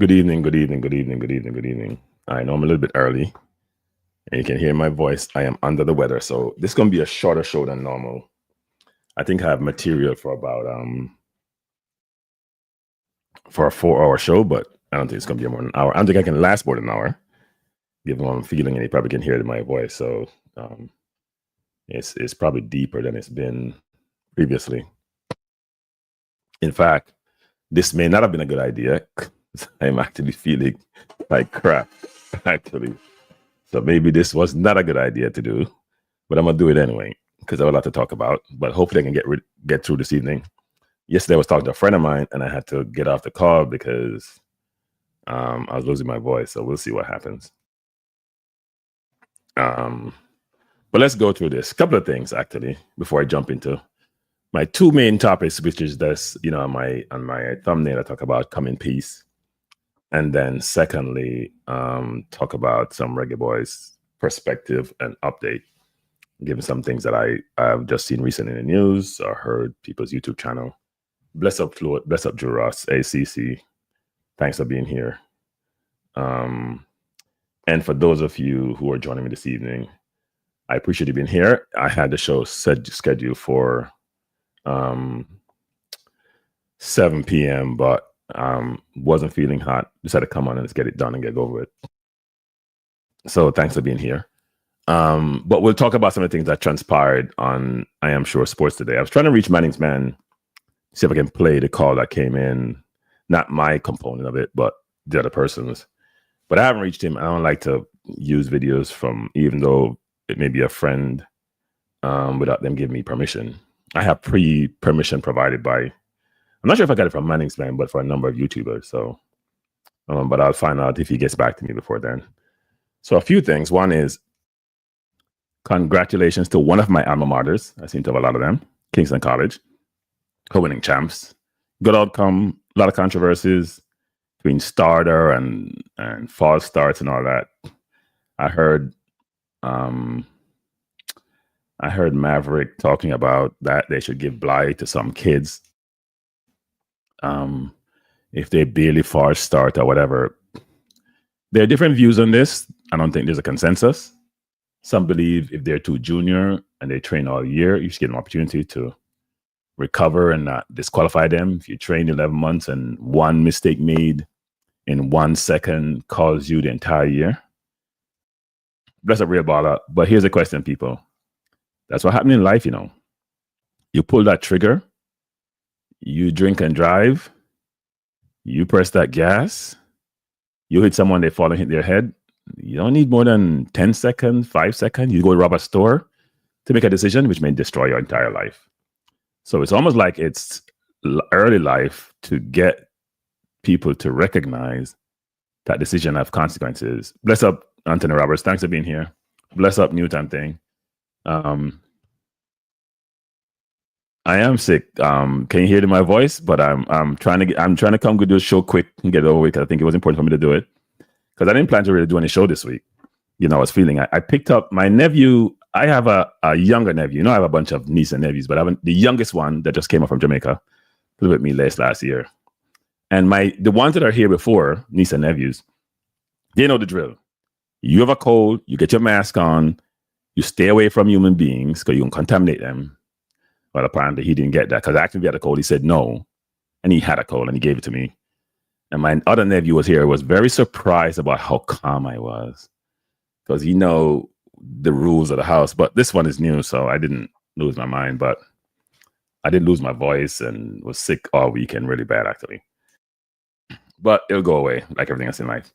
Good evening, good evening, good evening, good evening, good evening. I know I'm a little bit early, and you can hear my voice. I am under the weather, so this is gonna be a shorter show than normal. I think I have material for about for a 4 hour show, but I don't think it's gonna be more than an hour. I don't think I can last more than an hour, given what I'm feeling, and you probably can hear it in my voice. So um, it's probably deeper than it's been previously. In fact, this may not have been a good idea. I'm actually feeling like crap, actually. So maybe this was not a good idea to do, but I'm gonna do it anyway because I have a lot to talk about. But hopefully, I can get through this evening. Yesterday, I was talking to a friend of mine, and I had to get off the call because I was losing my voice. So we'll see what happens. But let's go through this. A couple of things actually before I jump into my two main topics, which is this, on my thumbnail, I talk about come in peace, and then secondly, talk about some Reggae Boyz perspective and update, given some things that I've just seen recently in the news or heard people's YouTube channel. Bless up Floyd, bless up Drew Ross, ACC. Thanks for being here. And for those of you who are joining me this evening, I appreciate you being here. I had the show scheduled for 7 p.m., but wasn't feeling hot. Just had to come on and let's get it done and get over it. So thanks for being here. But we'll talk about some of the things that transpired on I Am Sure Sports today. I was trying to reach Manning's Man, see if I can play the call that came in, not my component of it, but the other person's. But I haven't reached him. I don't like to use videos from, even though it may be a friend, without them giving me permission. I have permission provided by, I'm not sure if I got it from Manning's Man, but for a number of YouTubers. So, but I'll find out if he gets back to me before then. So a few things. One is congratulations to one of my alma maters. I seem to have a lot of them. Kingston College, co-winning champs. Good outcome. A lot of controversies between starter and false starts and all that. I heard Maverick talking about that they should give Bly to some kids if they barely false start or whatever. There are different views on this. I don't think there's a consensus. Some believe if they're too junior and they train all year, you should get an opportunity to recover and not disqualify them. If you train 11 months and one mistake made in 1 second calls you the entire year, that's a real baller. But here's the question, people. That's what happened in life, You pull that trigger, you drink and drive, you press that gas, you hit someone, they fall and hit their head. You don't need more than 10 seconds, 5 seconds. You go rob a store to make a decision, which may destroy your entire life. So it's almost like it's early life to get people to recognize that decision have consequences. Bless up, Anthony Roberts. Thanks for being here. Bless up, Newton thing. I am sick. Can you hear it in my voice? But I'm trying to come do a show quick and get it over with, because I think it was important for me to do it. Because I didn't plan to really do any show this week. I was feeling I picked up my nephew. I have a younger nephew. I have a bunch of nieces and nephews, but I have the youngest one that just came up from Jamaica, flew with me last year. And the ones that are here before, niece and nephews, they know the drill. You have a cold, you get your mask on, you stay away from human beings because you can contaminate them. But apparently he didn't get that, because actually we had a cold. He said no, and he had a cold and he gave it to me. And my other nephew was very surprised about how calm I was, because the rules of the house. But this one is new, so I didn't lose my mind, but I didn't lose my voice and was sick all weekend, really bad actually. But it'll go away like everything else in life.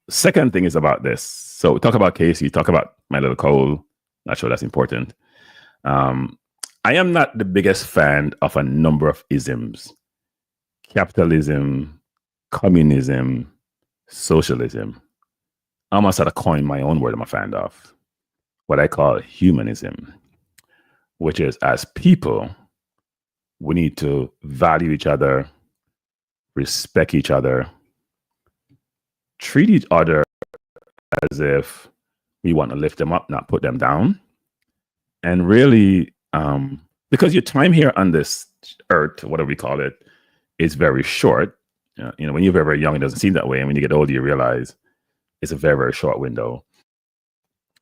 Second thing is about this. So talk about Casey, talk about my little cold. Not sure that's important. I am not the biggest fan of a number of isms. Capitalism, communism, socialism. I almost had to coin my own word I'm a fan of. What I call humanism, which is, as people, we need to value each other, respect each other, treat each other as if we want to lift them up, not put them down. And really, because your time here on this earth, whatever we call it, is very short. You know, when you're very, very young, it doesn't seem that way. And when you get older, you realize it's a very, very short window.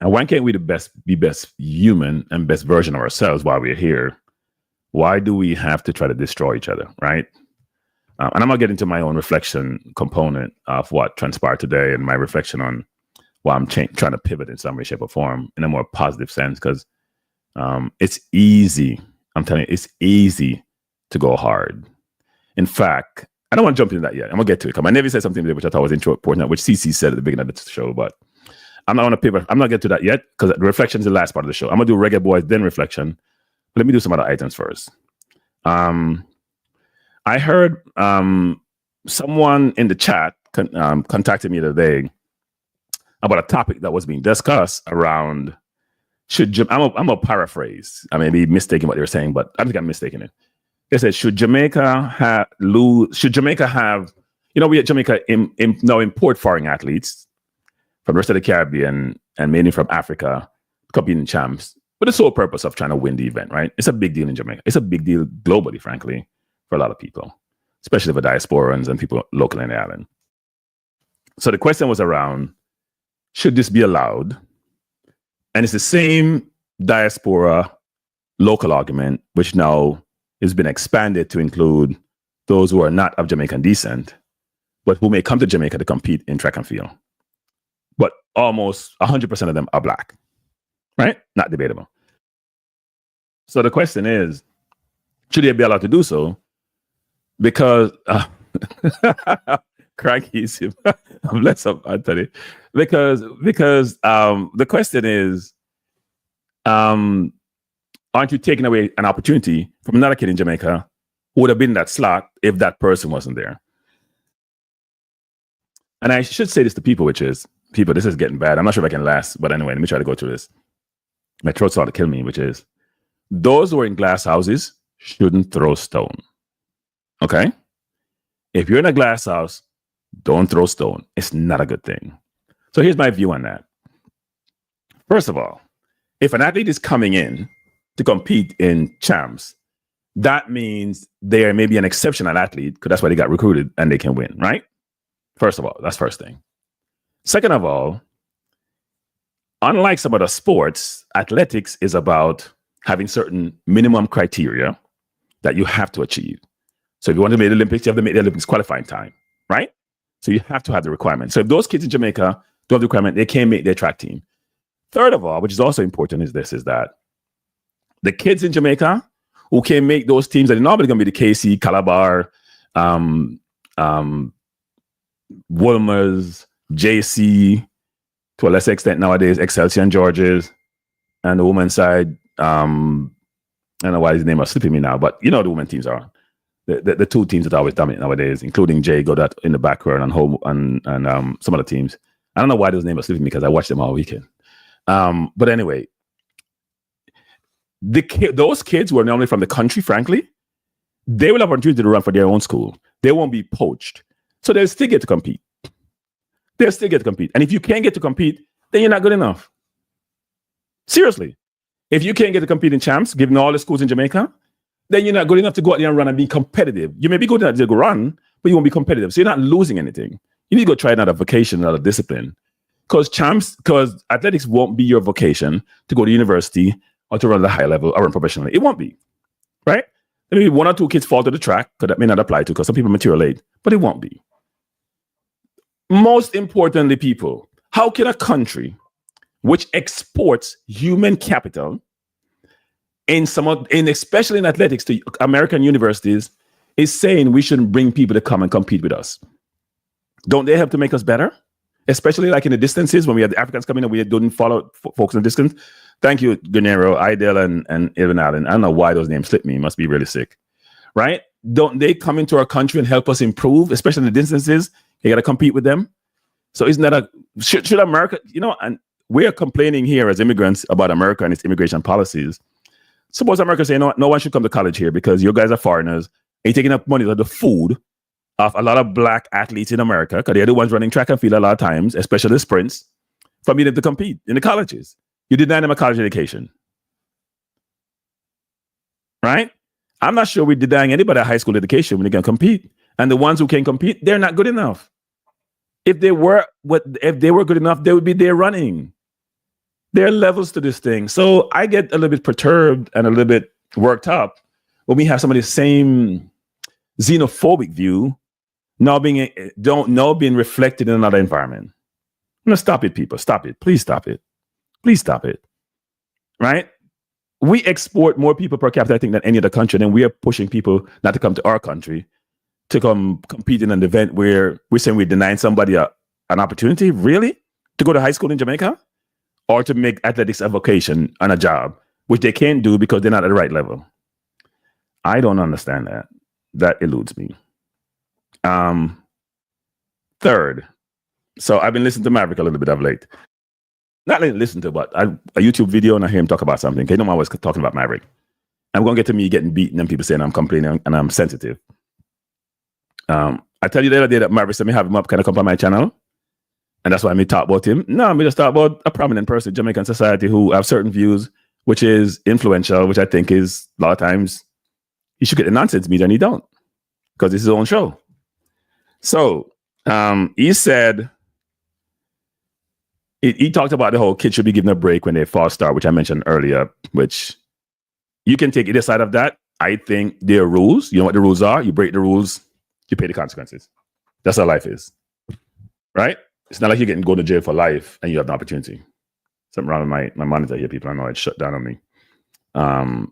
And why can't we be best human and best version of ourselves while we're here? Why do we have to try to destroy each other, right? And I'm going to get into my own reflection component of what transpired today and my reflection on why I'm trying to pivot in some way, shape, or form in a more positive sense, because it's easy. I'm telling you, it's easy to go hard. In fact, I don't want to jump into that yet. I'm going to get to it. My Navy said something today, which I thought was important, which CC said at the beginning of the show, but I'm not going to pivot. I'm not going to get to that yet because the reflection is the last part of the show. I'm going to do Reggae Boyz, then reflection. Let me do some other items first. I heard someone in the chat contacted me today about a topic that was being discussed around I'm a paraphrase. I may be mistaking what they were saying, but I think I'm mistaking it. They said, should Jamaica have, you know, we at Jamaica now import foreign athletes from the rest of the Caribbean and mainly from Africa, competing in champs, with the sole purpose of trying to win the event, right? It's a big deal in Jamaica. It's a big deal globally, frankly, for a lot of people, especially for diasporans and people locally in the island. So the question was around, should this be allowed? And it's the same diaspora local argument, which now has been expanded to include those who are not of Jamaican descent, but who may come to Jamaica to compete in track and field. But almost 100% of them are Black, right? Not debatable. So the question is, should they be allowed to do so? Because Kranky, bless up, Anthony. Because the question is, aren't you taking away an opportunity from another kid in Jamaica who would have been in that slot if that person wasn't there? And I should say this to people, which is, people, this is getting bad. I'm not sure if I can last, but anyway, let me try to go through this. My throat's starting to kill me, which is, those who are in glass houses shouldn't throw stone. Okay? If you're in a glass house, don't throw stone. It's not a good thing. So here's my view on that. First of all, if an athlete is coming in to compete in champs, that means they may be an exceptional athlete because that's why they got recruited and they can win, right? First of all, that's first thing. Second of all, unlike some other sports, athletics is about having certain minimum criteria that you have to achieve. So if you want to make the Olympics, you have to make the Olympics qualifying time, right? So you have to have the requirement. So if those kids in Jamaica don't have the requirement, they can't make their track team. Third of all, which is also important, is that the kids in Jamaica who can make those teams that are normally going to be the KC, Calabar, Wolmer's, JC, to a lesser extent nowadays, Excelsior and George's, and the women's side, I don't know why his name is slipping me now, but you know the women teams are. The two teams that are always dominant nowadays, including Jay Goddard in the background and home and some other teams. I don't know why those names are slipping me because I watched them all weekend. But anyway, those kids who are normally from the country, frankly, they will have opportunity to run for their own school. They won't be poached. So they'll still get to compete. They'll still get to compete. And if you can't get to compete, then you're not good enough. Seriously. If you can't get to compete in champs, given all the schools in Jamaica, then you're not good enough to go out there and run and be competitive. You may be good enough to go run, but you won't be competitive. So you're not losing anything. You need to go try another vocation, another discipline. Because athletics won't be your vocation to go to university or to run at a high level or run professionally. It won't be, right? Maybe one or two kids fall to the track, because that may not apply to, because some people mature late, but it won't be. Most importantly, people, how can a country which exports human capital especially in athletics to American universities is saying we shouldn't bring people to come and compete with us? Don't they have to make us better? Especially like in the distances when we had the Africans coming and we didn't follow folks in the distance. Thank you, Gennaro, Idel, and Evan Allen. I don't know why those names slipped me. Must be really sick, right? Don't they come into our country and help us improve, especially in the distances? You got to compete with them. So isn't that should America, and we are complaining here as immigrants about America and its immigration policies. Suppose America say, no one should come to college here because you guys are foreigners and you're taking up money of the food of a lot of Black athletes in America, because they're the ones running track and field a lot of times, especially the sprints, for me to compete in the colleges. You deny them a college education. Right? I'm not sure we're denying anybody a high school education when they can compete. And the ones who can compete, they're not good enough. If they were good enough, they would be there running. There are levels to this thing. So I get a little bit perturbed and a little bit worked up when we have some of the same xenophobic view now being reflected in another environment. I'm gonna stop it, people. Stop it. Please stop it. Please stop it. Right? We export more people per capita, I think, than any other country, and we are pushing people not to come to our country to come compete in an event where we're saying we're denying somebody an opportunity, really? To go to high school in Jamaica? Or to make athletics a vocation and a job, which they can't do because they're not at the right level. I don't understand that. That eludes me. Third, so I've been listening to Maverick a little bit of late. Not really listen to, but a YouTube video, and I hear him talk about something. You know, I'm always talking about Maverick. I'm going to get to me getting beaten and people saying I'm complaining and I'm sensitive. I tell you the other day that Maverick said me have him up, can I come on my channel? And that's why I may talk about him. No, I may just talk about a prominent person in Jamaican society who have certain views, which is influential, which I think is a lot of times he should get the nonsense media and he don't, because it's his own show. So he said, he talked about the whole kids should be given a break when they false start, which I mentioned earlier, which you can take either side of that. I think there are rules. You know what the rules are? You break the rules, you pay the consequences. That's how life is, right? It's not like you're getting go to jail for life and you have an opportunity. Something wrong with my monitor here, people. I know it shut down on me. I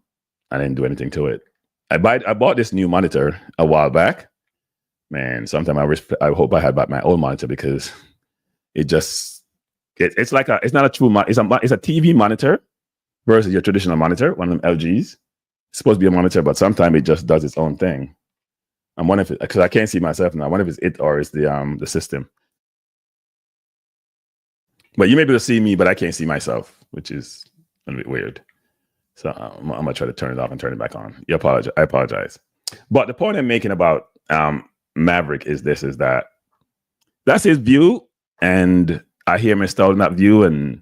didn't do anything to it. I bought this new monitor a while back. Man, sometime I hope I had bought my old monitor because it's not a true it's a TV monitor versus your traditional monitor, one of them LGs. It's supposed to be a monitor, but sometimes it just does its own thing. I'm wondering if it, because I can't see myself now. I wonder if it's it or it's the system. But you may be able to see me, but I can't see myself, which is a bit weird. So I'm gonna try to turn it off and turn it back on. I apologize. But the point I'm making about Maverick is that that's his view, and I hear him installing that view and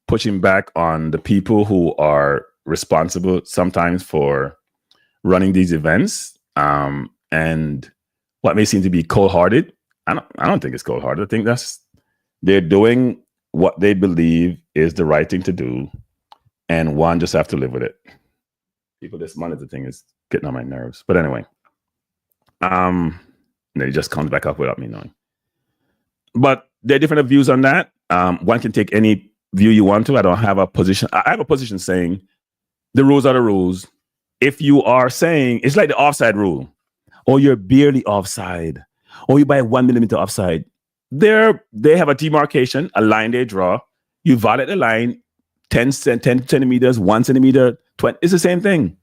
pushing back on the people who are responsible sometimes for running these events. And what may seem to be cold-hearted, I don't think it's cold-hearted. I think they're doing what they believe is the right thing to do, and one just have to live with it. People, this monitor thing is getting on my nerves. But anyway, and it just comes back up without me knowing. But there are different views on that. One can take any view you want to. I don't have a position. I have a position saying the rules are the rules. If you are saying, it's like the offside rule, or you're barely offside, or you buy 1 millimeter offside, they have a demarcation, a line they draw. You violate the line, 10 centimeters, 1 centimeter, 20. It's the same thing.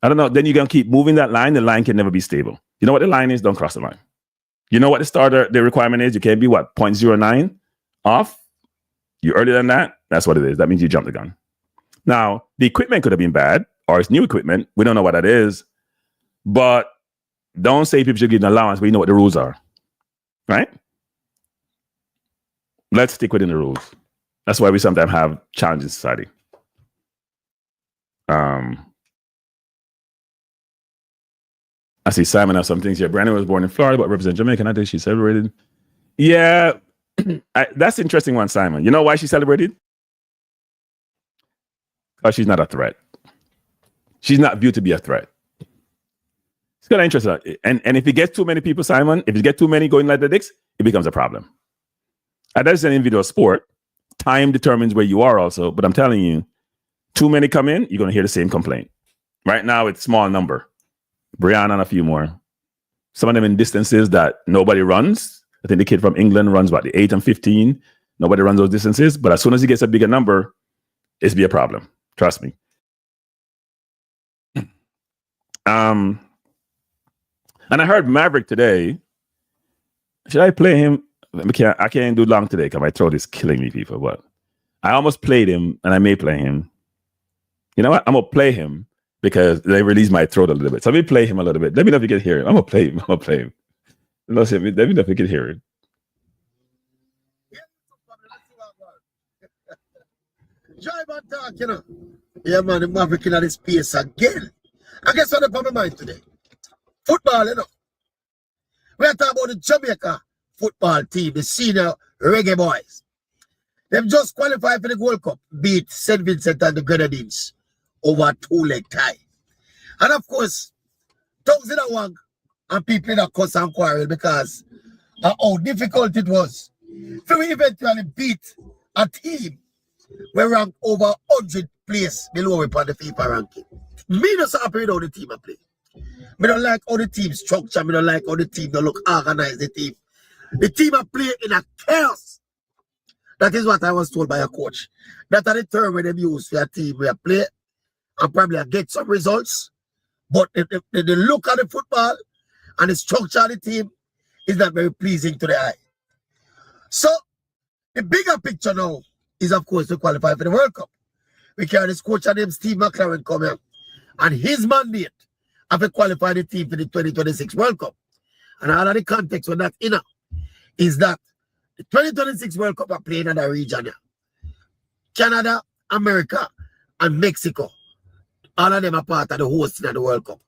I don't know. Then you're going to keep moving that line. The line can never be stable. You know what the line is? Don't cross the line. You know what the requirement is? You can't be 0.09 off. You earlier than that. That's what it is. That means you jumped the gun. Now, the equipment could have been bad, or it's new equipment. We don't know what that is. But don't say people should give an allowance, but you know what the rules are. Right? Let's stick within the rules. That's why we sometimes have challenges in society. I see Simon has some things here. Brandon was born in Florida, but represents Jamaica. I think she celebrated. Yeah, that's an interesting one, Simon. You know why she celebrated? Because she's not a threat. She's not viewed to be a threat. It's kind of interesting. And if you get too many people, Simon, if you get too many going like the dicks, it becomes a problem. That's an individual sport. Time determines where you are also. But I'm telling you, too many come in, you're going to hear the same complaint. Right now, it's small number. Brianna and a few more. Some of them in distances that nobody runs. I think the kid from England runs about the 8 and 15. Nobody runs those distances. But as soon as he gets a bigger number, it's be a problem. Trust me. And I heard Maverick today. Should I play him? I can't do long today because my throat is killing me, people. But I almost played him, and I may play him. You know what? I'm going to play him because they released my throat a little bit. So let me play him a little bit. Let me know if you can hear him. I'm going to play him. Let me know if you can hear it. Drive and talk, you know. Yeah, man, the Maverick in this space again. I guess what the problem mind today? Football, you know. We are talking about the Jamaica football team, the senior Reggae Boyz. They've just qualified for the World Cup, beat St. Vincent and the Grenadines over a 2-leg tie. And of course, tongues in a wag and people in a cuss and quarrel because of how difficult it was for we eventually beat a team we ranked over 100 place below we on the FIFA ranking. Me not so happy with how the team are play. Me don't like how the team structure. Me don't like how the team don't look organized. The team are playing in a chaos. That is what I was told by a coach. That are the term when they use for a team where play and probably get some results. But the look at the football and the structure of the team is not very pleasing to the eye. So the bigger picture now is, of course, to qualify for the World Cup. We carry this coach named Steve McLaren come here. And his mandate of to qualify the team for the 2026 World Cup. And all of the context with that inner is that the 2026 World Cup are playing in the region here. Canada, America, and Mexico. All of them are part of the hosting of the World Cup.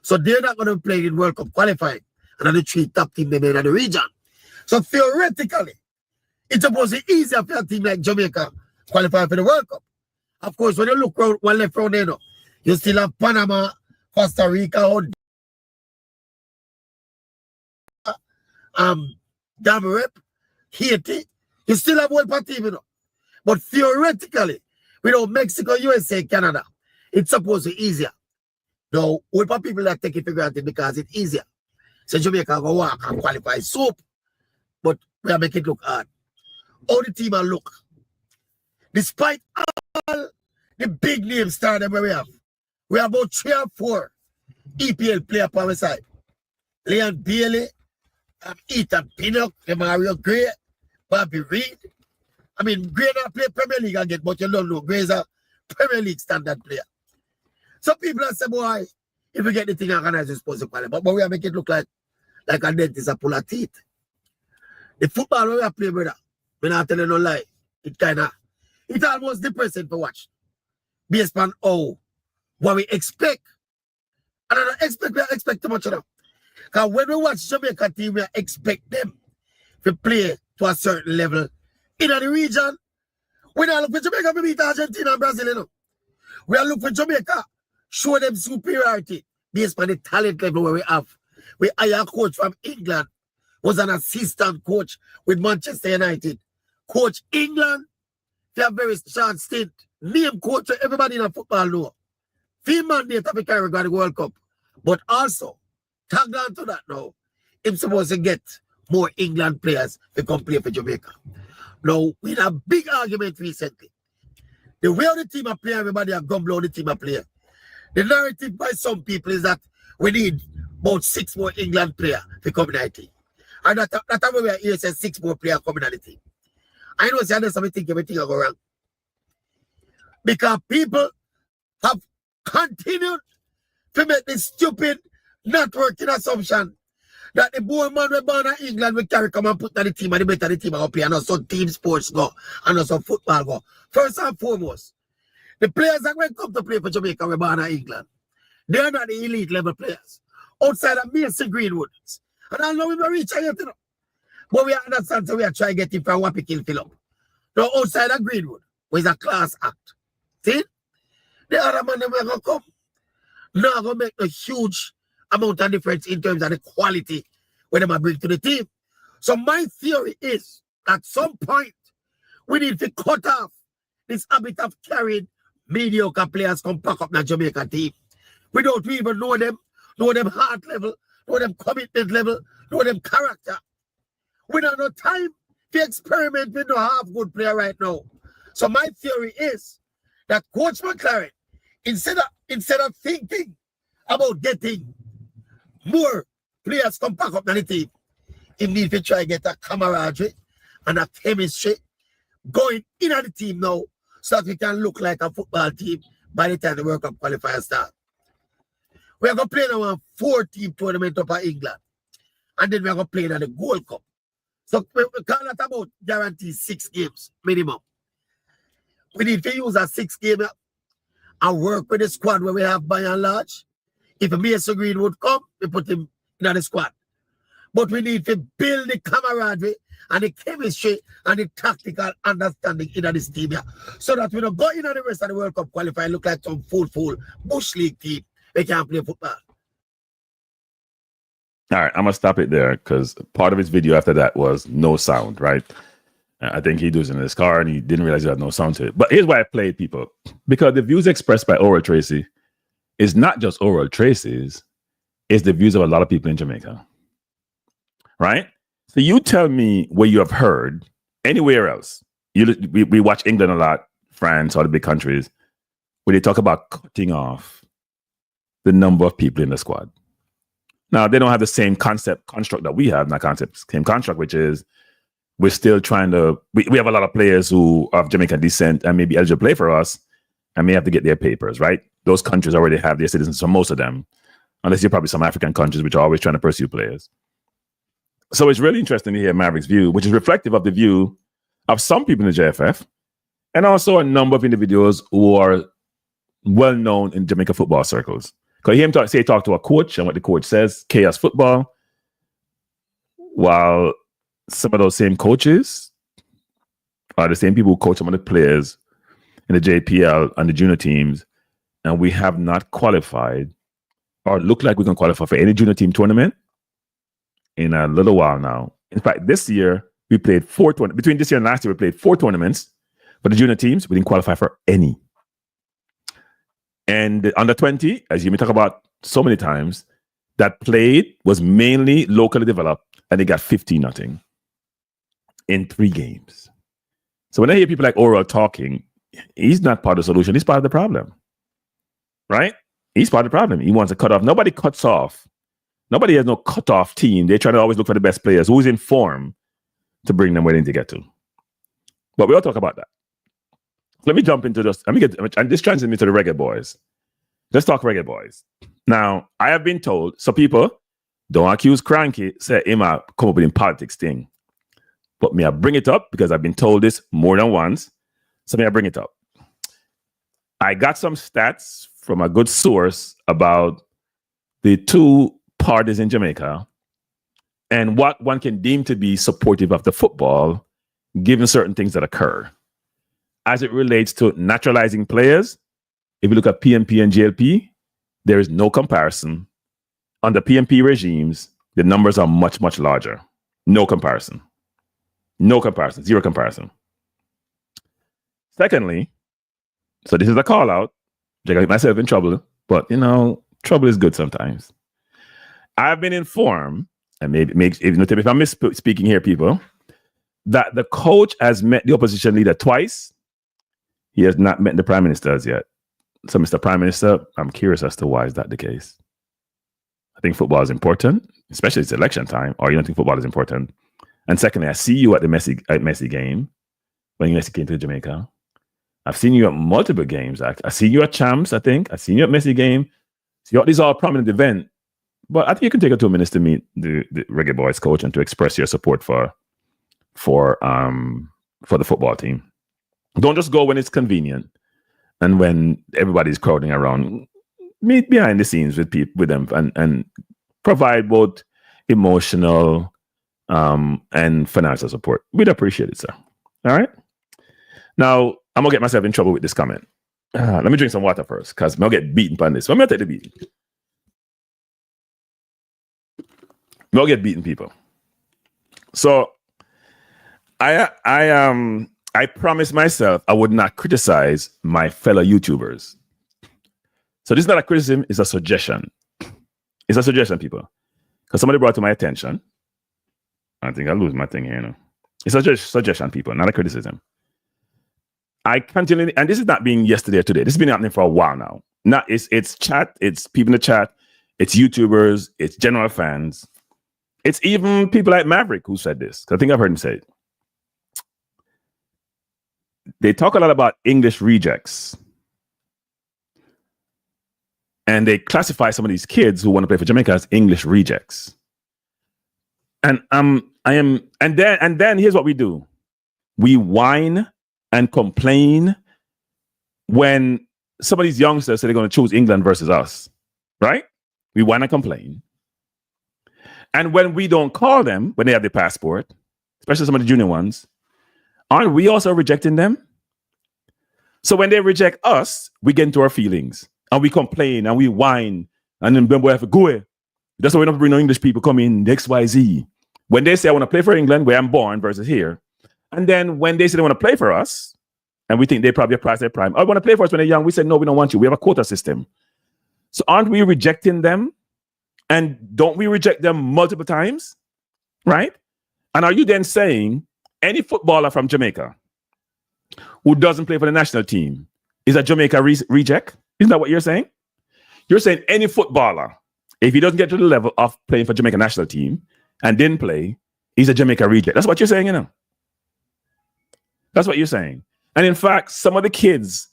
So they're not going to play in World Cup qualifying. And are the 3 top teams they made in the region. So theoretically, it's supposed to be easier for a team like Jamaica qualify for the World Cup. Of course, when you look around, one left round there, you still have Panama, Costa Rica, Damarep, Haiti. You still have one team, you know. But theoretically, without Mexico, USA, Canada, it's supposed to be easier. Now, we people that take it for granted because it's easier. So Jamaica go walk and qualify soap. But we are making it look hard. How the team will look. Despite all the big names started where we have about 3 or 4 EPL players on our side. Leon Bailey, Ethan Pinnock, Mario Gray, Bobby Reed. I mean, Gray not play Premier League again, but you don't know. Gray's a Premier League standard player. Some people are saying, boy, if we get the thing organized, we're supposed to qualify. But we are making it look like a dentist a pull of teeth. The football we are playing, brother, I'm not telling no lie. It's almost depressing to watch. Based on what we expect. And I don't expect too much of them. Because when we watch Jamaica team, we expect them to play to a certain level. In the region, we don't look for Jamaica to beat Argentina and Brazil, you know. We are looking for Jamaica, show them superiority based on the talent level where we have. We hire a coach from England, was an assistant coach with Manchester United. Coach England, they have very short stint. Name coach to everybody in the football know. Field mandate of the Caribbean World Cup. But also, tag on to that now, he's supposed to get more England players to come play for Jamaica. Now, we had a big argument recently. The way the team are playing, everybody are gumble on the team are playing. The narrative by some people is that we need about 6 more England players to come in the team. And that's why we are here saying 6 more players coming in the team. I know something think everything will go wrong. Because people have continued to make this stupid, not working assumption that the boy man we born in England will carry come and put on the team and the better the team will play and also team sports go and also football go. First and foremost, the players that will come to play for Jamaica we born in England. They are not the elite level players. Outside of Mason Greenwood. And I know we will reach out, you know. But we understand so we are trying to get him from Wappy Kill Philip. Now outside of Greenwood, which is a class act. See? The other man that are going to come. Now going to make a huge amount of difference in terms of the quality when they bring to the team. So my theory is, at some point, we need to cut off this habit of carrying mediocre players come pack up the Jamaica team. We don't even know them heart level, know them commitment level, know them character. We don't have no time to experiment with no half good player right now. So my theory is that Coach McLaren, instead of thinking about getting more players come back up to the team, he needs to try to get a camaraderie and a chemistry going in at the team now so that we can look like a football team by the time the World Cup qualifiers start. We are going to play now a 4-team tournament up in England. And then we are going to play in the Gold Cup. So we call that about guaranteed 6 games minimum. We need to use a 6 game and work with the squad where we have by and large. If Mason Greenwood come, we put him in the squad. But we need to build the camaraderie and the chemistry and the tactical understanding in this team here. So that we don't go in on the rest of the World Cup qualifying look like some fool bush league team. They can't play football. All right, I'm gonna stop it there because part of his video after that was no sound, right? I think he was in his car and he didn't realize he had no sound to it. But here's why I played, people. Because the views expressed by Oral Tracy is not just Oral Tracy's, it's the views of a lot of people in Jamaica. Right? So you tell me where you have heard anywhere else. We watch England a lot, France, all the big countries, where they talk about cutting off the number of people in the squad. Now, they don't have the same construct that we have, not concept, same construct, which is we're still trying to, we have a lot of players who are of Jamaican descent and may be eligible to play for us and may have to get their papers, right? Those countries already have their citizens, so most of them, unless you're probably some African countries which are always trying to pursue players. So it's really interesting to hear Maverick's view, which is reflective of the view of some people in the JFF and also a number of individuals who are well known in Jamaica football circles. Because hear him talk to a coach and what the coach says, chaos football, while some of those same coaches are the same people who coach some of the players in the JPL and the junior teams, and we have not qualified or look like we can qualify for any junior team tournament in a little while now. In fact, this year we played 4 tournaments. Between this year and last year, we played 4 tournaments, but the junior teams, we didn't qualify for any. And the under 20, as you may talk about so many times, that played was mainly locally developed, and they got 15-0 in 3 games. So when I hear people like Oral talking, he's not part of the solution. He's part of the problem, right? He's part of the problem. He wants to cut off. Nobody cuts off. Nobody has no cut-off team. They try to always look for the best players who's in form to bring them where they need to get to. But we'll talk about that. Let me jump into this. And this translates me to the Reggae Boyz. Let's talk Reggae Boyz. Now, I have been told, so people don't accuse Kranky, say him come up with a politics thing. But may I bring it up because I've been told this more than once. So may I bring it up. I got some stats from a good source about the 2 parties in Jamaica and what one can deem to be supportive of the football given certain things that occur. As it relates to naturalizing players, if you look at PMP and GLP, there is no comparison. Under PMP regimes, the numbers are much, much larger. No comparison. No comparison. Zero comparison. Secondly, so this is a call out. I got myself in trouble, but trouble is good sometimes. I've been informed, and maybe if I'm misspeaking here, people, that the coach has met the opposition leader twice. He has not met the prime minister as yet. So, Mr. Prime Minister, I'm curious as to why is that the case. I think football is important, especially it's election time, or you don't think football is important. And secondly, I see you at the Messi game when Messi came to Jamaica. I've seen you at multiple games. I've seen you at Champs, I think. I've seen you at Messi game. So these are all prominent events. But I think you can take it 2 minutes to meet the Reggae Boyz coach and to express your support for the football team. Don't just go when it's convenient and when everybody's crowding around. Meet behind the scenes with them and provide both emotional and financial support. We'd appreciate it, sir. All right. Now I'm gonna get myself in trouble with this comment. Let me drink some water first, because I'll get beaten on this. I'm gonna take the beating. We'll get beaten, people. So I promised myself I would not criticize my fellow YouTubers. So this is not a criticism, it's a suggestion. It's a suggestion, people. Because somebody brought to my attention. I think I'll lose my thing here now. It's a suggestion, people, not a criticism. I continue, and this is not being yesterday or today. This has been happening for a while now. It's chat, it's people in the chat, it's YouTubers, it's general fans. It's even people like Maverick who said this. I think I've heard him say it. They talk a lot about English rejects. And they classify some of these kids who want to play for Jamaica as English rejects. And then here's what we do. We whine and complain when some of these youngsters say they're going to choose England versus us. Right? We whine and complain. And when we don't call them, when they have the passport, especially some of the junior ones, aren't we also rejecting them? So when they reject us, we get into our feelings and we complain and we whine. And then we have to go away. That's why we don't bring no English people come in XYZ. When they say, I want to play for England, where I'm born versus here. And then when they say they want to play for us, and we think they probably have past their prime. I want to play for us when they're young. We said, no, we don't want you. We have a quota system. So aren't we rejecting them? And don't we reject them multiple times? Right? And are you then saying any footballer from Jamaica who doesn't play for the national team is a Jamaica reject? Isn't that what you're saying? You're saying any footballer, if he doesn't get to the level of playing for Jamaica national team and didn't play, he's a Jamaica reject. That's what you're saying, you know? That's what you're saying. And in fact, some of the kids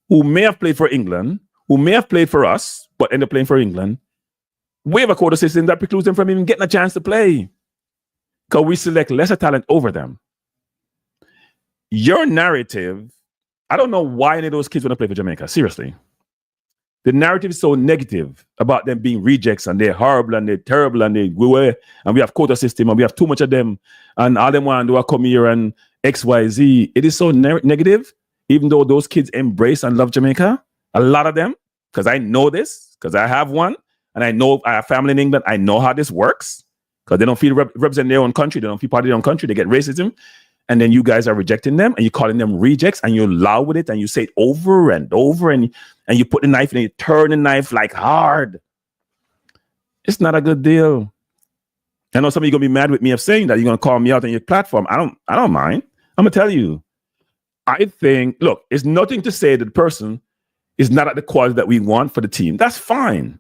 who may have played for England, who may have played for us, but end up playing for England, we have a quota system that precludes them from even getting a chance to play because we select lesser talent over them. Your narrative, I don't know why any of those kids want to play for Jamaica. Seriously. The narrative is so negative about them being rejects and they're horrible and they're terrible and we have quota system and we have too much of them and all them want to do are come here and XYZ. It is so negative, even though those kids embrace and love Jamaica, a lot of them, because I know this, because I have one, and I know I have family in England. I know how this works, because they don't feel represent their own country. They don't feel part of their own country. They get racism. And then you guys are rejecting them and you're calling them rejects and you lie with it and you say it over and over and you put the knife and you turn the knife like hard. It's not a good deal. I know some of you are gonna be mad with me of saying that. You're gonna call me out on your platform. I don't mind. I'm gonna tell you. I think, look, it's nothing to say that the person is not at the quality that we want for the team. That's fine.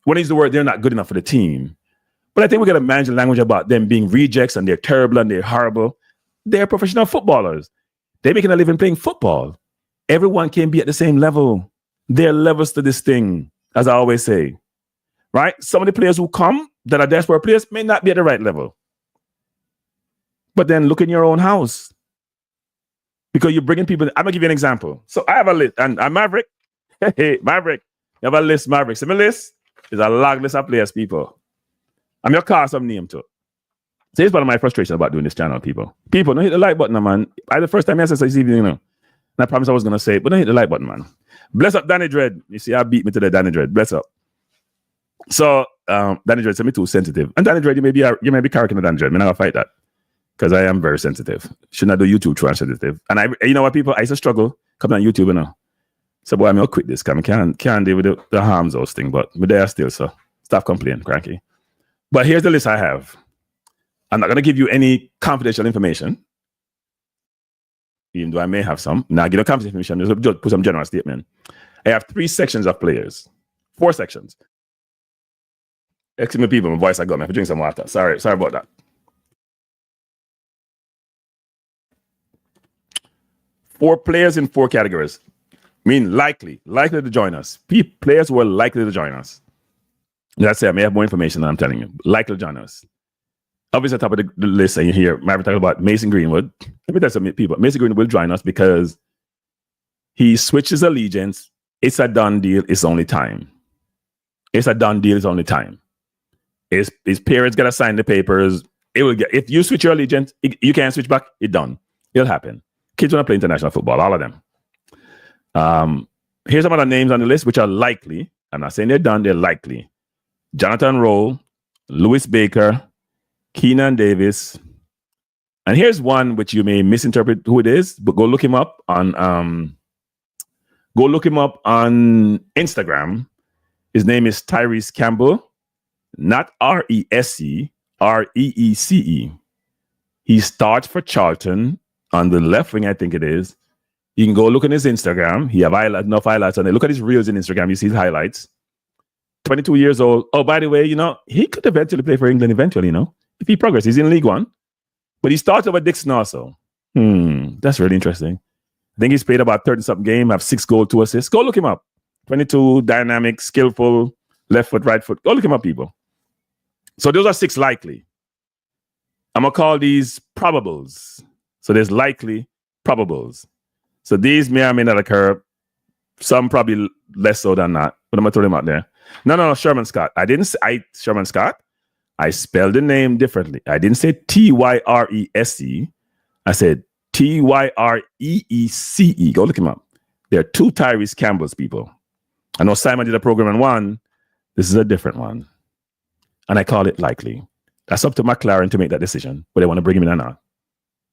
When I use the word, they're not good enough for the team. But I think we gotta manage the language about them being rejects and they're terrible and they're horrible. They're professional footballers. They're making a living playing football. Everyone can be at the same level. There are levels to this thing, as I always say. Right? Some of the players who come that are desperate players may not be at the right level. But then look in your own house. Because you're bringing people. I'm going to give you an example. So I have a list. And I'm Maverick. Hey, Maverick. You have a list, Maverick. See my list? It's a long list of players, people. I'm your call some name too. So it's one of my frustrations about doing this channel, people. People, don't hit the like button, man. The first time I said this evening, you know. And I promised I was going to say it, but don't hit the like button, man. Bless up, Danny Dread. You see, I beat me to the Danny Dread. Bless up. So, Danny Dread said me too sensitive. And Danny Dread, you may be carrying the Danny Dread. I'm not going to fight that. Because I am very sensitive. Should not do YouTube too sensitive. And you know what, people? I used to struggle coming on YouTube, you know. So, boy, I'm going to quit this. Because I can't deal with the harms house thing. But they are still, so stop complaining, Kranky. But here's the list I have. I'm not going to give you any confidential information, even though I may have some. Now, give no confidential information. Just put some general statement. I have 3 sections of players. 4 sections. Excuse me, people. My voice I got me. I'm drinking some water. Sorry about that. 4 players in 4 categories. Mean likely to join us. Players who are likely to join us. That's it. I may have more information than I'm telling you. Likely to join us. Obviously, at the top of the list, and you hear Maverick talking about Mason Greenwood. Let me tell some people. Mason Greenwood will join us because he switches allegiance. It's a done deal. It's only time. It's a done deal. It's only time. His parents got to sign the papers. It will get. If you switch your allegiance, you can't switch back. It's done. It'll happen. Kids want to play international football. All of them. Here's some other names on the list which are likely. I'm not saying they're done. They're likely. Jonathan Rowe, Lewis Baker, Keenan Davis, and here's one which you may misinterpret who it is, but go look him up on Instagram. His name is Tyrese Campbell, not Rese, Reece. He starts for Charlton on the left wing, I think it is. You can go look on his Instagram. He have enough highlights on it. Look at his reels in Instagram. You see his highlights. 22 years old. Oh, by the way, you know, he could eventually play for England eventually, you know. If he progresses, he's in League One. But he started with Dixon also. That's really interesting. I think he's played about 30-something games, have 6 goals, 2 assists. Go look him up. 22, dynamic, skillful, left foot, right foot. Go look him up, people. So those are 6 likely. I'm going to call these probables. So there's likely, probables. So these may or may not occur. Some probably less so than that. But I'm going to throw them out there. No, Sherman Scott. Sherman Scott. I spelled the name differently. I didn't say Tyrese. I said Tyrese. Go look him up. There are two Tyrese Campbell's, people. I know Simon did a program on one. This is a different one. And I call it likely. That's up to McLaren to make that decision, but they want to bring him in or not.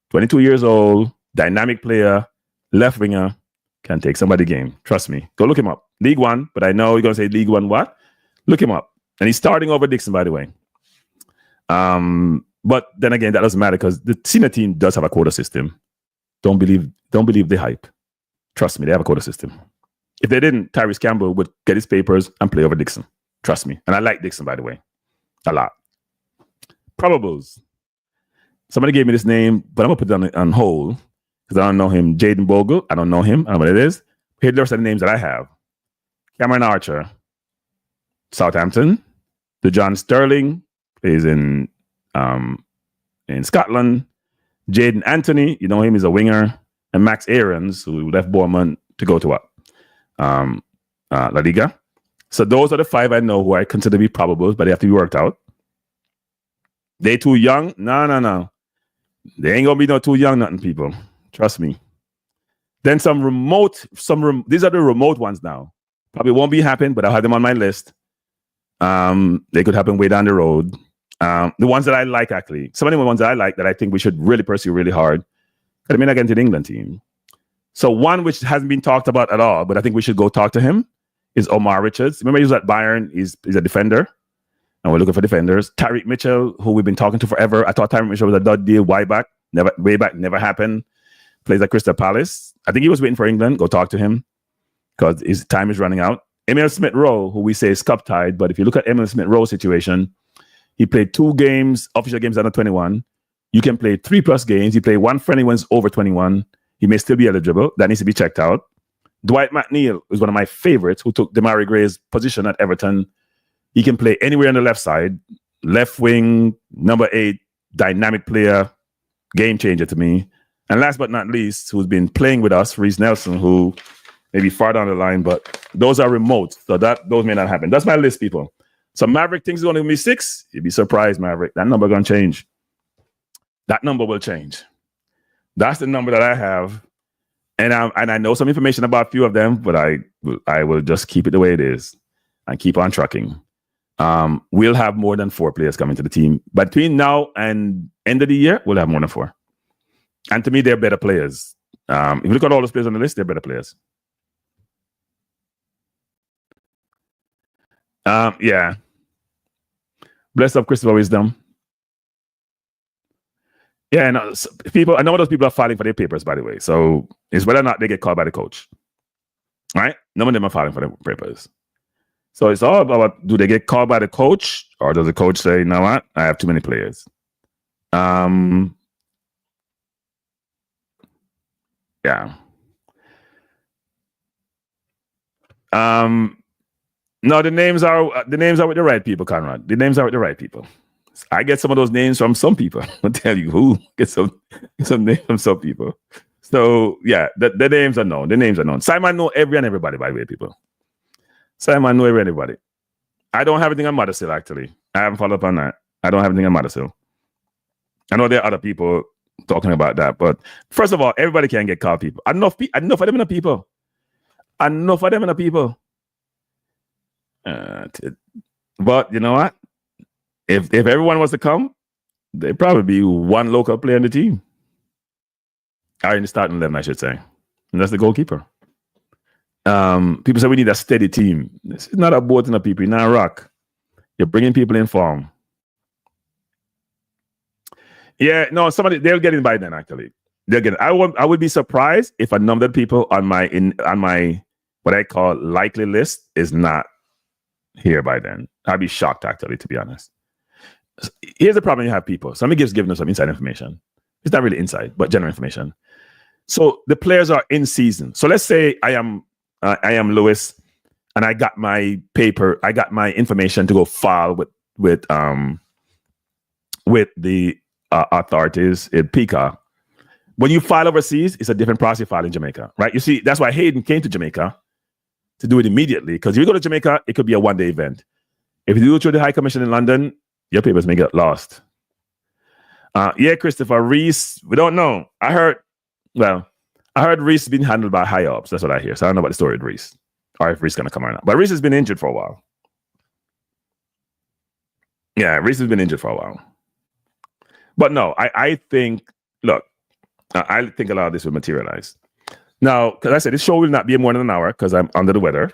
22 years old, dynamic player, left winger, can take somebody game. Trust me. Go look him up. League One, but I know you're going to say League One what? Look him up. And he's starting over Dixon, by the way. But then again, that doesn't matter because the senior team does have a quota system. Don't believe the hype. Trust me, they have a quota system. If they didn't, Tyrese Campbell would get his papers and play over Dixon. Trust me. And I like Dixon, by the way. A lot. Probables. Somebody gave me this name, but I'm going to put it on hold because I don't know him. Jaden Bogle. I don't know him. I don't know what it is. Here are the rest of the names that I have. Cameron Archer. Southampton. DeJohn Sterling plays in Scotland. Jaden Anthony. You know him. He's a winger. And Max Aarons, who left Bournemouth to go to what? La Liga. So those are the five I know who I consider to be probables, but they have to be worked out. They too young? No. They ain't gonna be no too young nothing, people. Trust me. Then these are the remote ones now. Probably won't be happening, but I'll have them on my list. They could happen way down the road. The ones that I like, actually. Some of the ones that I like that I think we should really pursue really hard. I mean, against the England team. So one which hasn't been talked about at all, but I think we should go talk to him, is Omar Richards. Remember he was at Bayern. He's a defender. And we're looking for defenders. Tyreek Mitchell, who we've been talking to forever. I thought Tyreek Mitchell was a dud deal. Way back, never happened. Plays at Crystal Palace. I think he was waiting for England. Go talk to him because his time is running out. Emil Smith-Rowe, who we say is cup-tied, but if you look at Emil Smith-Rowe's situation, he played 2 games, official games under 21. You can play 3+ games. He played 1 friendly ones over 21. He may still be eligible. That needs to be checked out. Dwight McNeil is one of my favorites who took Demarai Gray's position at Everton. He can play anywhere on the left side. Left wing, number 8, dynamic player, game changer to me. And last but not least, who's been playing with us, Reece Nelson, who may be far down the line, but those are remote. So those may not happen. That's my list, people. So Maverick thinks it's going to be 6. You'd be surprised, Maverick. That number going to change. That number will change. That's the number that I have. And I know some information about a few of them, but I will just keep it the way it is and keep on trucking. We'll have more than 4 players coming to the team. Between now and end of the year, we'll have more than 4. And to me, they're better players. If you look at all those players on the list, they're better players. Yeah. Bless up Christopher Wisdom. Yeah, no, I know those people are filing for their papers, by the way. So it's whether or not they get called by the coach. Right? None of them are filing for their papers. So it's all about, do they get called by the coach, or does the coach say, you know what, I have too many players? Yeah. No, the names are with the right people, Conrad. The names are with the right people. I get some of those names from some people. I'll tell you who. Get some names from some people. So yeah, the names are known. The names are known. Simon know every and everybody, by the way, people. Simon know every and everybody. I don't have anything on Mothersill, actually. I haven't followed up on that. I don't have anything on Mothersill. I know there are other people talking about that, but first of all, everybody can get called people. Enough of them in the people. Enough of them in the people. But you know what? If everyone was to come, there'd probably be 1 local player in the team. Or in the starting 11, I should say. And that's the goalkeeper. People say we need a steady team. This is not a boat and a people, not a rock. You're bringing people in form. Yeah, no, they'll get in by then, actually. They'll get it. I would be surprised if a number of people on my what I call likely list is not here by then. I'd be shocked, actually, to be honest. Here's the problem: you have people. Somebody giving us some inside information. It's not really inside, but general information. So the players are in season. So let's say I am Lewis, and I got my paper. I got my information to go file with the authorities in Peacock. When you file overseas, it's a different process you file in Jamaica, right? You see, that's why Hayden came to Jamaica to do it immediately. Because if you go to Jamaica, it could be a 1-day event. If you do it through the High Commission in London, Your papers may get lost. Yeah, Christopher Reese. We don't know. I heard Reese has been handled by high ups. That's what I hear. So I don't know about the story with Reese, or if Reese is gonna come or not. But Reese has been injured for a while. Yeah, Reese has been injured for a while. But no, I think. Look, I think a lot of this will materialize. Now, because I said this show will not be more than an hour because I'm under the weather.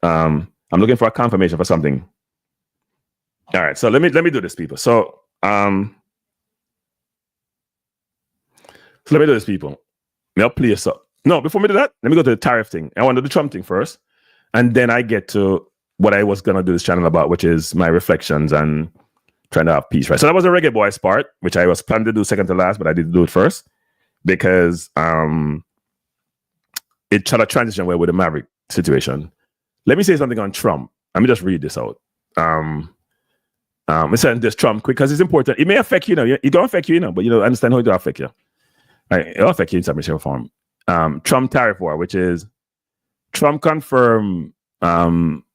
I'm looking for a confirmation for something. All right, so let me do this, people. So let me do this, people. I'll play us up. No, before we do that, let me go to the tariff thing. I want to do the Trump thing first, and then I get to what I was gonna do this channel about, which is my reflections and trying to have peace. Right. So that was the Reggae Boyz part, which I was planning to do second to last, but I did do it first because it tried to transition away with the Maverick situation. Let me say something on Trump. Let me just read this out. I'm saying this Trump quick because it's important. It may affect you, it don't affect you, but understand how it will affect you. Right? It'll affect you in some shape or form. Trump tariff war, which is Trump confirm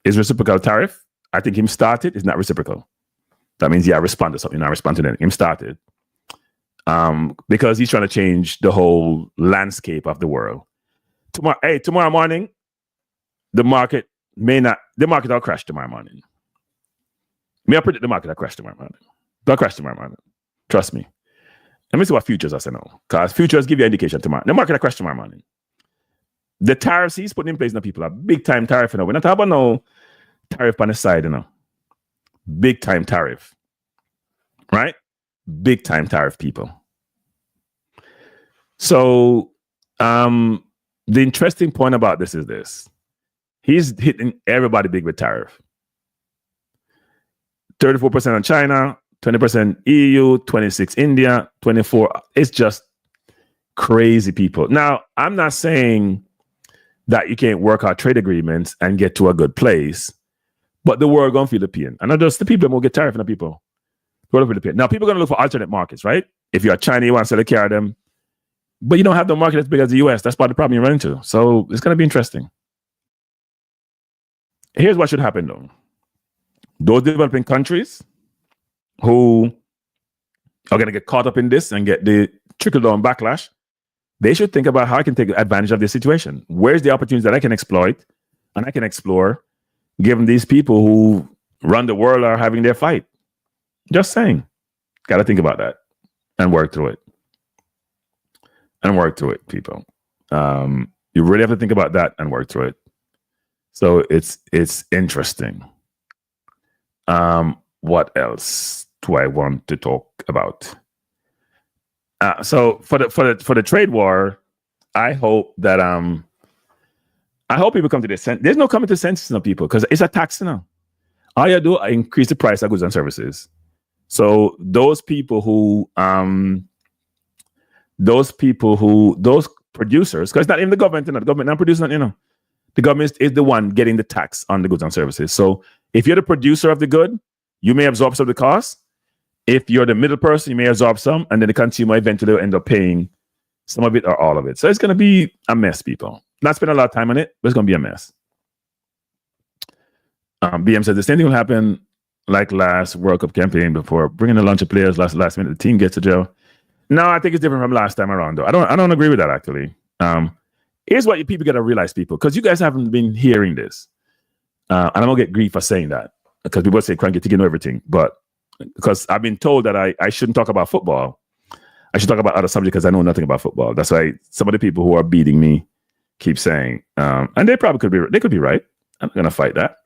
is reciprocal tariff. I think him started is not reciprocal. That means respond to something, not respond to anything. Him started. Because he's trying to change the whole landscape of the world. Tomorrow morning, the market will crash tomorrow morning. May I predict the market will crash tomorrow morning? They'll crash tomorrow morning. Trust me. Let me see what futures I say now. Because futures give you an indication tomorrow. The market will crash tomorrow morning. The tariffs he's putting in place now, people are big time tariff. We're not talking about no tariff on the side, Big time tariff. Right? Big time tariff, people. So the interesting point about this is this. He's hitting everybody big with tariff. 34% on China, 20% EU, 26 India, 24. It's just crazy, people. Now, I'm not saying that you can't work out trade agreements and get to a good place, but the world gonna feel the pain. And not just the people that will get tariff on the people. The world will feel the pain. Now, people are gonna look for alternate markets, right? If you're a China, you want to sell a car of them, but you don't have the market as big as the US. That's part of the problem you run into. So it's gonna be interesting. Here's what should happen though. Those developing countries who are going to get caught up in this and get the trickle-down backlash, they should think about how I can take advantage of this situation. Where's the opportunities that I can exploit and I can explore, given these people who run the world are having their fight? Just saying. Got to think about that and work through it. And work through it, people. You really have to think about that and work through it. So it's interesting. What else do I want to talk about? So for the trade war, I hope that people come to this sense. There's no coming to senses of people because it's a tax now. All you do is increase the price of goods and services. So those producers, because it's not even the government, the government not producing, the government is the one getting the tax on the goods and services. So if you're the producer of the good, you may absorb some of the costs. If you're the middle person, you may absorb some, and then the consumer eventually will end up paying some of it or all of it. So it's going to be a mess, people. Not spend a lot of time on it, but it's going to be a mess. BM says the same thing will happen like last World Cup campaign before bringing a bunch of players last minute. The team gets to jail. No, I think it's different from last time around, though. I don't agree with that, actually. Here's what people got to realize, people, because you guys haven't been hearing this. And I'm going to get grief for saying that because people say Kranky taking everything. But because I've been told that I shouldn't talk about football. I should talk about other subjects because I know nothing about football. That's why some of the people who are beating me keep saying, and they probably could be right. I'm not going to fight that.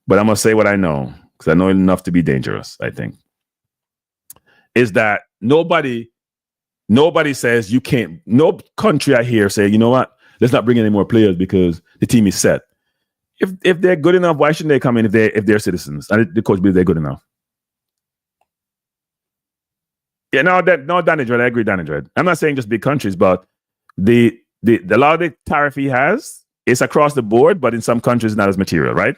But I'm going to say what I know because I know enough to be dangerous, I think. Is that nobody says you can't, no country I hear say, you know what, let's not bring any more players because the team is set. If they're good enough, why shouldn't they come in if they're citizens and the coach believes they're good enough? Yeah, no, Danny Dread, I agree, Danny Dread. I'm not saying just big countries, but the lot of the tariff he has is across the board, but in some countries not as material, right?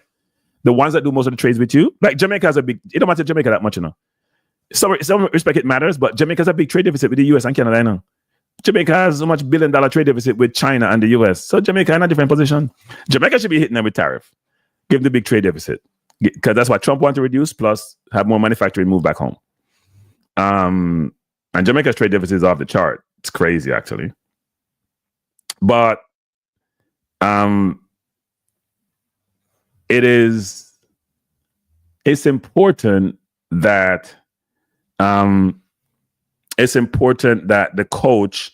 The ones that do most of the trades with you, like Jamaica has a big, it don't matter Jamaica that much, Some respect it matters, but Jamaica has a big trade deficit with the US and Canada, I know. Jamaica has so much $1 billion trade deficit with China and the US. So Jamaica in a different position. Jamaica should be hitting them with tariff. Give them the big trade deficit. because that's what Trump wanted to reduce, plus have more manufacturing move back home. And Jamaica's trade deficit is off the chart. It's crazy, actually. But it's important that the coach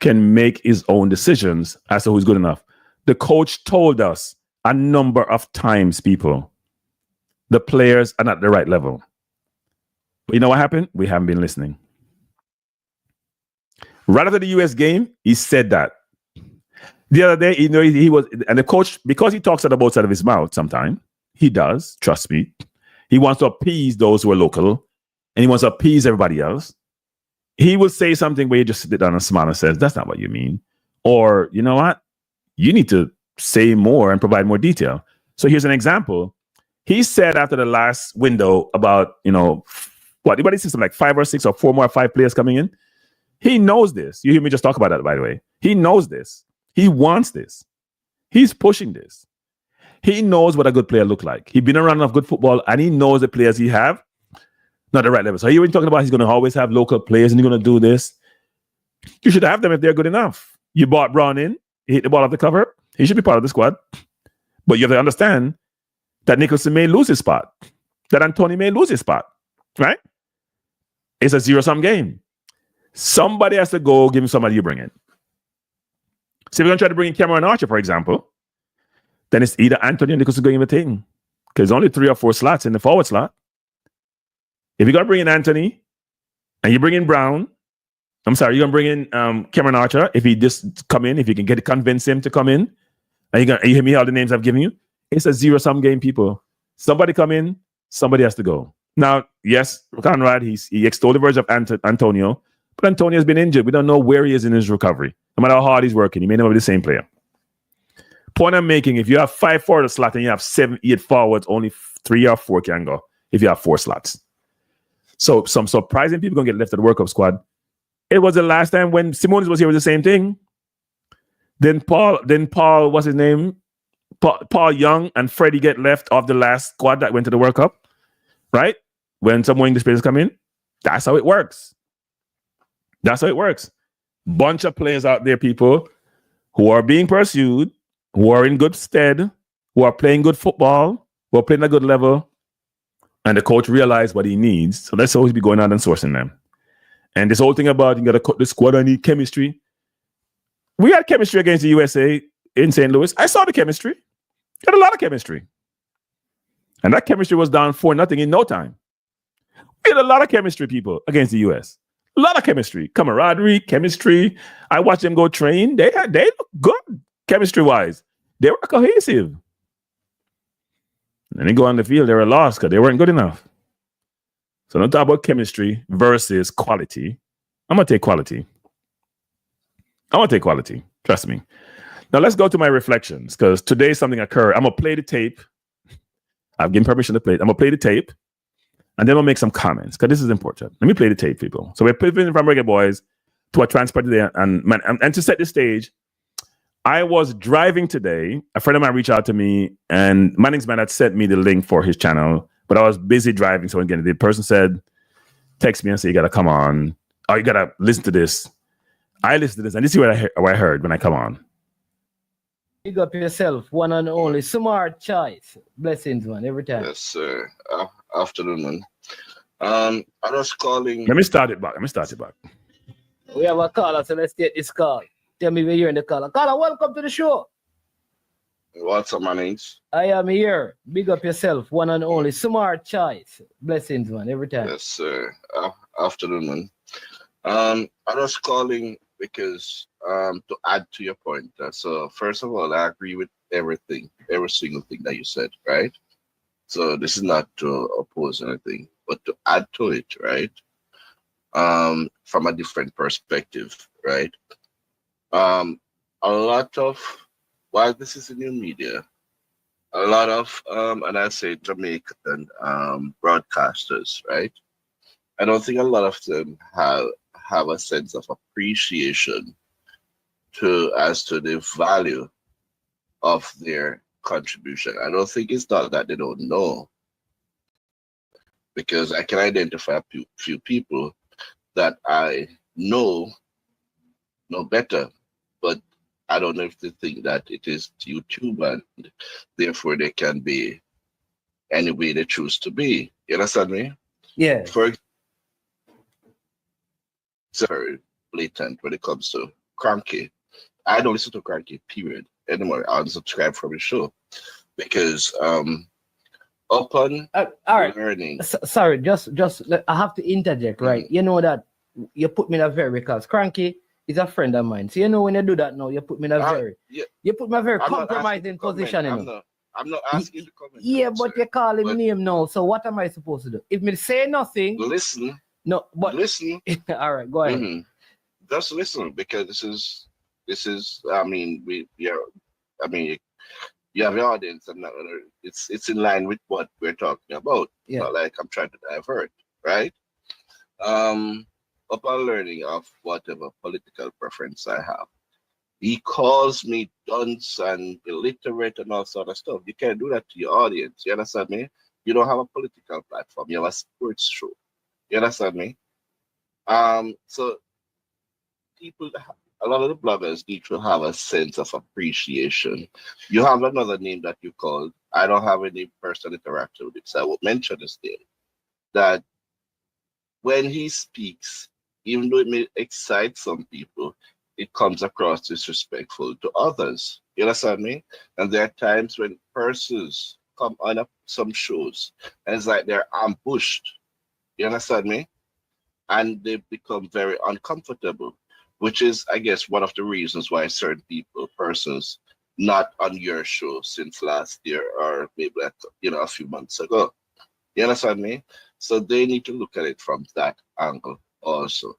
can make his own decisions as to who's good enough. The coach told us a number of times, people, the players are not at the right level. But you know what happened? We haven't been listening. Right after the US game, he said that. The other day, he was, and the coach, because he talks out of both sides of his mouth sometimes, he does, trust me. He wants to appease those who are local, and he wants to appease everybody else. He will say something where you just sit down and smile and says, that's not what you mean. Or, you know what? You need to say more and provide more detail. So here's an example. He said after the last window about, anybody said something like 5 or 6 or 4 more 5 players coming in. He knows this. You hear me just talk about that, by the way. He knows this. He wants this. He's pushing this. He knows what a good player look like. He's been around enough good football, and he knows the players he have, not the right level. So he was talking about he's going to always have local players, and he's going to do this. You should have them if they're good enough. You brought Brown in, he hit the ball off the cover. He should be part of the squad. But you have to understand that Nicholson may lose his spot, that Antonio may lose his spot, right? It's a zero-sum game. Somebody has to go give him somebody you bring in. So if you're going to try to bring in Cameron Archer, for example, then it's either Antonio or Nicholson going in the thing. Because there's only 3 or 4 slots in the forward slot. If you're going to bring in Anthony and you bring in Brown, you're going to bring in Cameron Archer, if he just come in, if you can convince him to come in, and you hear me all the names I've given you, it's a zero-sum game, people. Somebody come in, somebody has to go. Now, yes, Conrad, he extolled the version of Antonio, but Antonio's been injured. We don't know where he is in his recovery. No matter how hard he's working, he may never be the same player. Point I'm making, if you have 5 forward slots and you have 7, 8 forwards, only 3 or 4 can go if you have 4 slots. So some surprising people going to get left at the World Cup squad. It was the last time when Simonis was here with the same thing. Then Paul, what's his name? Paul Young and Freddie get left off the last squad that went to the World Cup, right? When some more English players come in. That's how it works. That's how it works. Bunch of players out there, people, who are being pursued, who are in good stead, who are playing good football, who are playing at a good level, and the coach realized what he needs. So let's always be going out and sourcing them. And this whole thing about you got to cut the squad, I need chemistry. We had chemistry against the USA in St. Louis. I saw the chemistry. Got a lot of chemistry. And that chemistry was down 4-0 in no time. We had a lot of chemistry, people, against the US. A lot of chemistry, camaraderie, chemistry. I watched them go train. They look good, chemistry-wise. They were cohesive. And they go on the field, they were lost because they weren't good enough. So don't talk about chemistry versus quality. I'm going to take quality. Trust me. Now let's go to my reflections because today something occurred. I'm going to play the tape. I've given permission to play it. I'm going to play the tape. And then we'll make some comments because this is important. Let me play the tape, people. So we're pivoting from Reggae Boyz to a transport today. And to set the stage, I was driving today. A friend of mine reached out to me, and Manning's man had sent me the link for his channel, but I was busy driving. So again, the person said, text me and say, you got to come on. Oh, you got to listen to this. I listened to this, and this is what I heard when I come on. Big up yourself, one and only. Smart choice. Blessings, man, every time. Yes, sir. Afternoon, man. I was calling. Let me start it back. We have a caller, so let's take this call. Tell me where you're in the caller. Caller, welcome to the show. What's up, my names? I am here. Big up yourself, one and only. Smart choice. Blessings, man, every time. Yes, sir. Afternoon, man. I was calling because to add to your point. So first of all, I agree with every single thing that you said, right? So this is not to oppose anything, but to add to it, right? From a different perspective, right? A lot of, while this is a new media, a lot of, and I say Jamaican broadcasters, right? I don't think a lot of them have a sense of appreciation as to the value of their contribution. I don't think it's not that they don't know, because I can identify a few people that I know better, but I don't know if they think that it is YouTube and therefore they can be any way they choose to be. You understand me? Yeah. For it's very blatant when it comes to Kranky. I don't listen to Kranky, period, anymore. I unsubscribe from his show because upon All right. learning. Sorry, I have to interject, right? You know that you put me in a very, because Kranky is a friend of mine. So you know when you do that now, you put me in a you put me in a very compromising position. I'm not asking you to comment. Yeah, but you call him name now. So what am I supposed to do? If me say nothing, listen. No, but listen. All right, go ahead. Mm-hmm. Just listen, because this is. I mean, I mean, you have your audience, and it's in line with what we're talking about. Yeah. Not like I'm trying to divert, right? Upon learning of whatever political preference I have, he calls me dunce and illiterate and all sort of stuff. You can't do that to your audience. You understand me? You don't have a political platform. You have a sports show. You understand me? So people, a lot of the bloggers need to have a sense of appreciation. You have another name that you called. I don't have any personal interaction with it, so I won't mention his name. That when he speaks, even though it may excite some people, it comes across disrespectful to others. You understand me? And there are times when persons come on some shows and it's like they're ambushed. You understand me? And they become very uncomfortable, which is, I guess, one of the reasons why certain persons, not on your show since last year or maybe a few months ago. You understand me? So they need to look at it from that angle also.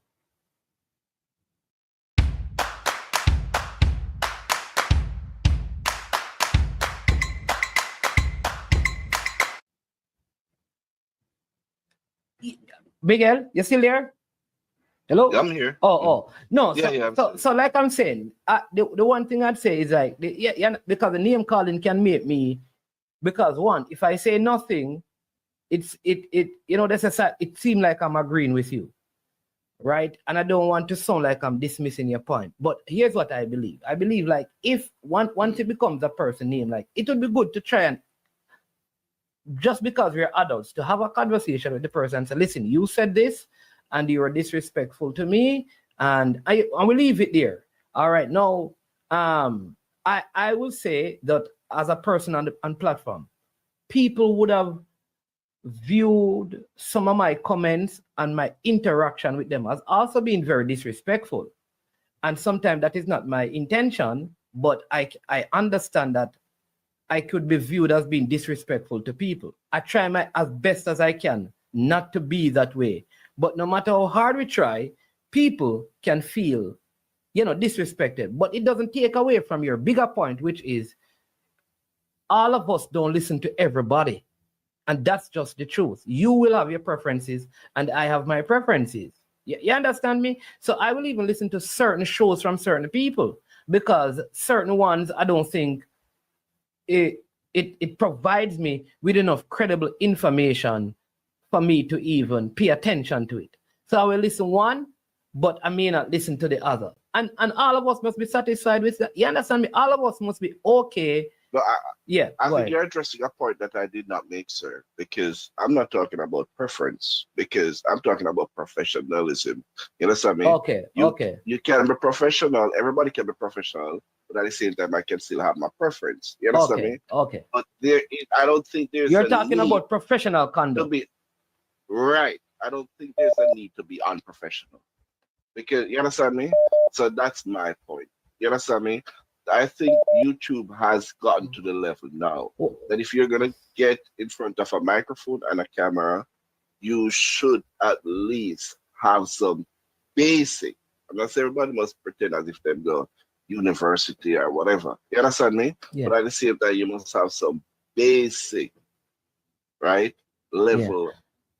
Miguel, you still there? Hello? Yeah, I'm here. No. Yeah, So like I'm saying, the one thing I'd say is like, because the name calling can make me, because one, if I say nothing, it seems like I'm agreeing with you, right? And I don't want to sound like I'm dismissing your point. But here's what I believe. I believe like if once it becomes a person name, like it would be good to try and, just because we're adults, to have a conversation with the person and say, listen, you said this and you were disrespectful to me, and I will leave it there. All right. Now, I will say that as a person on platform, people would have viewed some of my comments and my interaction with them as also being very disrespectful. And sometimes that is not my intention, but I understand that I could be viewed as being disrespectful to people. I try as best as I can not to be that way. But no matter how hard we try, people can feel, disrespected. But it doesn't take away from your bigger point, which is all of us don't listen to everybody. And that's just the truth. You will have your preferences and I have my preferences. You understand me? So I will even listen to certain shows from certain people, because certain ones I don't think it provides me with enough credible information for me to even pay attention to it. So I will listen one, but I may not listen to the other. And all of us must be satisfied with that. You understand me? All of us must be okay. No, I think ahead. you're addressing a point that I did not make, sir, because I'm not talking about preference, because I'm talking about professionalism. You understand me? Okay. You can be professional. Everybody can be professional, but at the same time, I can still have my preference. You understand me? Okay. But I don't think there's. You're talking about professional conduct. Right. I don't think there's a need to be unprofessional, because you understand me. So that's my point. You understand me? I think YouTube has gotten to the level now that if you're gonna get in front of a microphone and a camera, you should at least have some basic. I'm not saying everybody must pretend as if they go university or whatever. You understand me? Yeah. But at the same time, you must have some basic, right, level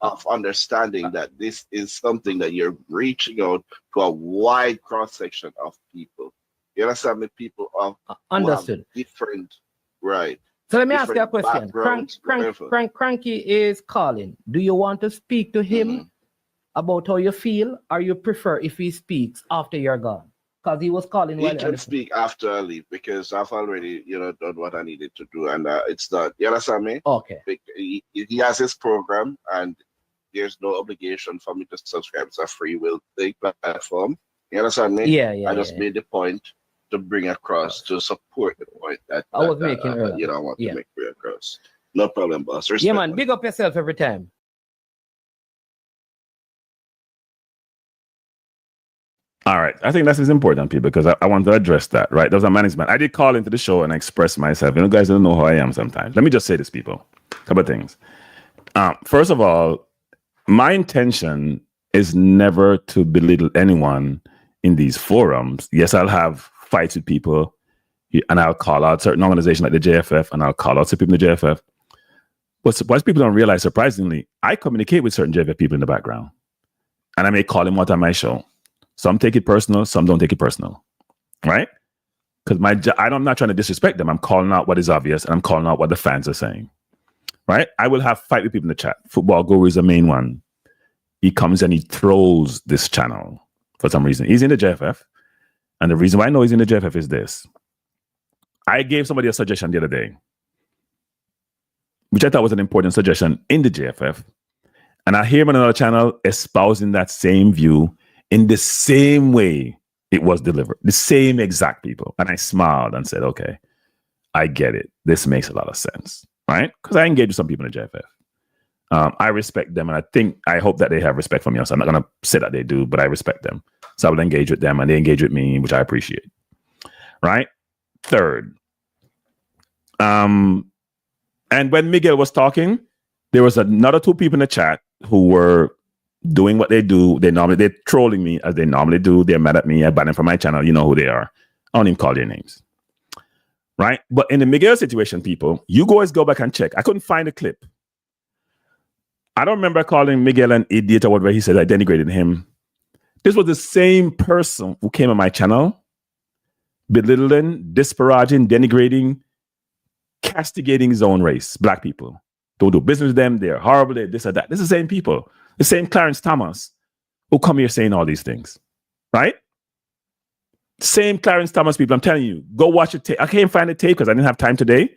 of understanding that this is something that you're reaching out to a wide cross section of people. You understand me? People of understood different, right? So let me ask you a different question. backgrounds, whatever. Kranky is calling. Do you want to speak to him about how you feel, or you prefer if he speaks after you're gone? Because he was calling He while can speak after I leave because I've already, done what I needed to do, and it's done. You understand me? Okay. He has his program, and there's no obligation for me to subscribe. It's a free will thing platform. You understand me? Yeah. I just made the point to bring across to support the point that I was making earlier. I want to make across. No problem, boss. Respect, Yeah, man. Big up yourself every time. All right. I think that is important, people, because I want to address that, right? There was a management. I did call into the show and express myself. You know, guys don't know who I am sometimes. Let me just say this, people. A couple of things. First of all, my intention is never to belittle anyone in these forums. Yes, I'll have fights with people, and I'll call out certain organizations like the JFF, and I'll call out some people in the JFF. But what people don't realize, surprisingly, I communicate with certain JFF people in the background, and I may call them out on my show. Some take it personal, some don't take it personal, right? Because I'm not trying to disrespect them. I'm calling out what is obvious, and I'm calling out what the fans are saying, right? I will have fight with people in the chat. Football Guru is the main one. He comes and he throws this channel for some reason. He's in the JFF, and the reason why I know he's in the JFF is this. I gave somebody a suggestion the other day, which I thought was an important suggestion in the JFF, and I hear him on another channel espousing that same view in the same way it was delivered, the same exact people. And I smiled and said, okay, I get it. This makes a lot of sense, right? Because I engage with some people in the JFF. I respect them, and I hope that they have respect for me. So I'm not going to say that they do, but I respect them. So I will engage with them, and they engage with me, which I appreciate, right? Third, and when Miguel was talking, there was another two people in the chat who were doing what they do. They're trolling me as they normally do. They're mad at me. I ban them from my channel. You know who they are. I don't even call their names. Right? But in the Miguel situation, people, you guys go back and check. I couldn't find a clip. I don't remember calling Miguel an idiot or whatever he said. I denigrated him. This was the same person who came on my channel, belittling, disparaging, denigrating, castigating his own race, black people. Don't do business with them. They're horrible. They're this or that. This is the same people. The same Clarence Thomas who come here saying all these things, right? Same Clarence Thomas people. I'm telling you, go watch the tape. I can't find the tape because I didn't have time today,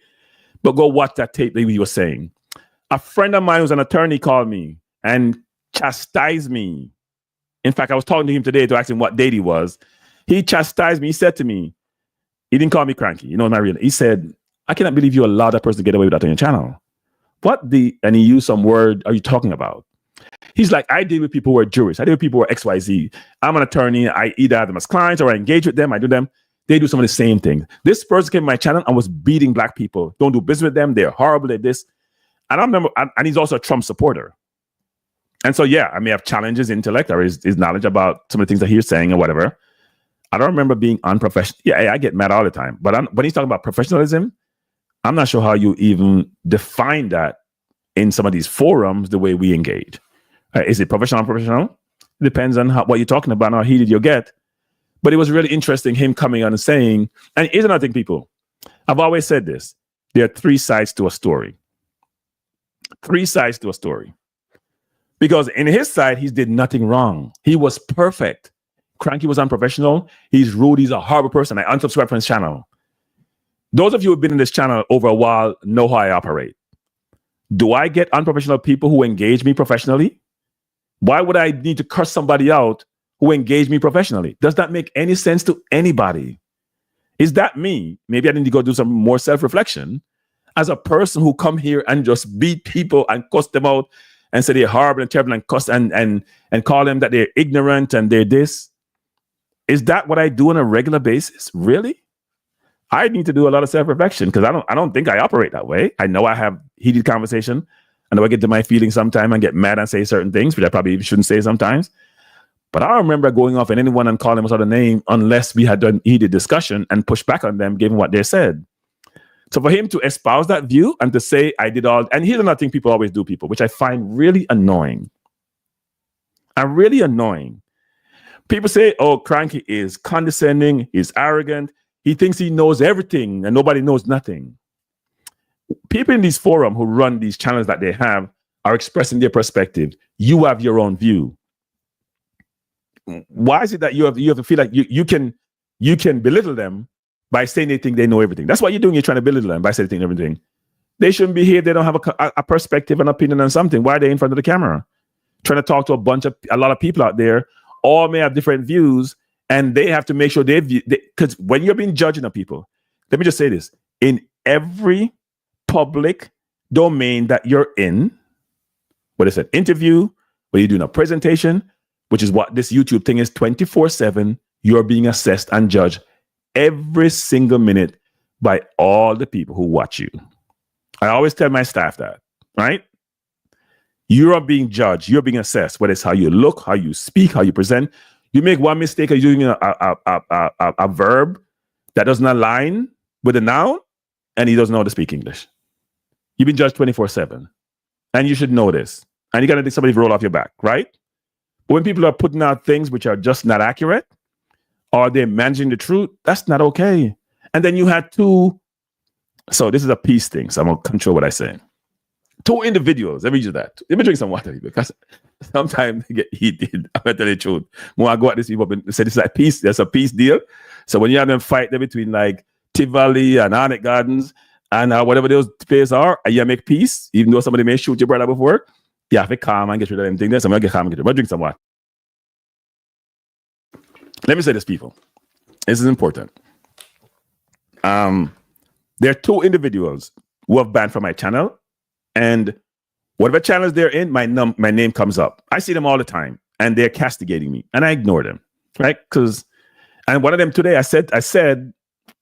but go watch that tape that he was saying. A friend of mine who's an attorney called me and chastised me. In fact, I was talking to him today to ask him what date he was. He chastised me. He said to me, he didn't call me Kranky. You know my real. He said, I cannot believe you allowed that person to get away with that on your channel. And he used some word are you talking about? He's like, I deal with people who are jurists. I deal with people who are XYZ. I'm an attorney. I either have them as clients or I engage with them. I do them. They do some of the same things. This person came to my channel and was beating black people. Don't do business with them. They're horrible at this. And I remember, and he's also a Trump supporter. And so, yeah, I may have challenged his intellect or his knowledge about some of the things that he's saying or whatever. I don't remember being unprofessional. Yeah, I get mad all the time. But when he's talking about professionalism, I'm not sure how you even define that in some of these forums the way we engage. Is it professional or unprofessional? It depends on what you're talking about and how heated you get. But it was really interesting him coming on and saying, and here's another thing, people. I've always said this. There are three sides to a story. Three sides to a story. Because in his side, he did nothing wrong. He was perfect. Kranky was unprofessional. He's rude. He's a horrible person. I unsubscribed from his channel. Those of you who have been in this channel over a while know how I operate. Do I get unprofessional people who engage me professionally? Why would I need to curse somebody out who engaged me professionally? Does that make any sense to anybody? Is that me? Maybe I need to go do some more self-reflection as a person who come here and just beat people and cuss them out and say they're horrible and terrible and cuss and call them that they're ignorant and they're this. Is that what I do on a regular basis? Really? I need to do a lot of self-reflection because I don't think I operate that way. I know I have heated conversation. I know I get to my feelings sometimes and get mad and say certain things, which I probably shouldn't say sometimes. But I don't remember going off on anyone and calling them a sort of name unless we had done heated discussion and push back on them given what they said. So for him to espouse that view and to say I did all, and here's another thing people always do, people, which I find really annoying. And really annoying. People say, oh, Kranky is condescending, he's arrogant, he thinks he knows everything and nobody knows nothing. people in these forums who run these channels that they have are expressing their perspective. You have your own view. Why is it that you have to feel like you can belittle them by saying they think they know everything? That's what you're doing. You're trying to belittle them by saying they think everything. They shouldn't be here. They don't have a perspective, an opinion on something. Why are they in front of the camera? Trying to talk to a lot of people out there, all may have different views, and they have to make sure because when you're being judging of people, let me just say this, in every public domain that you're in, whether it's an interview, whether you're doing a presentation, which is what this YouTube thing is 24/7, you're being assessed and judged every single minute by all the people who watch you. I always tell my staff that, right? You are being judged. You're being assessed, whether it's how you look, how you speak, how you present. You make one mistake of using a verb that doesn't align with a noun, and he doesn't know how to speak English. You've been judged 24/7, and you should know this. And you got to think somebody roll off your back, right? But when people are putting out things which are just not accurate, or they're managing the truth, that's not okay. And then you had two. So this is a peace thing. So I'm gonna control what I say. Two individuals. Let me use that. Let me drink some water because sometimes they get heated. I'm gonna tell you the truth. When I go at this people and say this is like peace, there's a peace deal. So when you have them fight there between like Tivoli and Arnett Gardens and whatever those places are, and you make peace, even though somebody may shoot your brother before, you have to calm and get rid of them things. So I'm gonna get calm and get rid of them. I'm gonna drink some water. Let me say this, people. This is important. There are two individuals who have banned from my channel, and whatever channels they're in, my name comes up. I see them all the time, and they're castigating me, and I ignore them, right? And one of them today, I said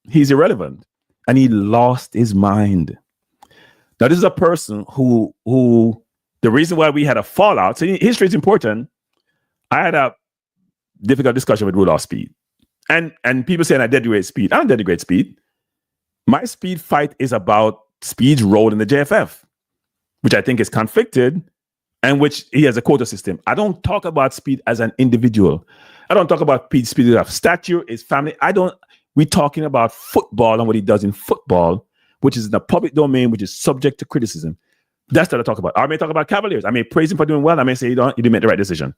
he's irrelevant, and he lost his mind. Now, this is a person who the reason why we had a fallout. So history is important. I had a difficult discussion with Rudolph Speed, and people saying I denigrate Speed. I don't denigrate Speed. My Speed fight is about Speed's role in the JFF, which I think is conflicted, and which he has a quota system. I don't talk about Speed as an individual. I don't talk about Speed of stature, his family. We're talking about football and what he does in football, which is in the public domain, which is subject to criticism. That's what I talk about. I may talk about Cavaliers. I may praise him for doing well. I may say he didn't make the right decision.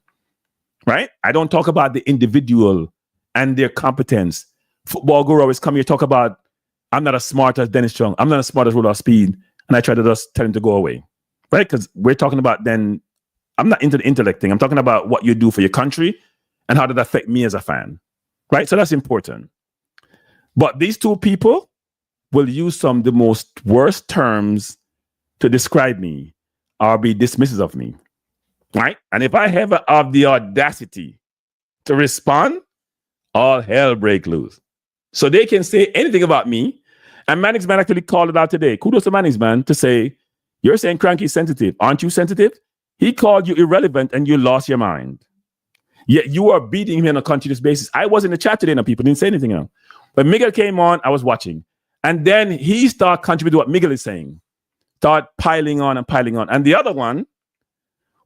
Right? I don't talk about the individual and their competence. Football guru always come here talk about, I'm not as smart as Dennis Chung. I'm not as smart as Rudolph Speed. And I try to just tell him to go away. Right? Because we're talking about then, I'm not into the intellect thing. I'm talking about what you do for your country and how did that affect me as a fan. Right? So that's important. But these two people will use some of the most worst terms to describe me or be dismissive of me. Right? And if I ever have the audacity to respond, all hell break loose. So they can say anything about me. And Mannix Man actually called it out today. Kudos to Mannix Man to say, you're saying Kranky is sensitive. Aren't you sensitive? He called you irrelevant and you lost your mind. Yet you are beating him on a continuous basis. I was in the chat today and people didn't say anything else. But Miguel came on, I was watching. And then he started contributing to what Miguel is saying. Start piling on and piling on. And the other one,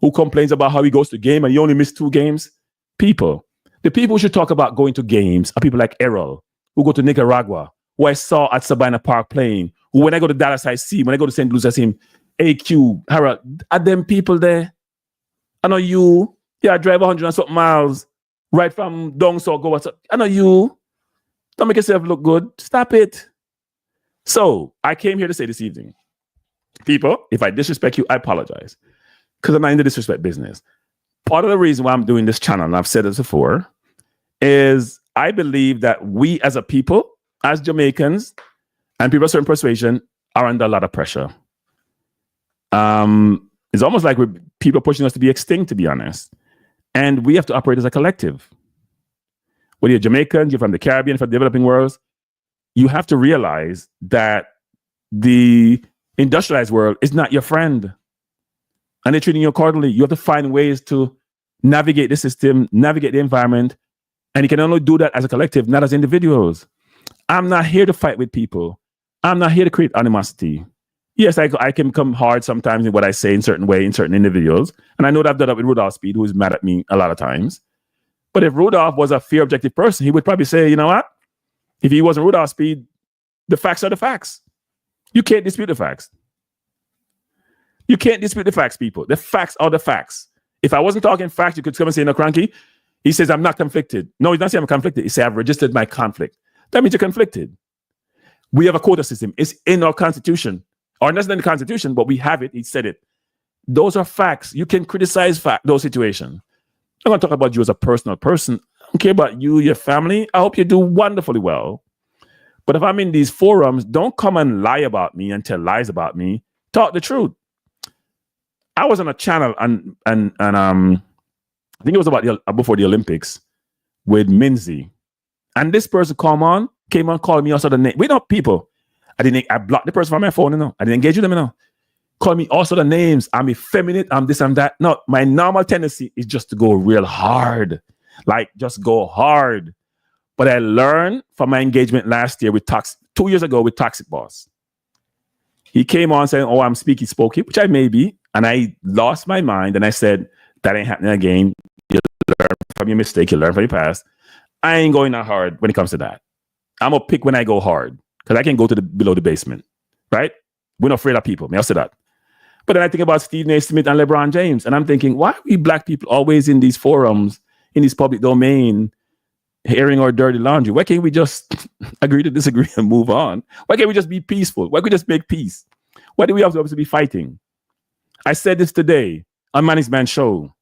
who complains about how he goes to game and he only missed 2 games. The people who should talk about going to games are people like Errol, who go to Nicaragua, who I saw at Sabina Park playing, who when I go to Dallas, I see, when I go to St. Louis, I see him, AQ, Harold, are them people there? I know you, I drive 100 and something miles right from Dong So go what's up. I know you, don't make yourself look good. Stop it. So I came here to say this evening, people, if I disrespect you, I apologize. Because I'm not in the disrespect business. Part of the reason why I'm doing this channel, and I've said this before, is I believe that we as a people, as Jamaicans, and people of certain persuasion, are under a lot of pressure. It's almost like people pushing us to be extinct, to be honest. And we have to operate as a collective. Whether you're Jamaicans, you're from the Caribbean, from the developing world, you have to realize that the industrialized world is not your friend. And they're treating you accordingly. You have to find ways to navigate the system, navigate the environment. And you can only do that as a collective, not as individuals. I'm not here to fight with people. I'm not here to create animosity. Yes, I can come hard sometimes in what I say in certain way, in certain individuals. And I know that I've done that with Rudolph Speed, who is mad at me a lot of times. But if Rudolph was a fair, objective person, he would probably say, you know what? If he wasn't Rudolph Speed, the facts are the facts. You can't dispute the facts. You can't dispute the facts, people. The facts are the facts. If I wasn't talking facts, you could come and say, no, Kranky. He says, I'm not conflicted. No, he's not saying I'm conflicted. He said, I've registered my conflict. That means you're conflicted. We have a quota system. It's in our constitution. Or not in the constitution, but we have it. He said it. Those are facts. You can criticize those situations. I'm going to talk about you as a personal person. I don't care about you, your family. I hope you do wonderfully well. But if I'm in these forums, don't come and lie about me and tell lies about me. Talk the truth. I was on a channel and I think it was about before the Olympics with Minzy. And this person came on, called me also the name. We know people. I blocked the person from my phone, I didn't engage with them, Call me also the names. I'm effeminate, I'm this, I'm that. No, my normal tendency is just to go real hard. Like, just go hard. But I learned from my engagement last year with 2 years ago with Toxic Boss. He came on saying, oh, I'm speaky spokey, which I may be. And I lost my mind and I said, that ain't happening again. You learn from your mistake, you learn from your past. I ain't going that hard when it comes to that. I'm going to pick when I go hard because I can go to below the basement, right? We're not afraid of people. May I say that? But then I think about Stephen A. Smith and LeBron James, and I'm thinking, why are we black people always in these forums, in this public domain, airing our dirty laundry? Why can't we just agree to disagree and move on? Why can't we just be peaceful? Why can't we just make peace? Why do we have to be fighting? I said this today on Manny's Man Show.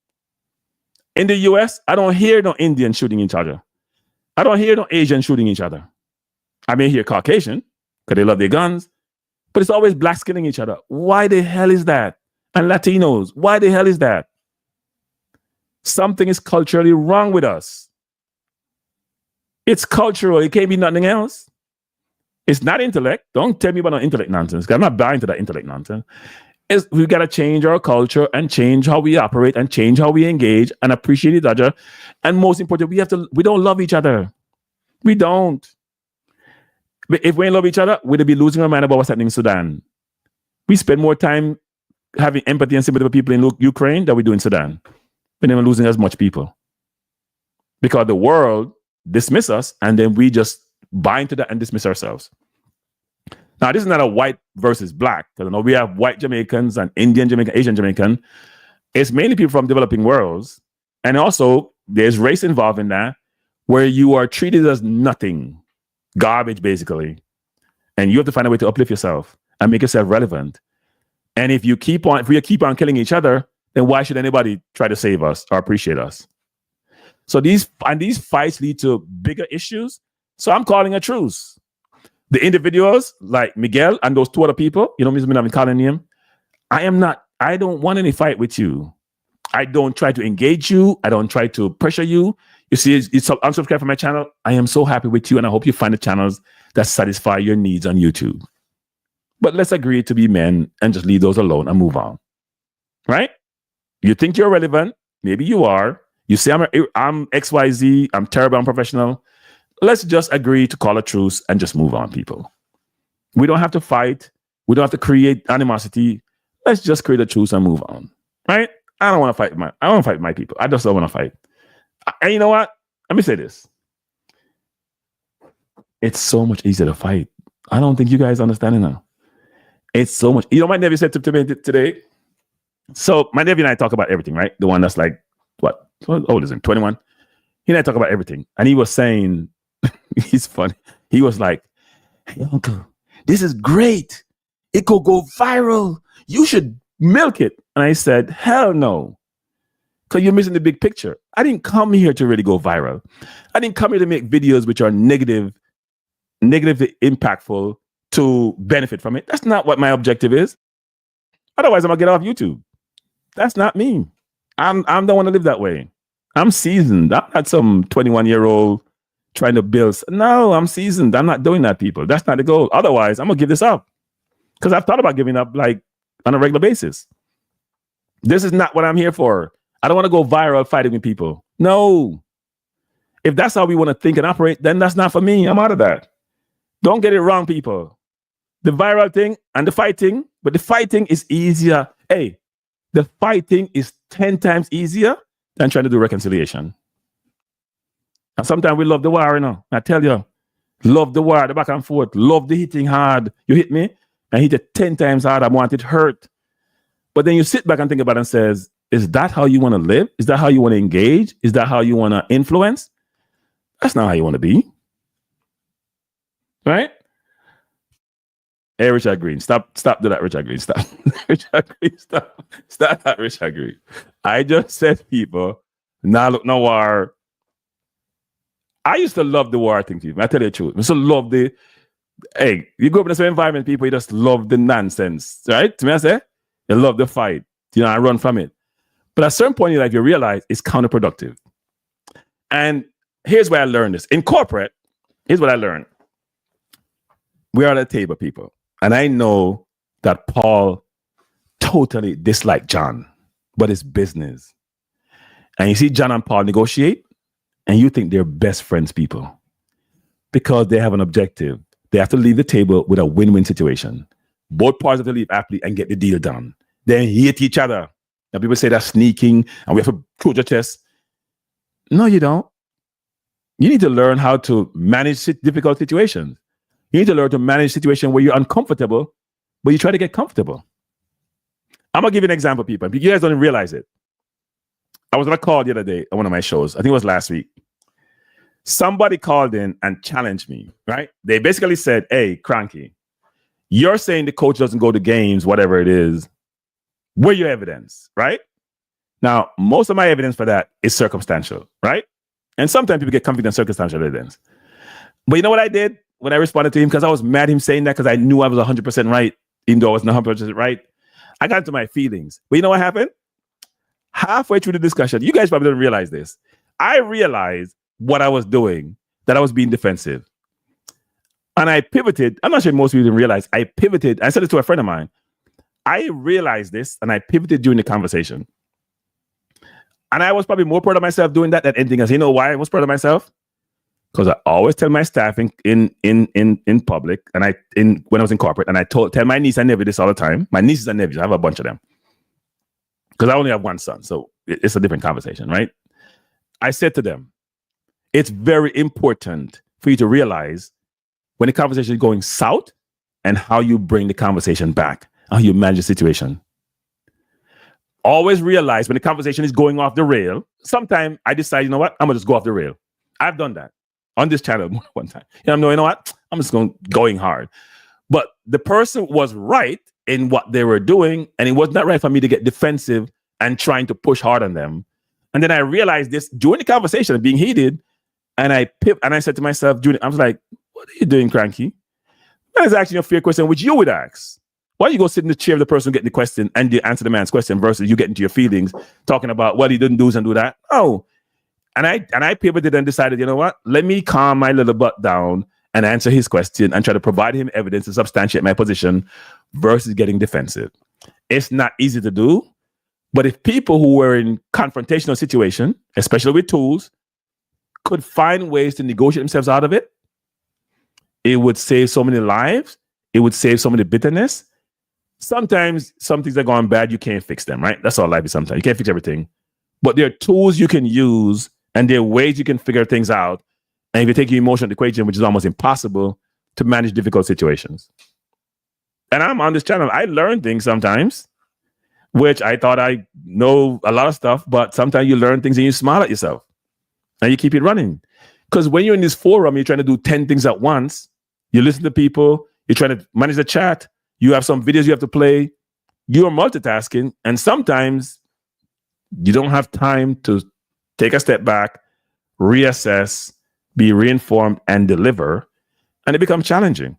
In the US, I don't hear no Indian shooting each other. I don't hear no Asian shooting each other. I may hear Caucasian because they love their guns, but it's always blacks killing each other. Why the hell is that? And Latinos, why the hell is that? Something is culturally wrong with us. It's cultural. It can't be nothing else. It's not intellect. Don't tell me about no intellect nonsense, because I'm not buying to that intellect nonsense. We've got to change our culture and change how we operate and change how we engage and appreciate each other. And most importantly, we don't love each other. We don't. But if we ain't love each other, we'd be losing our mind about what's happening in Sudan. We spend more time having empathy and sympathy for people in Ukraine than we do in Sudan. We're never losing as much people. Because the world dismiss us and then we just buy into that and dismiss ourselves. Now, this is not a white versus black. Because I know we have white Jamaicans and Indian Jamaican, Asian Jamaican. It's mainly people from developing worlds. And also, there's race involved in that, where you are treated as nothing, garbage, basically. And you have to find a way to uplift yourself and make yourself relevant. And if we keep on killing each other, then why should anybody try to save us or appreciate us? So these fights lead to bigger issues. So I'm calling a truce. The individuals like Miguel and those two other people, Mr. I've been calling him. I don't want any fight with you. I don't try to engage you. I don't try to pressure you. You see, unsubscribe from my channel. I am so happy with you, and I hope you find the channels that satisfy your needs on YouTube. But let's agree to be men and just leave those alone and move on. Right? You think you're relevant. Maybe you are. You say I'm XYZ. I'm terrible. I'm professional. Let's just agree to call a truce and just move on, people. We don't have to fight. We don't have to create animosity. Let's just create a truce and move on. Right? I don't want to fight my people. I just don't want to fight. And you know what? Let me say this. It's so much easier to fight. I don't think you guys understand it now. It's so much. My nephew said to me today. So my nephew and I talk about everything, right? The one that's like, what old is him? 21. He and I talk about everything. And he was saying, he's funny. He was like, hey, uncle, this is great. It could go viral. You should milk it. And I said, hell no. Because you're missing the big picture. I didn't come here to really go viral. I didn't come here to make videos which are negatively impactful to benefit from it. That's not what my objective is. Otherwise, I'm going to get off YouTube. That's not me. I don't want to live that way. I'm seasoned. I'm not some 21-year-old trying to build. No, I'm seasoned. I'm not doing that, people. That's not the goal. Otherwise, I'm going to give this up. Because I've thought about giving up like on a regular basis. This is not what I'm here for. I don't want to go viral fighting with people. No. If that's how we want to think and operate, then that's not for me. I'm out of that. Don't get it wrong, people. The viral thing and the fighting, but the fighting is easier. Hey, the fighting is 10 times easier than trying to do reconciliation. And sometimes we love the war, I tell you. Love the war, the back and forth. Love the hitting hard. You hit me? and hit it 10 times hard, I want it hurt. But then you sit back and think about it and says, is that how you want to live? Is that how you want to engage? Is that how you want to influence? That's not how you want to be. Right? Hey, Richard Green, stop doing that, Richard Green. Stop. Richard Green, stop that, Richard Green. I just said people, now look, no war. I used to love the war thing, people. I tell you the truth. I used to love the, hey, you go up in the same environment, people, you just love the nonsense, right? To me, I say, you love the fight. You know, I run from it. But at a certain point in your life, you realize it's counterproductive. And here's where I learned this. In corporate, here's what I learned. We are at a table, people. And I know that Paul totally disliked John, but it's business. And you see John and Paul negotiate, and you think they're best friends, people, because they have an objective. They have to leave the table with a win-win situation. Both parties have to leave happily and get the deal done. They hate each other. Now people say that's sneaking and we have to prove your chest. No, you don't. You need to learn how to manage difficult situations. You need to learn to manage situations where you're uncomfortable, but you try to get comfortable. I'm going to give you an example, people. You guys don't realize it. I was on a call the other day on one of my shows. I think it was last week. Somebody called in and challenged me, right? They basically said, hey, Kranky, you're saying the coach doesn't go to games, whatever it is. Where your evidence, right? Now, most of my evidence for that is circumstantial, right? And sometimes people get confident in circumstantial evidence. But you know what I did when I responded to him? Because I was mad at him saying that because I knew I was 100% right, even though I wasn't 100% right. I got into my feelings. But you know what happened? Halfway through the discussion, you guys probably didn't realize this. I realized what I was doing, that I was being defensive. And I pivoted. I'm not sure most people didn't realize. I pivoted. I said it to a friend of mine. I realized this and I pivoted during the conversation. And I was probably more proud of myself doing that than anything else. You know why I was proud of myself? Because I always tell my staff in public and when I was in corporate, and I tell my niece and nephew this all the time. My nieces and nephews, I have a bunch of them. Because I only have one son, so it's a different conversation, right? I said to them, it's very important for you to realize when the conversation is going south and how you bring the conversation back. How you manage the situation. Always realize when the conversation is going off the rail, sometimes I decide, you know what, I'm going to just go off the rail. I've done that on this channel one time. You know what, I'm just going hard. But the person was right in what they were doing, and it was not right for me to get defensive and trying to push hard on them. And then I realized this during the conversation being heated, and I said to myself, I was like, what are you doing, Kranky? That is actually a fair question, which you would ask. Why don't you go sit in the chair of the person getting the question and you answer the man's question versus you get into your feelings talking about what he didn't do and do that? Oh, and I pivoted and decided, you know what? Let me calm my little butt down and answer his question and try to provide him evidence to substantiate my position versus getting defensive. It's not easy to do, but if people who were in confrontational situation, especially with tools, could find ways to negotiate themselves out of it, it would save so many lives. It would save so many bitterness. Sometimes some things are going bad, you can't fix them, right? That's all life is sometimes. You can't fix everything. But there are tools you can use and there are ways you can figure things out. And if you take your emotional equation, which is almost impossible to manage difficult situations. And I'm on this channel. I learn things sometimes, which I thought I know a lot of stuff, but sometimes you learn things and you smile at yourself and you keep it running. Because when you're in this forum, you're trying to do 10 things at once. You listen to people, you're trying to manage the chat. You have some videos you have to play. You're multitasking. And sometimes you don't have time to take a step back, reassess, be reinformed, and deliver. And it becomes challenging.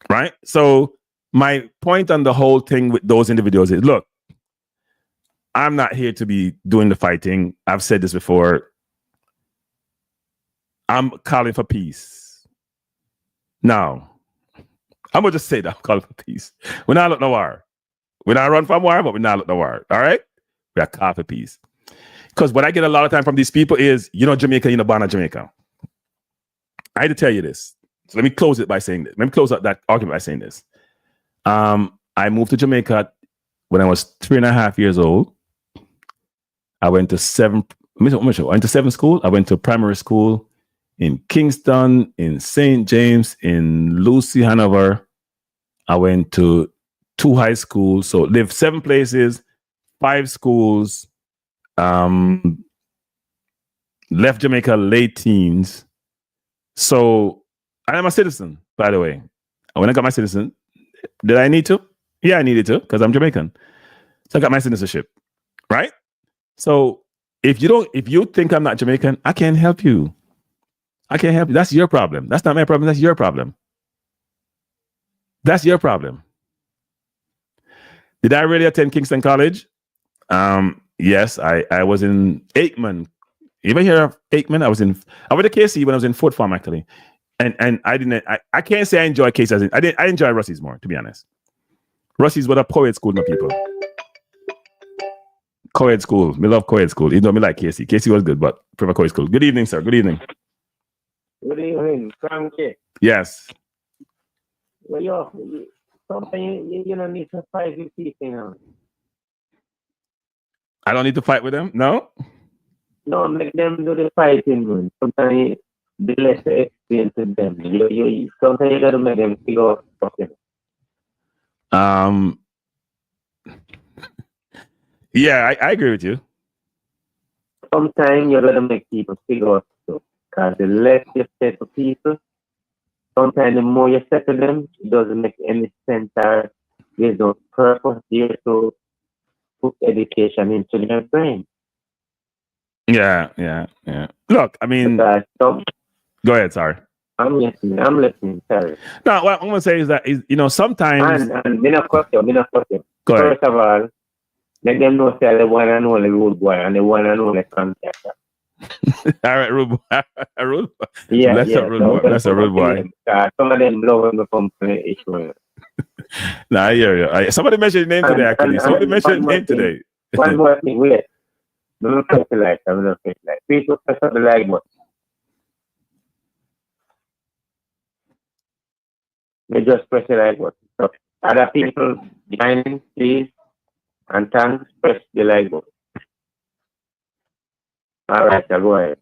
Right? So my point on the whole thing with those individuals is, look, I'm not here to be doing the fighting. I've said this before. I'm calling for peace. Now, I'm going to just say that I'm calling for peace. We're not looking no war. We're not run from war, but we're not looking no war. All right? We are calling for peace. Because what I get a lot of time from these people is, Jamaica, born in Jamaica. I had to tell you this. So let me close it by saying this. Let me close out that argument by saying this. I moved to Jamaica when I was 3.5 years old. I went to seven schools. I went to primary school in Kingston, in St. James, in Lucy, Hanover. I went to 2 high schools. So lived 7 places, 5 schools. Left Jamaica late teens. So I am a citizen, by the way. When I got my citizen, did I need to? Yeah, I needed to because I'm Jamaican. So I got my citizenship, right? So if you think I'm not Jamaican, I can't help you. I can't help you. That's your problem. That's not my problem. That's your problem. That's your problem. Did I really attend Kingston College? Yes, I was in Aikman. You ever hear of Aikman? I went to KC when I was in Fort Farm, actually. And I can't say I enjoy KC. I enjoy Russie's more, to be honest. Russie's was a co-ed school, no people. Co-ed school. Me love co-ed school. Even though me like KC. KC was good, but prefer co-ed school. Good evening, sir. Good evening. Good evening, Kranky. Yes. Well, sometimes you don't need to fight with people now. I don't need to fight with them? No? No, make them do the fighting, man. Sometimes the less experience with them. Sometimes you gotta make them figure out something. Yeah, I agree with you. Sometimes you gotta make people figure out stuff. Because the less you say to people, sometimes the more you say to them, it doesn't make any sense or there's no purpose there to put education into their brain. Yeah. Look, I mean, go ahead, sorry. I'm listening, sorry. No, what I'm going to say is that, sometimes... And me not cut you. Go ahead. First of all, let them know say the one and only rude boy and the one and only contractor. All right, rude boy. Yeah, That's a rude boy. Some of them love when we come to the issue. Nah, I hear you. Somebody mentioned your name today, actually. Somebody mentioned your name today. One more thing, wait. Don't press the like. I'm not press the like. People press up the like button. They just press the like button. So other people joining, please, and thanks, press the like button. All right, I'll go ahead.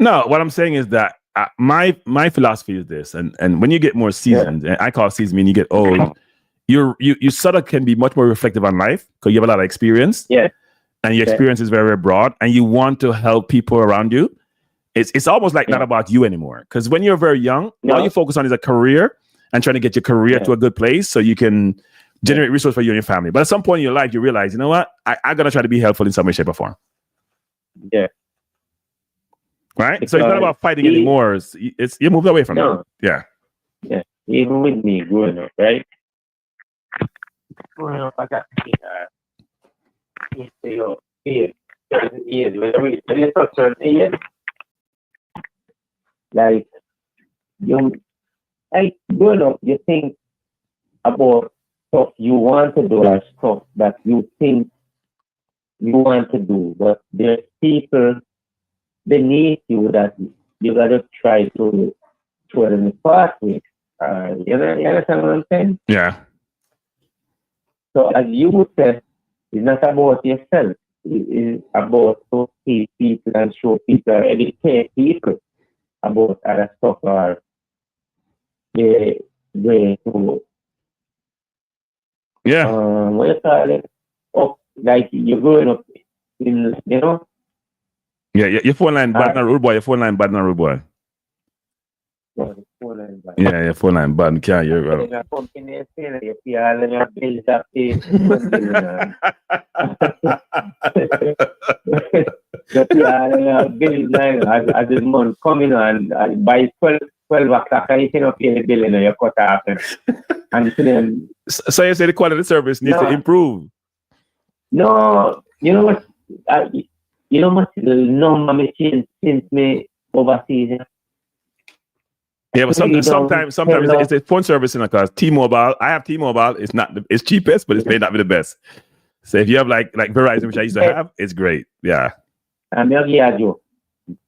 No, what I'm saying is that my philosophy is this, and when you get more seasoned, and I call it seasoned, mean you get old, you sort of can be much more reflective on life because you have a lot of experience. Yeah. And your experience is very, very broad, and you want to help people around you. It's almost like not about you anymore. Because when you're very young, all you focus on is a career and trying to get your career to a good place so you can generate resources for you and your family. But at some point in your life, you realize, you know what? I got to try to be helpful in some way, shape, or form. Yeah. Right? So it's not about fighting anymore. It's you moved away from it. Yeah. Yeah. Even with me growing up, right? Growing up, I got when you talk certain years, like growing up, you think about stuff you want to do or stuff that you think you want to do, but there's people beneath you that you gotta try to show them the pathway. You understand what I'm saying? Yeah. So as you would say, it's not about yourself. It's about to see people and show people or educate people about other stuff or the way to what you call it? Oh, like you're growing up in, Yeah, your phone line bad not rude boy. Your phone line bad not rude boy. Yeah, your phone line bad. Can't hear you. As this month coming on, by 12 o'clock, I cannot pay the bill and you cut off. And then, so you say the quality of the service needs to improve? No, you know what? You know what? The number me change since me overseas. Yeah, but sometimes it's a phone service in a car. T-Mobile, I have T-Mobile. It's cheapest, but it may not be the best. So if you have like Verizon, which I used to have, it's great. Yeah. I'm going to you.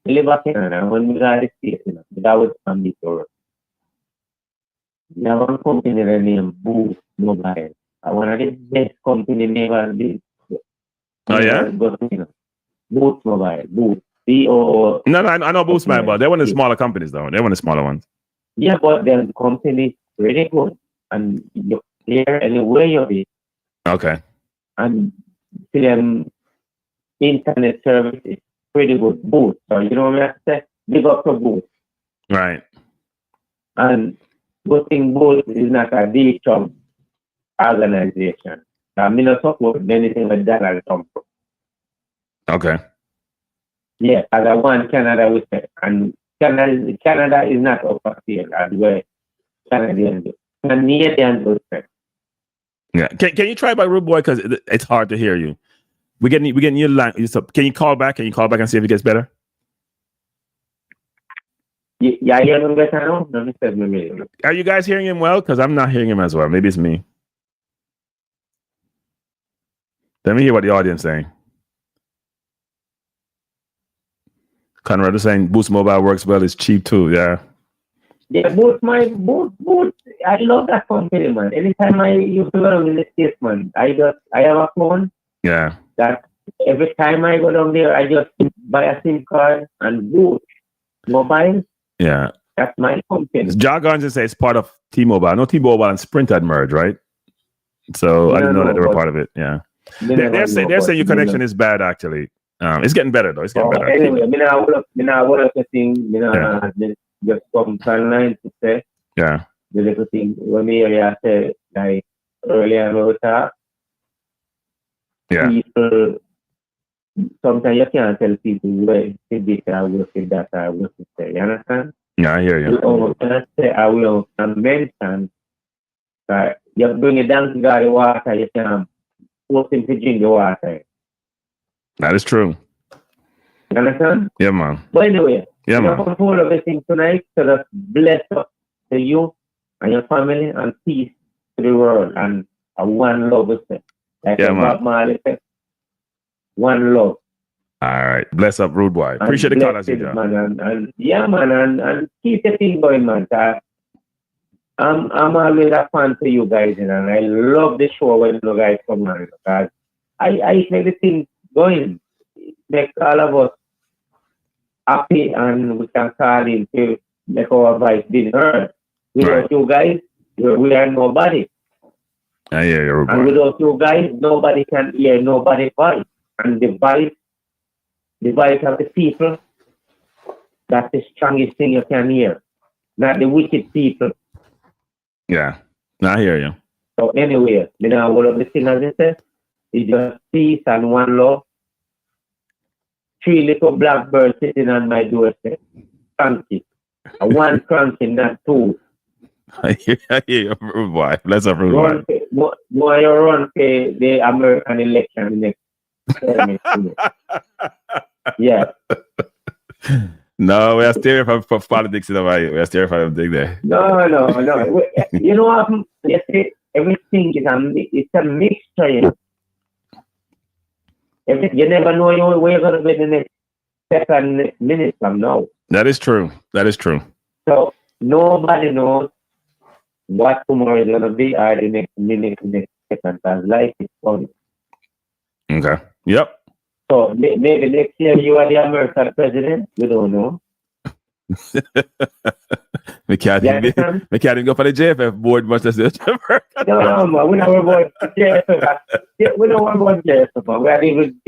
Live back in when we got the state, that was family for us. Now one company named Boost Mobile. One of the best company never did. Oh yeah? Boost Mobile. Boost. B-O-O. No, I know Boost Mobile. They're one of the smaller companies though. They're one of the smaller ones. Yeah, but the company is really good. and you clear anywhere you be, Okay. and to them internet service is pretty good boost. So you know what I say? Big up to boost. Right. And good thing boost is not a D-Trump organization. I mean, not support anything with Donald Trump. Okay. Yeah, as I want Canada with it. And Canada is not overseas as well. Canadians do. Canadians do it. Yeah. Can you try by Rude Boy? Because it's hard to hear you. We're getting your line. Can you call back? Can you call back and see if it gets better? Yeah, I hear him better now. Let me say maybe. Are you guys hearing him well? Because I'm not hearing him as well. Maybe it's me. Let me hear what the audience saying. Conrad is saying Boost Mobile works well. It's cheap too. Yeah. Yeah, Boost. I love that company, man. Anytime I used to go to the States, man, I have a phone. Yeah. That every time I go down there, I just buy a SIM card and Boost Mobile. Yeah. That's my company. Jargon just say it's part of T-Mobile. I know T-Mobile and Sprint had merged, right? So I didn't know that they were part of it. Yeah. They're saying your connection is bad, actually. It's getting better, though. It's getting better. Anyway, I would have thing, just come online to say, yeah. The little thing, when we say, like, earlier about yeah. People, sometimes you can't tell people where this I work with that I work with there. You understand? Yeah, I hear you. You can't say I will mention that you bring it down to the water, you can force him to drink the water. That is true. You understand? Yeah, man. But anyway, yeah, man. Control everything tonight, so that's bless up to you and your family and peace to the world and a one love with it. Like Bob Marley said, one love. All right. Bless up, Rude Boy. Appreciate the call as usual. And keep the thing going, man. I'm always a fan to you guys, and I love the show when you guys come on. Because I make the thing going. Make all of us happy, and we can call in to make our voice be heard. Without you guys, we are nobody. I hear you, Rude Boy. And without you guys, nobody can hear nobody's voice. And the voice of the people, that's the strongest thing you can hear. Not the wicked people. Yeah, I hear you. So anyway, one of the things as I said, is just peace and one love. 3 little blackbirds sitting on my doorstep. Kranky. One Kranky, not 2. I hear you, Rude Boy. Bless up, Rude Boy. Boy, you run for the American election next term. Yeah. No, we are steering for politics in the way. We are steering for them thing there. No. You know what? You see, everything is a mixture. You know? You never know where you're going to be the next second minute from now. That is true. So nobody knows what tomorrow is going to be or the next minute, next second. Because life is funny. Okay. Yep. So maybe next year you are the American president. We don't know. We can't even go for the JFF board much as the No, man. We don't worry about JFF. We don't worry about JFF. We are even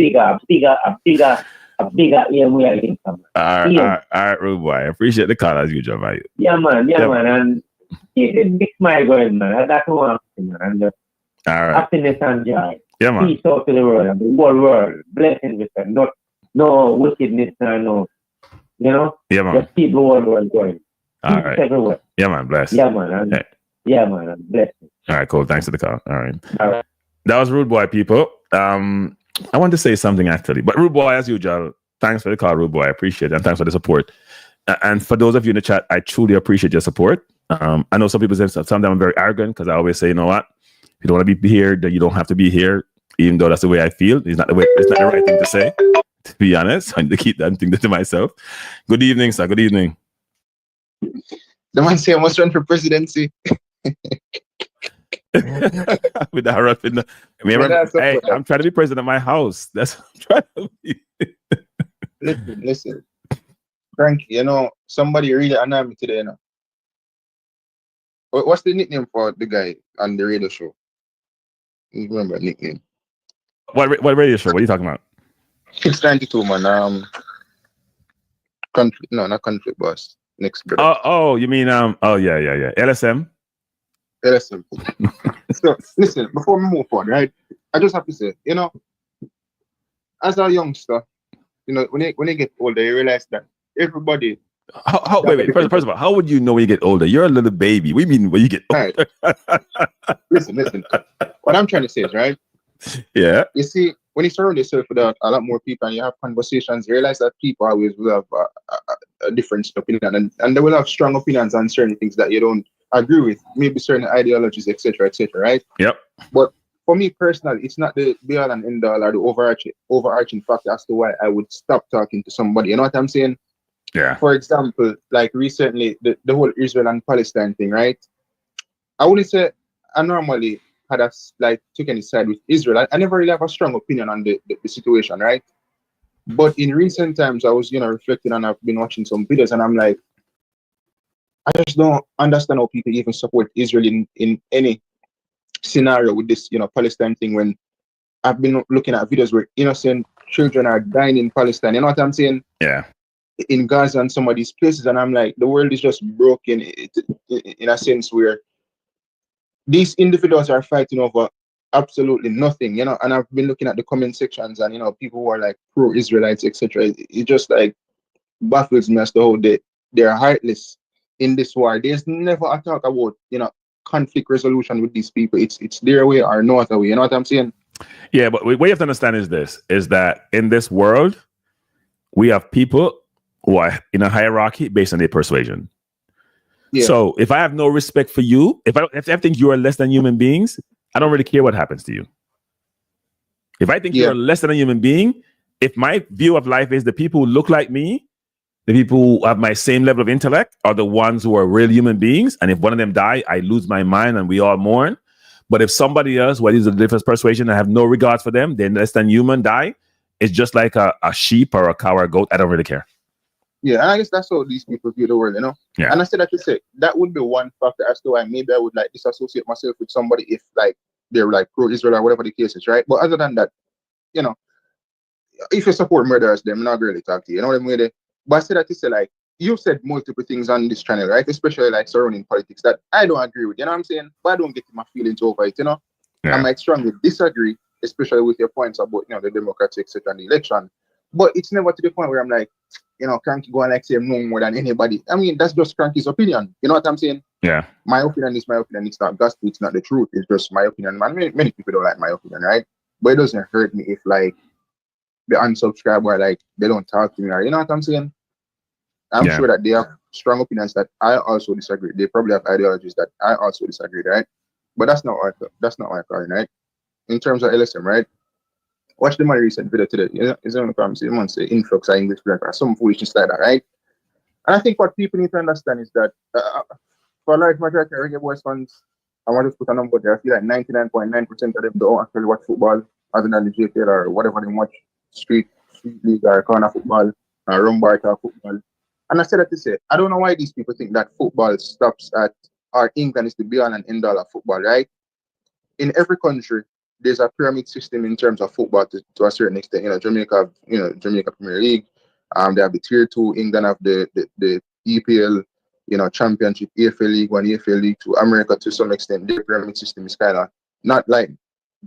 bigger aim we are in. All right, Rude Boy. I appreciate the call as usual, mate. Yeah, man. And keep the big smile going, man. That's what I'm saying, man. And just happiness and joy. Yeah, man. Peace out to the world and the whole world. Blessing with them. No wickedness, no. You know? Yeah, man. Just keep the whole world going. All right. Everywhere. Yeah, man. Bless. Yeah, man. Yeah, man. And blessing. All right, cool. Thanks for the call. All right. That was Rude Boy, people. I want to say something actually, but Rude Boy, as usual, thanks for the call, Rude Boy. I appreciate it. And thanks for the support. And for those of you in the chat, I truly appreciate your support. I know some people say sometimes I'm very arrogant because I always say, you know what? If you don't want to be here, then you don't have to be here, even though that's the way I feel. It's not the right thing to say, to be honest. I need to keep that thing to myself. Good evening, sir. Good evening. The man say I must run for presidency. With that run, hey, I'm trying to be president of my house. That's what I'm trying to be. Listen. Kranky, somebody really annoyed me today, What's the nickname for the guy on the radio show? You remember the nickname? What radio show? What are you talking about? 692 man. Country, no, not country boss. Next brother. Oh, you mean yeah. LSM. LSM. So listen, before we move on, right? I just have to say, as a youngster, when you get older, you realize that everybody. Wait. First of all, how would you know when you get older? You're a little baby. We mean when you get older. Right. Listen. What I'm trying to say is, right? Yeah. You see, when you surround yourself with a lot more people and you have conversations, you realize that people always will have a different opinion, and they will have strong opinions on certain things that you don't agree with, maybe certain ideologies, etc., right? Yep. But for me personally, it's not the be all and end all or the overarching factor as to why I would stop talking to somebody. You know what I'm saying? Yeah. For example, like recently, the whole Israel and Palestine thing, right? I wouldn't say I normally had took any side with Israel. I never really have a strong opinion on the situation, right? But in recent times, I was, reflecting, and I've been watching some videos, and I'm like, I just don't understand how people even support Israel in any scenario with this, Palestine thing, when I've been looking at videos where innocent children are dying in Palestine. You know what I'm saying? Yeah. In Gaza and some of these places, and I'm like, the world is just broken in a sense where these individuals are fighting over absolutely nothing, and I've been looking at the comment sections, and people who are like pro-Israelites, etc. It just like baffles me as to how they're heartless in this war. There's never a talk about conflict resolution with these people. It's their way or no other way. You know what I'm saying? Yeah, but what you have to understand is that in this world, we have people who are in a hierarchy based on their persuasion. Yeah. So if I have no respect for you, if I think you are less than human beings, I don't really care what happens to you. If I think you're less than a human being, if my view of life is the people who look like me, the people who have my same level of intellect are the ones who are real human beings. And if one of them die, I lose my mind and we all mourn. But if somebody else, who is a different persuasion, I have no regards for them, they're less than human, die, it's just like a sheep or a cow or a goat. I don't really care. Yeah, and I guess that's how these people view the world, Yeah. And I said that to say that would be one factor as to why maybe I would like disassociate myself with somebody if like they're like pro-Israel or whatever the case is, right? But other than that, if you support murderers, they're not really talk to you. You know what I mean? But I said that to say, like, you said multiple things on this channel, right? Especially like surrounding politics that I don't agree with. You know what I'm saying? But I don't get my feelings over it. Yeah. I might strongly disagree, especially with your points about the Democrats, etc., and the election. But it's never to the point where I'm like, Kranky go and like say no more than anybody. I mean, that's just Kranky's opinion. You know what I'm saying? Yeah. My opinion is my opinion. It's not gospel. It's not the truth. It's just my opinion. Man, many people don't like my opinion, right? But it doesn't hurt me if like the unsubscribe or like they don't talk to me, or you know what I'm saying? I'm sure that they have strong opinions that I also disagree. They probably have ideologies that I also disagree, right? But that's not my calling, right? In terms of LSM, right? Watch the more recent video today. It's only from someone say influx of English grammar or some foolishness like that, right? And I think what people need to understand is that for a large majority of Reggae Boyz fans, I want to put a number there. I feel like 99.9% of them don't actually watch football other than the JPL or whatever they watch, street league or corner football or rumbar football. And I said that to say, I don't know why these people think that football stops at, or England is the be all and end all of football, right? In every country, there's a pyramid system in terms of football to a certain extent. Jamaica Premier League. They have the Tier 2. England have the EPL, Championship, AFL League 1, AFL League 2. America, to some extent, their pyramid system is kind of not like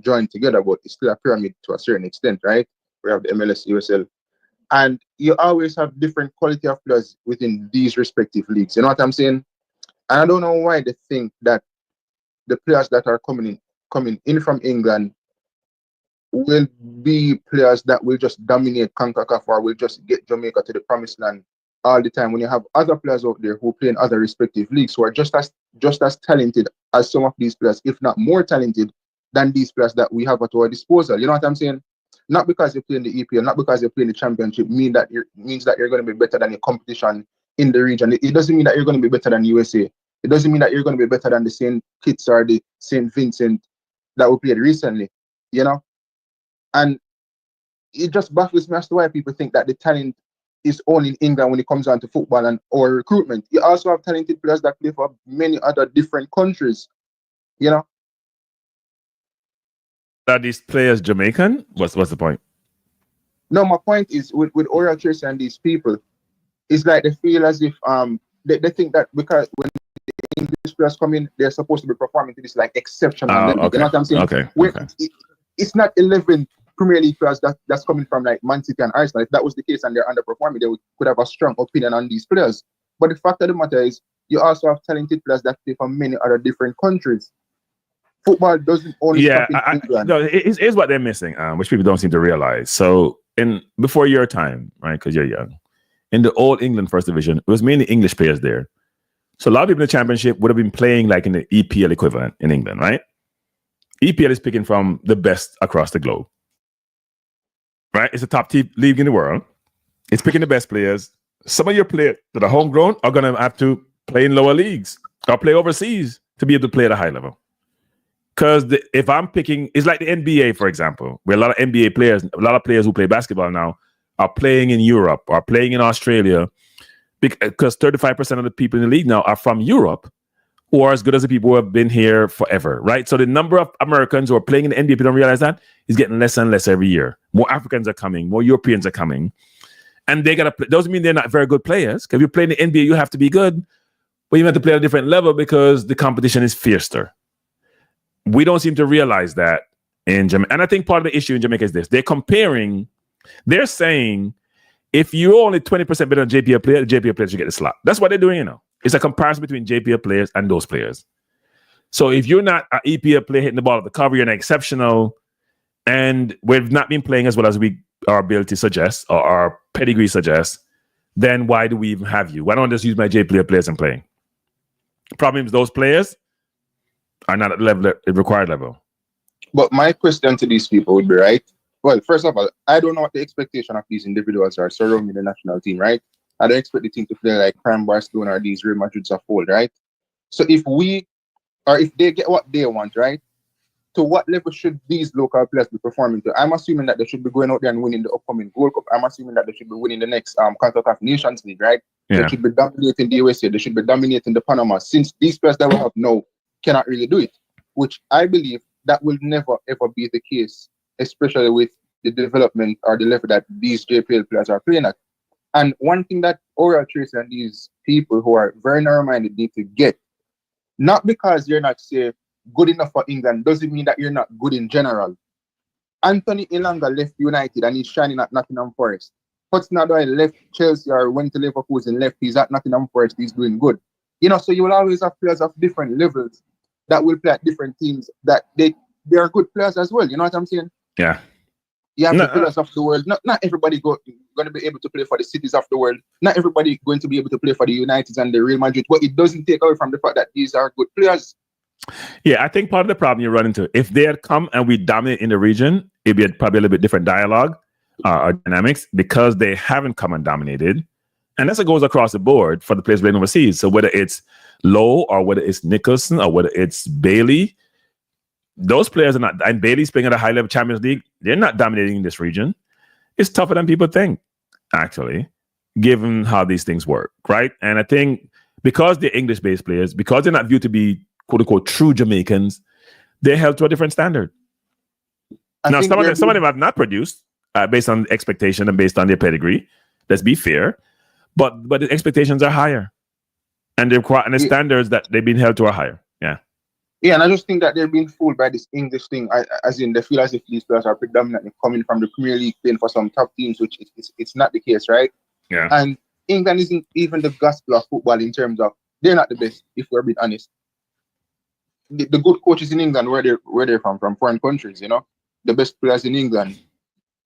joined together, but it's still a pyramid to a certain extent, right? We have the MLS, USL. And you always have different quality of players within these respective leagues. You know what I'm saying? And I don't know why they think that the players that are coming in from England will be players that will just dominate CONCACAF or will just get Jamaica to the promised land all the time, when you have other players out there who play in other respective leagues who are just as talented as some of these players, if not more talented than these players that we have at our disposal. You know what I'm saying? Not because you play in the EPL, not because you play in the Championship, means that you're going to be better than your competition in the region. It doesn't mean that you're going to be better than USA. It doesn't mean that you're going to be better than the St. Kitts or the St. Vincent that we played recently, And it just baffles me as to why people think that the talent is only in England when it comes down to football and or recruitment. You also have talented players that play for many other different countries. You know, Are these players Jamaican? What's the point? no, my point is with Oral Tracy and these people, it's like they feel as if they think that because when the English players come in, they're supposed to be performing to this like exceptional level. Okay. You know what I'm saying? Okay. It's not 11 Premier League players that's coming from like Man City and Arsenal. If that was the case and they're underperforming, they could have a strong opinion on these players. But the fact of the matter is, you also have talented players that play for many other different countries. Football doesn't only stop in England. No, here's what they're missing, which people don't seem to realize. So, before your time, right, because you're young, in the old England First Division, it was mainly English players there. So a lot of people in the Championship would have been playing like in the EPL equivalent in England, right? EPL is picking from the best across the globe, right? It's the top league in the world. It's picking the best players. Some of your players that are homegrown are going to have to play in lower leagues or play overseas to be able to play at a high level. Because if I'm picking, it's like the NBA, for example, where a lot of NBA players, a lot of players who play basketball now are playing in Europe or playing in Australia, because 35% of the people in the league now are from Europe, who are as good as the people who have been here forever, right? So the number of Americans who are playing in the NBA, people don't realize that, is getting less and less every year. More Africans are coming, more Europeans are coming. And they got to play. Doesn't mean they're not very good players. Because if you're playing the NBA, you have to be good, but you have to play at a different level because the competition is fiercer. We don't seem to realize that in Jamaica. And I think part of the issue in Jamaica is this. They're saying, if you're only 20% better than JPL player, the JPL players should get the slot. That's what they're doing, you know. It's a comparison between JPL players and those players. So if you're not an EPL player hitting the ball at the cover, you're not exceptional, and we've not been playing as well as our ability suggests or our pedigree suggests, then why do we even have you? Why don't I just use my JPL players and playing? The problem is those players are not at the required level. But my question to these people would be, right? Well, first of all, I don't know what the expectation of these individuals are surrounding the national team, right? I don't expect the team to play like Prime Barcelona or these Real Madrids of old, right? So if they get what they want, right? To what level should these local players be performing to? I'm assuming that they should be going out there and winning the upcoming World Cup. I'm assuming that they should be winning the next CONCACAF Nations League, right? Yeah. They should be dominating the USA. They should be dominating the Panama. Since these players that we have now cannot really do it, which I believe that will never ever be the case, especially with the development or the level that these JPL players are playing at. And one thing that Oral Tracy and these people who are very narrow-minded need to get, not because you're not, say, good enough for England, doesn't mean that you're not good in general. Anthony Elanga left United and he's shining at Nottingham Forest. Hudson-Odoi left Chelsea or went to Liverpool and left, he's at Nottingham Forest, he's doing good. You know, so you will always have players of different levels that will play at different teams that they are good players as well. You know what I'm saying? Yeah. You have the players of the world. Not everybody going to be able to play for the cities of the world. Not everybody going to be able to play for the United and the Real Madrid. But it doesn't take away from the fact that these are good players. Yeah, I think part of the problem you run into, if they had come and we dominate in the region, it'd be probably a little bit different dialogue or dynamics, because they haven't come and dominated. And that's what goes across the board for the players playing overseas. So whether it's Lowe or whether it's Nicholson or whether it's Bailey, those players are not, and Bailey's playing at a high level Champions League, they're not dominating this region. It's tougher than people think, actually, given how these things work, right? And I think because they're English-based players, because they're not viewed to be quote-unquote true Jamaicans, they're held to a different standard. Now, some of them have not produced based on expectation and based on their pedigree. Let's be fair, but the expectations are higher, and the standards that they've been held to are higher. Yeah. Yeah, and I just think that they're being fooled by this English thing, as in they feel as if these players are predominantly coming from the Premier League playing for some top teams, which it's not the case, right? Yeah. And England isn't even the gospel of football in terms of they're not the best, if we're being honest. The good coaches in England, where they're from foreign countries, you know, the best players in England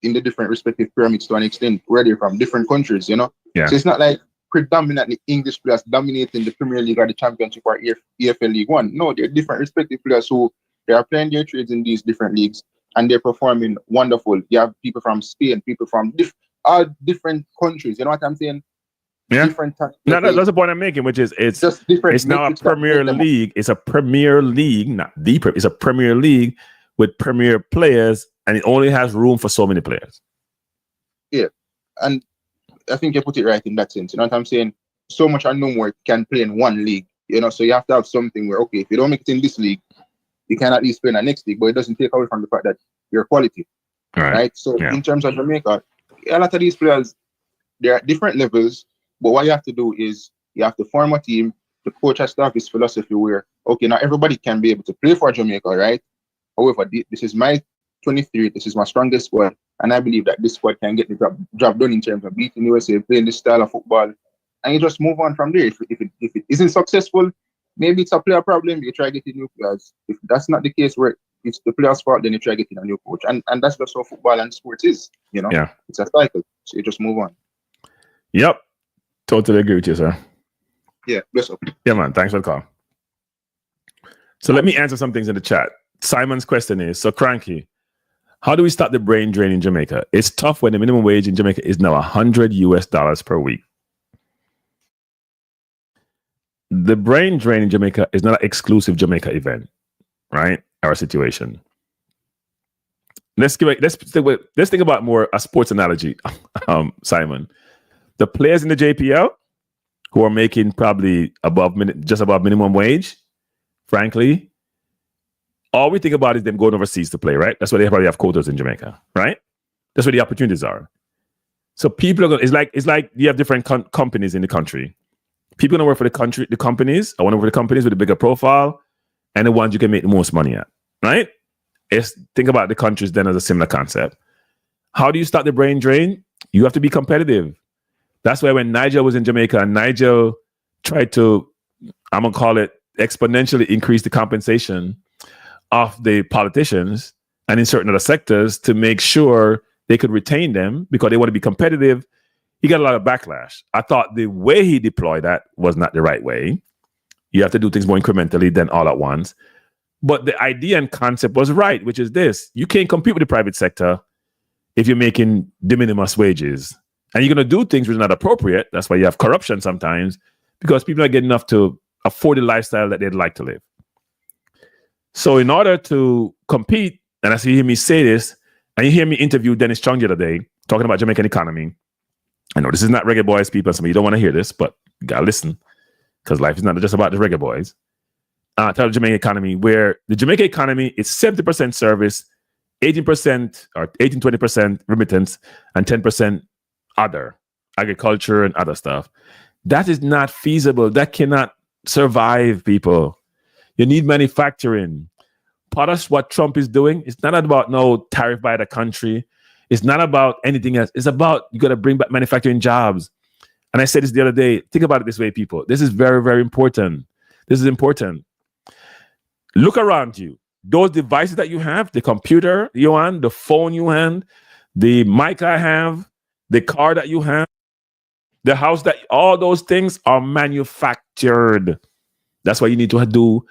in the different respective pyramids to an extent, where they're from different countries, you know. Yeah. So it's not like predominantly English players dominating the Premier League or the Championship or EFL League One. No, they're different respective players who they are playing their trades in these different leagues and they're performing wonderful. You have people from Spain, people from all different countries. You know what I'm saying? Yeah. Different. That's the point I'm making, which is it's just different. It's now a Premier League. It's a Premier League, not the. It's a Premier League with Premier players, and it only has room for so many players. Yeah, and I think you put it right in that sense. You know what I'm saying? So much and no more can play in one league. You know, so you have to have something where, okay, if you don't make it in this league, you can at least play in the next league, but it doesn't take away from the fact that you're quality. Right? So in terms of Jamaica, a lot of these players, they're at different levels, but what you have to do is you have to form a team. The coach and staff is philosophy where, okay, now everybody can be able to play for Jamaica, right? However, this is my 23, this is my strongest squad, and I believe that this squad can get the job done in terms of beating USA, playing this style of football, and you just move on from there. If it isn't successful, maybe it's a player problem, you try getting new players. If that's not the case where it's the player's fault, then you try getting a new coach. And that's just how football and sports is, you know? Yeah. It's a cycle, so you just move on. Yep. Totally agree with you, sir. Yeah, bless up. Yeah, man. Thanks for the call. So let me answer some things in the chat. Simon's question is, so Kranky, how do we stop the brain drain in Jamaica? It's tough when the minimum wage in Jamaica is now $100 per week. The brain drain in Jamaica is not an exclusive Jamaica event, right? Our situation. Let's think about more a sports analogy, Simon. The players in the JPL who are making probably just above minimum wage, frankly, all we think about is them going overseas to play, right? That's why they probably have quotas in Jamaica, right? That's where the opportunities are. So people are going. It's like you have different companies in the country. People going to work for the companies. I want to work for the companies with a bigger profile and the ones you can make the most money at, right? Think about the countries then as a similar concept. How do you start the brain drain? You have to be competitive. That's why when Nigel was in Jamaica and Nigel tried to, I'm going to call it, exponentially increase the compensation of the politicians and in certain other sectors to make sure they could retain them because they want to be competitive, he got a lot of backlash. I thought the way he deployed that was not the right way. You have to do things more incrementally than all at once. But the idea and concept was right, which is this. You can't compete with the private sector if you're making de minimis wages. And you're going to do things which are not appropriate. That's why you have corruption sometimes, because people are getting enough to afford the lifestyle that they'd like to live. So in order to compete, and as you hear me say this, and you hear me interview Dennis Chung the other day, talking about Jamaican economy. I know this is not Reggae Boyz, people. Some of you don't want to hear this, but you got to listen, because life is not just about the Reggae Boyz. Tell the Jamaican economy, where the Jamaican economy is 70% service, 18% or 18-20% remittance, and 10% other, agriculture and other stuff. That is not feasible. That cannot survive, people. You need manufacturing. Part of what Trump is doing, it's not about no tariff by the country. It's not about anything else. It's about you got to bring back manufacturing jobs. And I said this the other day. Think about it this way, people. This is very, very important. This is important. Look around you. Those devices that you have, the computer you on, the phone you hand, the mic I have, the car that you have, the house that, all those things are manufactured. That's why you need to do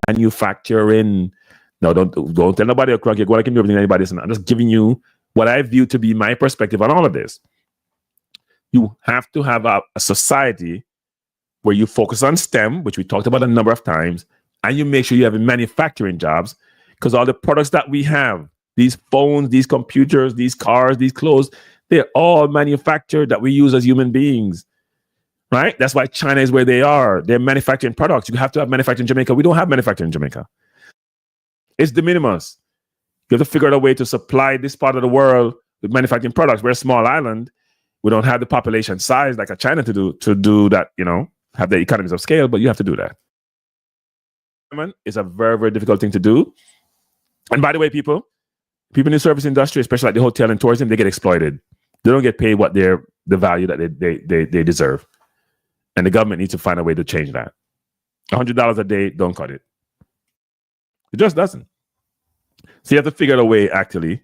manufacturing. No, don't tell nobody a Kranky. What I can do everything anybody. I'm just giving you what I view to be my perspective on all of this. You have to have a society where you focus on STEM, which we talked about a number of times, and you make sure you have manufacturing jobs, because all the products that we have, these phones, these computers, these cars, these clothes, they're all manufactured that we use as human beings, right? That's why China is where they are. They're manufacturing products. You have to have manufacturing in Jamaica. We don't have manufacturing in Jamaica. It's de minimis. You have to figure out a way to supply this part of the world with manufacturing products. We're a small island. We don't have the population size like a China to do that, have the economies of scale, but you have to do that. It's a very, very difficult thing to do. And by the way, people in the service industry, especially like the hotel and tourism, they get exploited. They don't get paid what the value that they deserve. And the government needs to find a way to change that. $100 a day, don't cut it. It just doesn't. So you have to figure out a way, actually.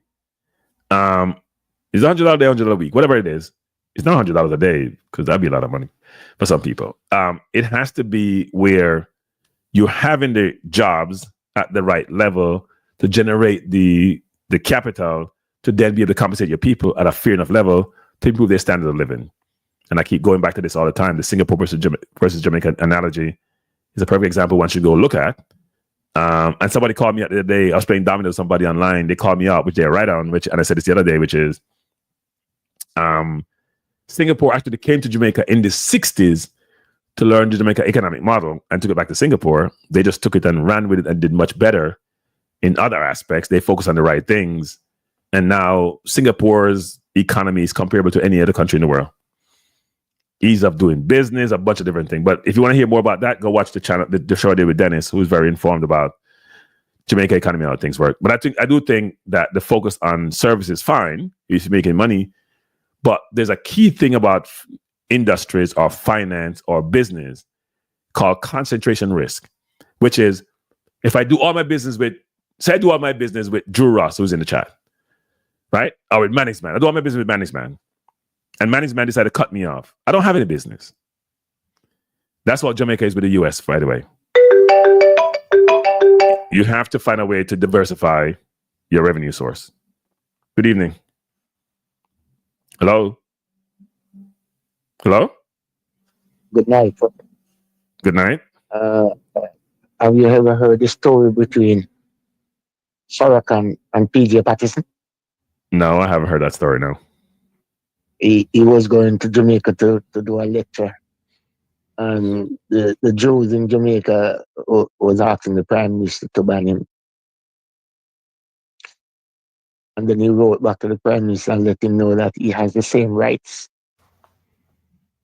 It's $100 a day, $100 a week, whatever it is. It's not $100 a day, because that'd be a lot of money for some people. It has to be where you're having the jobs at the right level to generate the capital to then be able to compensate your people at a fair enough level to improve their standard of living. And I keep going back to this all the time. The Singapore versus Jamaica analogy is a perfect example one should go look at. And somebody called me out the other day. I was playing domino with somebody online. They called me out, which they're right on, and I said this the other day, which is Singapore actually came to Jamaica in the 60s to learn the Jamaica economic model and took it back to Singapore. They just took it and ran with it and did much better in other aspects. They focus on the right things. And now Singapore's economy is comparable to any other country in the world. Ease of doing business, a bunch of different things. But if you want to hear more about that, go watch the channel, the show I did with Dennis, who's very informed about Jamaica economy and how things work. But I do think that the focus on service is fine if you're making money. But there's a key thing about industries or finance or business called concentration risk, which is if I do all my business with, say I do all my business with Drew Ross, who's in the chat, right? Or with Manixman. I do all my business with Manixman. And Manixman decided to cut me off. I don't have any business. That's what Jamaica is with the US, by the way. You have to find a way to diversify your revenue source. Good evening. Hello? Hello? Good night. Good night. Have you ever heard the story between Farrakhan and PJ Patterson? No, I haven't heard that story, no. He was going to Jamaica to do a lecture. And the Jews in Jamaica was asking the Prime Minister to ban him. And then he wrote back to the Prime Minister and let him know that he has the same rights,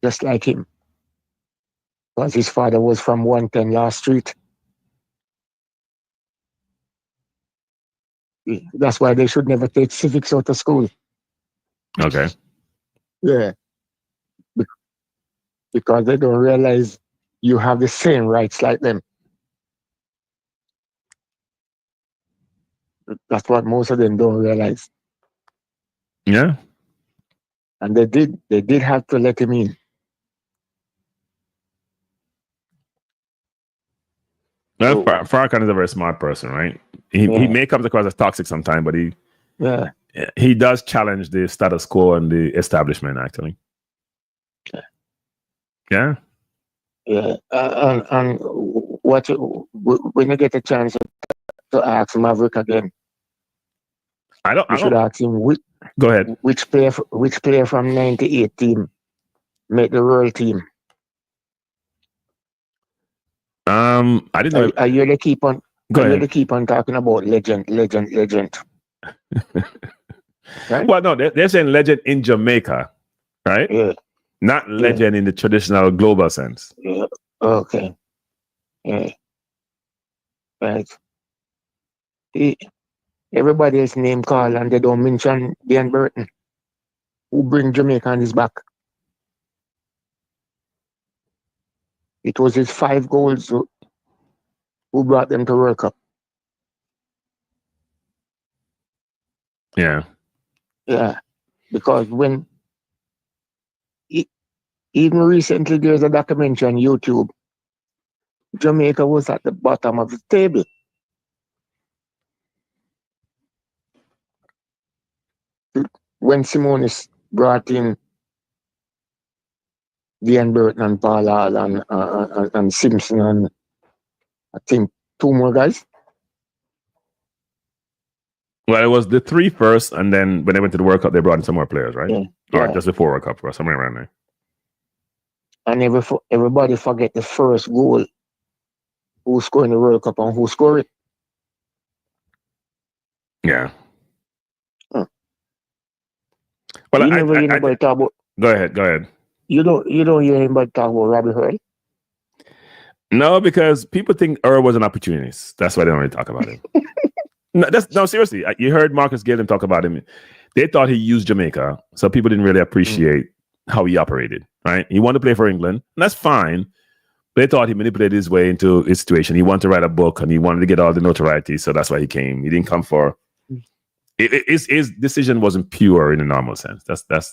just like him. Because his father was from 110 Last Street. That's why they should never take civics out of school. Okay. Yeah. Because they don't realize you have the same rights like them. That's what most of them don't realize. Yeah. And they did have to let him in. Well, Farrakhan is a very smart person, right? He may come across as toxic sometimes, but he does challenge the status quo and the establishment, actually. Yeah. Yeah. And when you get a chance to ask Maverick again, you should ask him go ahead. Which player from '98 team made the World Team? I didn't know. I hear they keep on. Go ahead. They keep on talking about legend. Right? Well, no, they're saying legend in Jamaica, right? Yeah. Not legend in the traditional global sense. Yeah. Okay. Yeah. Right. Everybody else name call and they don't mention Dan Burton, who bring Jamaica on his back. It was his 5 goals who brought them to World Cup. Yeah. Yeah. Because when even recently there's a documentary on YouTube, Jamaica was at the bottom of the table. When Simonis brought in Dan Burton and Paul Hall and Simpson and I think 2 more guys. Well, it was the 3 first, and then when they went to the World Cup, they brought in some more players, right? Yeah. Or just before World Cup, or somewhere around there. And everybody forget the first goal. Who scored in the World Cup and who scored it? Yeah. Well, you never hear anybody talk about. Go ahead. You don't hear anybody talk about Robbie Hurley? No, because people think Earl was an opportunist. That's why they don't really talk about him. No, seriously. You heard Marcus Galen talk about him. They thought he used Jamaica, so people didn't really appreciate how he operated, right? He wanted to play for England, and that's fine. But they thought he manipulated his way into his situation. He wanted to write a book, and he wanted to get all the notoriety, so that's why he came. He didn't come for... His decision wasn't pure in a normal sense. That's how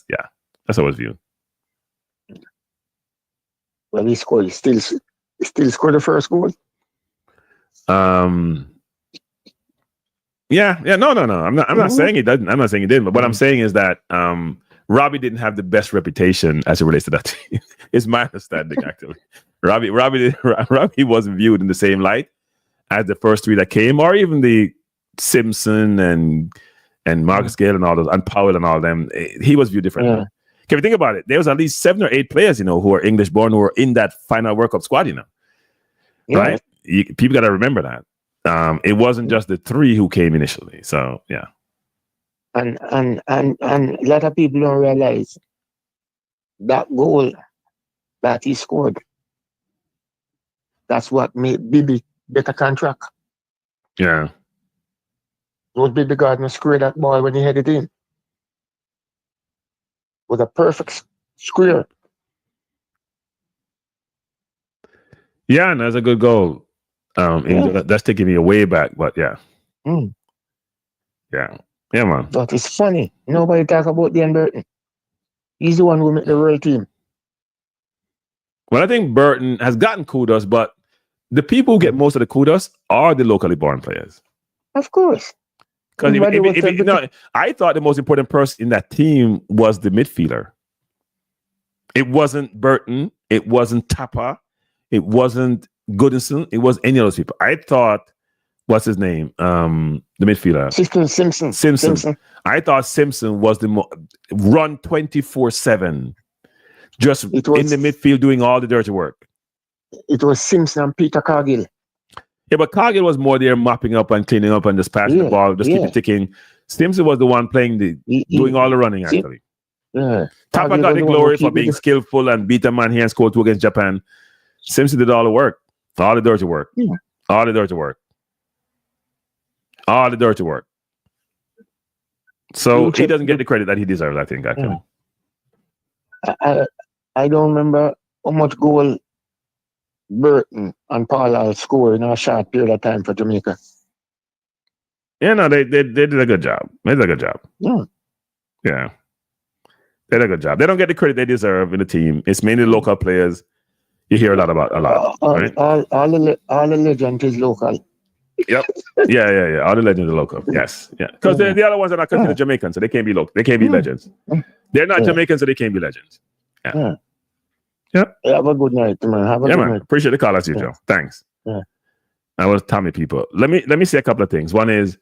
it was viewed. Well, he scored. He still scored the first goal. Yeah. No. I'm not saying he doesn't. I'm not saying he didn't. But what I'm saying is that Robbie didn't have the best reputation as it relates to that team. It's my understanding, actually. Robbie wasn't viewed in the same light as the first 3 that came, or even the Simpson and Marcus Gale and all those, and Powell and all them. He was viewed differently. Can you think about it? There was at least 7 or 8 players, you know, who are English born who are in that final World Cup squad, you know. Yeah. Right? People got to remember that. It wasn't just the 3 who came initially. So yeah. And a lot of people don't realize that goal that he scored. That's what made Bibi get a contract. Yeah. Those Bibi Gardner squared that ball when he headed in. With a perfect square. Yeah, and that's a good goal. That's taking me way back, but yeah. Mm. Yeah. Yeah, man. But it's funny. Nobody talk about Dan Burton. He's the one who made the world team. Well, I think Burton has gotten kudos, but the people who get most of the kudos are the locally born players. Of course. Because I thought the most important person in that team was the midfielder. It wasn't Burton. It wasn't Tapper. It wasn't Goodison. It was any of those people. I thought, what's his name? The midfielder. Simpson. I thought Simpson was the run 24/7, just in the midfield doing all the dirty work. It was Simpson and Peter Cargill. Yeah, but Cargill was more there mopping up and cleaning up and just passing the ball, just keep it ticking. Simpson was the one playing doing all the running, actually. Yeah. Tapper got the glory for being skillful and beat a man here and scored 2 against Japan. Simpson did all the work, all the dirty work, all the dirty work, all the dirty work. So he doesn't get the credit that he deserves, I think, actually. I don't remember how much goal Burton and Paul scored in a short period of time for Jamaica. Yeah, no, they did a good job. They did a good job. Yeah. Yeah. They did a good job. They don't get the credit they deserve in the team. It's mainly local players. You hear a lot about right? All the legends is local. Yep. Yeah. All the legends are local. Yes. Yeah. Because the other ones are not considered Jamaicans, so they can't be local. They can't be legends. They're not Jamaicans, so they can't be legends. Yeah. Have a good night, man. Have a good night. Appreciate the call as usual. Thanks. Yeah. I was Tommy people. Let me say a couple of things. One is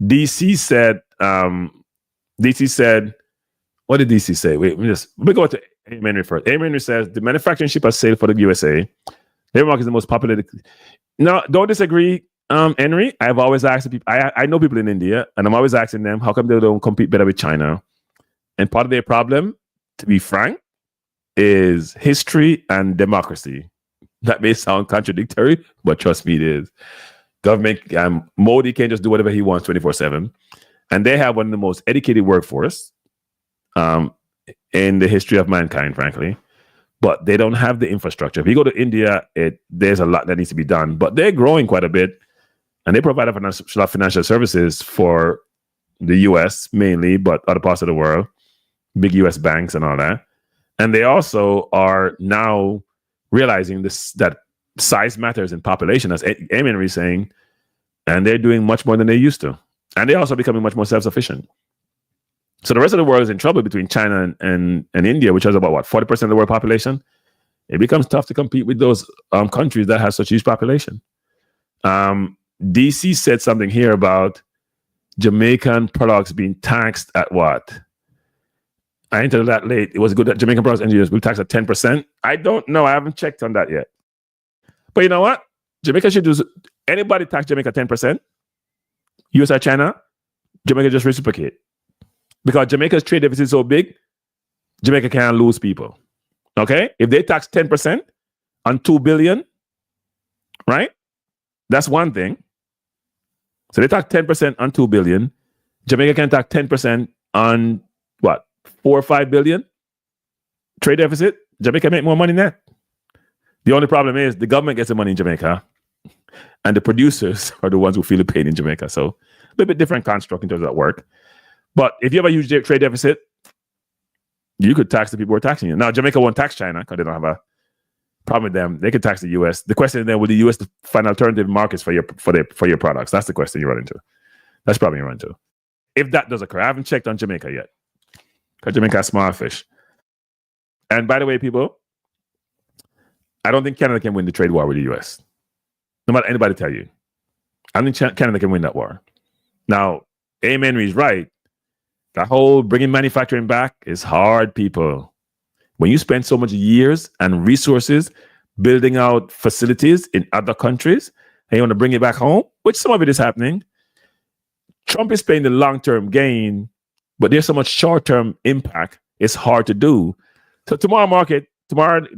DC said, what did DC say? We go to Aim Henry first. Aim Henry says the manufacturing ship has sailed for the USA. Labor market is the most popular. No, don't disagree, Henry. I've always asked people. I know people in India, and I'm always asking them how come they don't compete better with China. And part of their problem, to be frank, is history and democracy. That may sound contradictory, but trust me, it is. Government, Modi can't just do whatever he wants 24/7, and they have one of the most educated workforce in the history of mankind, frankly. But they don't have the infrastructure. If you go to India, there's a lot that needs to be done, but they're growing quite a bit, and they provide financial services for the U.S. mainly, but other parts of the world, big U.S. banks and all that. And they also are now realizing that size matters in population, as Eamon is saying, and they're doing much more than they used to. And they're also becoming much more self-sufficient. So the rest of the world is in trouble between China and India, which has about 40% of the world population. It becomes tough to compete with those countries that have such huge population. DC said something here about Jamaican products being taxed at what? I entered that late. It was good that Jamaican products engineers will tax at 10%. I don't know. I haven't checked on that yet. But you know what? Jamaica should do. Anybody tax Jamaica 10%? US or China? Jamaica just reciprocate. Because Jamaica's trade deficit is so big, Jamaica can't lose people. Okay? If they tax 10% on 2 billion, right? That's one thing. So they tax 10% on 2 billion. Jamaica can tax 10% on what? 4 or 5 billion trade deficit. Jamaica make more money than that. The only problem is the government gets the money in Jamaica, and the producers are the ones who feel the pain in Jamaica. So a little bit different construct in terms of that work. But if you have a huge trade deficit, you could tax the people who are taxing you. Now Jamaica won't tax China because they don't have a problem with them. They could tax the US. The question is then, will the US find alternative markets for your products? That's the question you run into. That's probably you run into. If that does occur, I haven't checked on Jamaica yet. Because Jamaica has small fish. And by the way, people, I don't think Canada can win the trade war with the US. No matter anybody tell you. I think Canada can win that war. Now, Aim Henry is right That whole bringing manufacturing back is hard, people. When you spend so much years and resources building out facilities in other countries, and you want to bring it back home, which some of it is happening, Trump is paying the long-term gain, but there's so much short-term impact. It's hard to do. So tomorrow,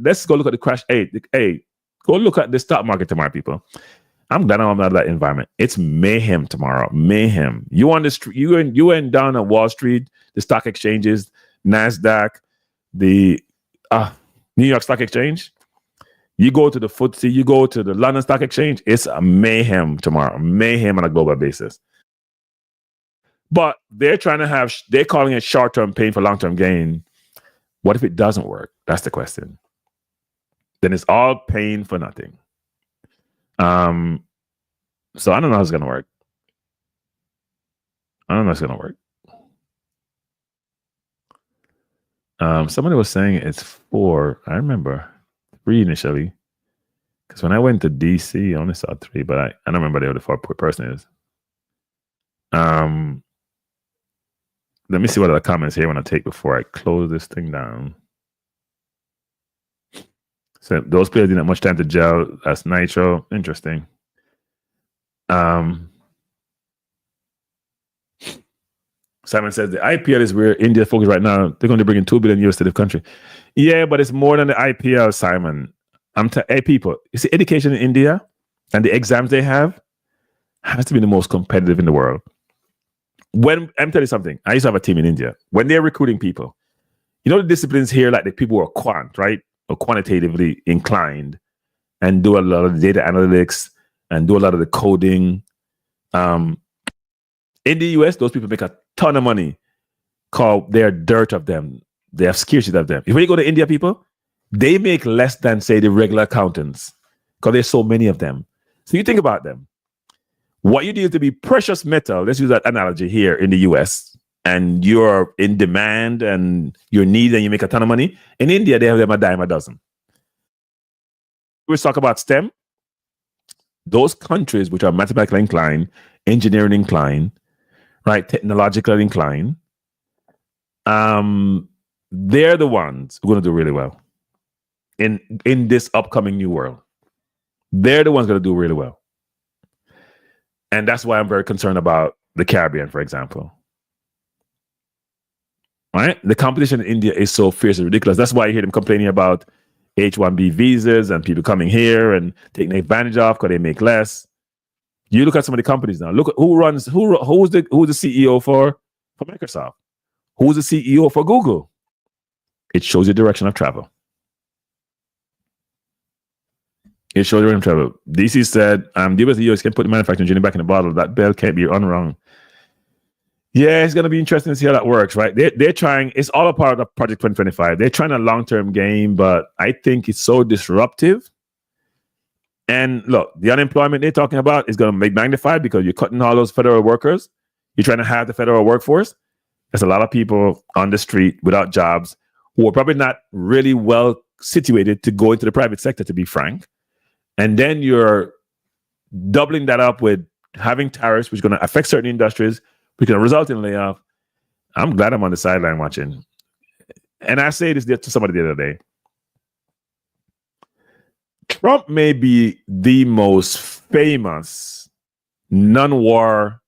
let's go look at the crash. Hey, go look at the stock market tomorrow, people. I'm glad I'm out of that environment. It's mayhem tomorrow. Mayhem. You on the street? You went down on Wall Street, the stock exchanges, Nasdaq, the New York Stock Exchange. You go to the FTSE, you go to the London Stock Exchange. It's a mayhem tomorrow. Mayhem on a global basis. But they're calling it short-term pain for long-term gain. What if it doesn't work? That's the question. Then it's all pain for nothing. So I don't know how it's gonna work. Somebody was saying it's 4. I remember 3 initially. Because when I went to DC, I only saw 3, but I don't remember the other 4 person is. Let me see what other comments here I want to take before I close this thing down. So those players didn't have much time to gel. That's Nitro. Interesting. Simon says the IPL is where India focus right now. They're going to bring in $2 billion to the country. Yeah, but it's more than the IPL, Simon. Hey, people, you see, education in India and the exams they have has to be the most competitive in the world. When I'm telling you something, I used to have a team in India. When they're recruiting people, you know the disciplines here, like the people who are quant, right? Or quantitatively inclined and do a lot of data analytics and do a lot of the coding. In the US, those people make a ton of money. They're dirt of them. They have scarcity of them. If you go to India, people, they make less than, say, the regular accountants because there's so many of them. So you think about them. What you deem to be precious metal, let's use that analogy here in the US, and you're in demand and you're needed and you make a ton of money. In India, they have them a dime a dozen. We talk about STEM. Those countries which are mathematically inclined, engineering inclined, right, technologically inclined, they're the ones who are going to do really well in this upcoming new world. They're the ones going to do really well. And that's why I'm very concerned about the Caribbean, for example. Right? The competition in India is so fierce and ridiculous. That's why you hear them complaining about H-1B visas and people coming here and taking advantage of because they make less. You look at some of the companies now. Look at who's the CEO for Microsoft? Who's the CEO for Google? It shows you direction of travel. It shows you direction of travel. DC said, the US can put the manufacturing genie back in the bottle. That bell can't be unrung. Yeah, it's going to be interesting to see how that works, right? They're trying, it's all a part of Project 2025. They're trying a long-term game, but I think it's so disruptive. And look, the unemployment they're talking about is going to make magnified because you're cutting all those federal workers. You're trying to have the federal workforce. There's a lot of people on the street without jobs who are probably not really well situated to go into the private sector, to be frank. And then you're doubling that up with having tariffs, which is going to affect certain industries, which can result in layoff. I'm glad I'm on the sideline watching. And I say this to somebody the other day. Trump may be the most famous non-war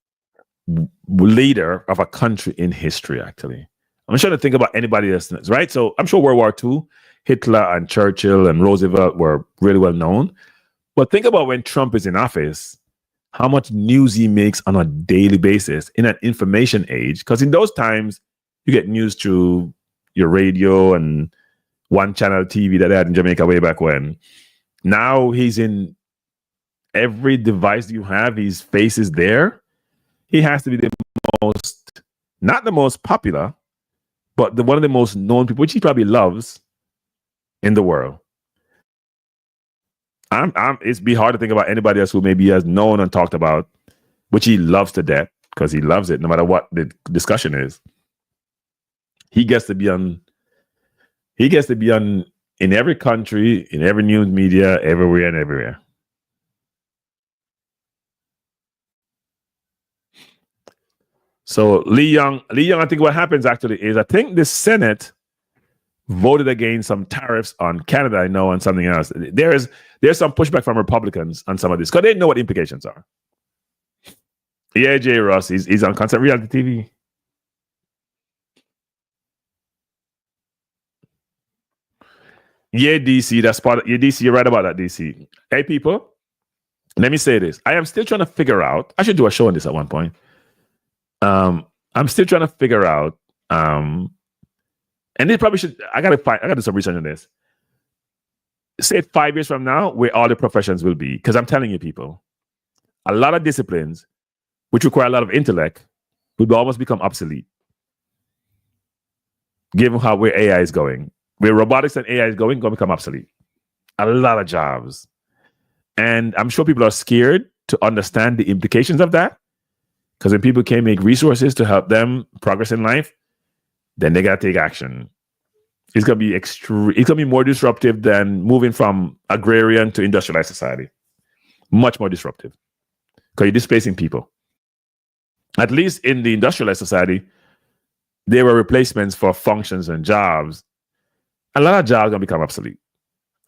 leader of a country in history, actually. I'm trying to think about anybody else, right? So I'm sure World War II, Hitler and Churchill and Roosevelt were really well known. But think about when Trump is in office, how much news he makes on a daily basis in an information age. Because in those times, you get news through your radio and one channel TV that they had in Jamaica way back when. Now he's in every device you have. His face is there. He has to be the most, not the most popular, but one of the most known people, which he probably loves in the world. It's be hard to think about anybody else who maybe has known and talked about, which he loves to death because he loves it no matter what the discussion is. He gets to be on in every country, in every news media, everywhere and everywhere. So Lee Young, I think what happens actually is I think the Senate voted against some tariffs on Canada, I know, and something else. There's some pushback from Republicans on some of this because they know what implications are. Yeah, Jay Ross, he's on Concept Reality TV. Yeah, DC, that's part of, yeah, DC, you're right about that, DC. Hey, people, let me say this. I am still trying to figure out, I should do a show on this at one point. I'm still trying to figure out, and they probably should, I gotta do some research on this. Say 5 years from now, where all the professions will be. Because I'm telling you, people, a lot of disciplines, which require a lot of intellect, will almost become obsolete. Given where AI is going. Where robotics and AI is going to become obsolete. A lot of jobs. And I'm sure people are scared to understand the implications of that. Because when people can't make resources to help them progress in life, then they got to take action. It's going to be more disruptive than moving from agrarian to industrialized society. Much more disruptive. Because you're displacing people. At least in the industrialized society, there were replacements for functions and jobs. A lot of jobs are going to become obsolete.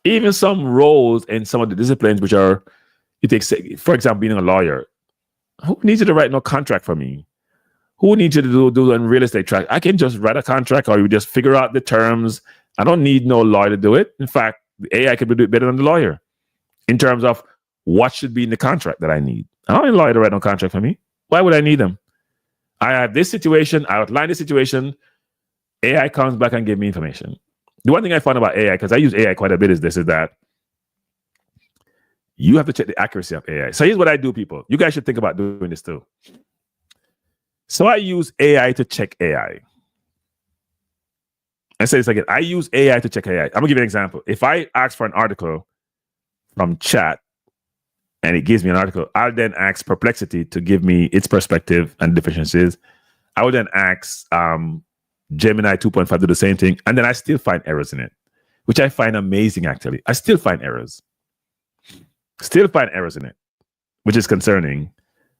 Even some roles in some of the disciplines, which are, you take, for example, being a lawyer. Who needs you to write no contract for me? Who needs you to do in real estate track? I can just write a contract, or you just figure out the terms. I don't need no lawyer to do it. In fact, the AI can do it better than the lawyer in terms of what should be in the contract that I need. I don't need a lawyer to write no contract for me. Why would I need them? I have this situation. I outline the situation. AI comes back and gives me information. The one thing I found about AI, because I use AI quite a bit, is that you have to check the accuracy of AI. So here's what I do, people. You guys should think about doing this too. So I use AI to check AI. I say this again. I use AI to check AI. I'm going to give you an example. If I ask for an article from chat and it gives me an article, I'll then ask Perplexity to give me its perspective and deficiencies. I would then ask Gemini 2.5 to do the same thing, and then I still find errors in it, which I find amazing, actually. I still find errors. Still find errors in it, which is concerning.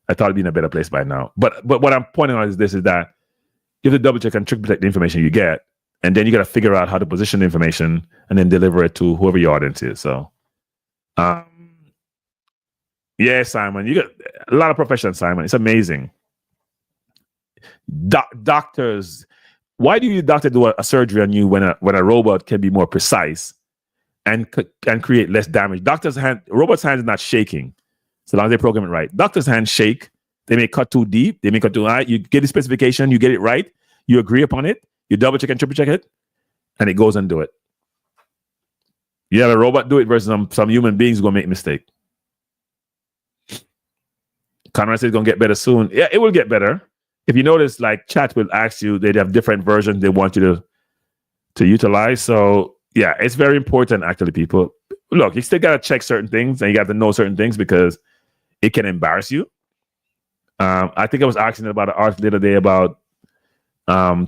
I thought it'd be in a better place by now. But what I'm pointing out is that you have to double check and triple check the information you get, and then you got to figure out how to position the information and then deliver it to whoever your audience is. So, yeah, Simon, you got a lot of professions, Simon. It's amazing. Doctors, why do you doctor do a surgery on you when a robot can be more precise and create less damage? Robots' hands are not shaking, so long as they program it right. Doctors' hands shake. They may cut too deep. They may cut too high. You get the specification. You get it right. You agree upon it. You double check and triple check it, and it goes and do it. You have a robot do it versus some human beings going to make a mistake. Conrad says it's going to get better soon. Yeah, it will get better. If you notice, like chat will ask you, they have different versions they want you to utilize. So yeah, it's very important, actually, people. Look, you still got to check certain things and you got to know certain things because it can embarrass you. I think I was asking about an article the other day about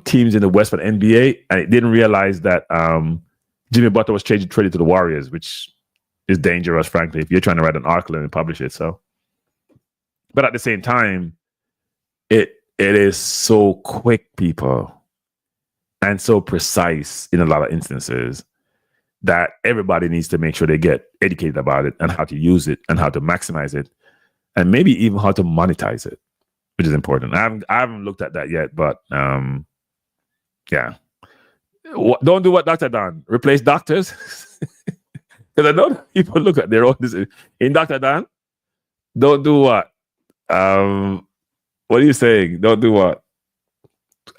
teams in the West for the NBA. I didn't realize that Jimmy Butler was traded to the Warriors, which is dangerous, frankly, if you're trying to write an article and publish it. So, but at the same time, it is so quick, people, and so precise in a lot of instances that everybody needs to make sure they get educated about it and how to use it and how to maximize it and maybe even how to monetize it, which is important. I haven't looked at that yet, but yeah. Don't do what Dr. Don. Replace doctors. Because I know people look at their own. In Dr. Don, don't do what? What are you saying? Don't do what?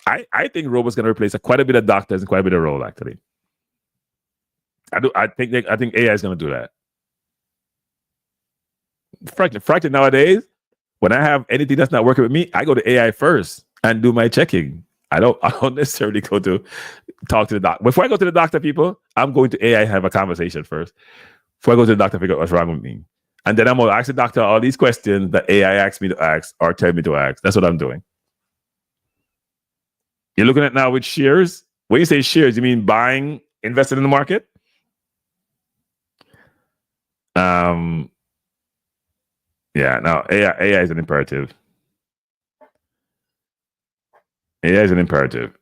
I think robots going to replace quite a bit of doctors and quite a bit of role, actually. I think AI is going to do that. Frankly, nowadays, when I have anything that's not working with me, I go to AI first and do my checking. I don't necessarily go to talk to the doctor. Before I go to the doctor, people, I'm going to AI and have a conversation first. Before I go to the doctor, figure out what's wrong with me. And then I'm going to ask the doctor all these questions that AI asks me to ask or tell me to ask. That's what I'm doing. You're looking at now with shares. When you say shares, you mean buying, invested in the market? Yeah, now AI is an imperative. AI is an imperative.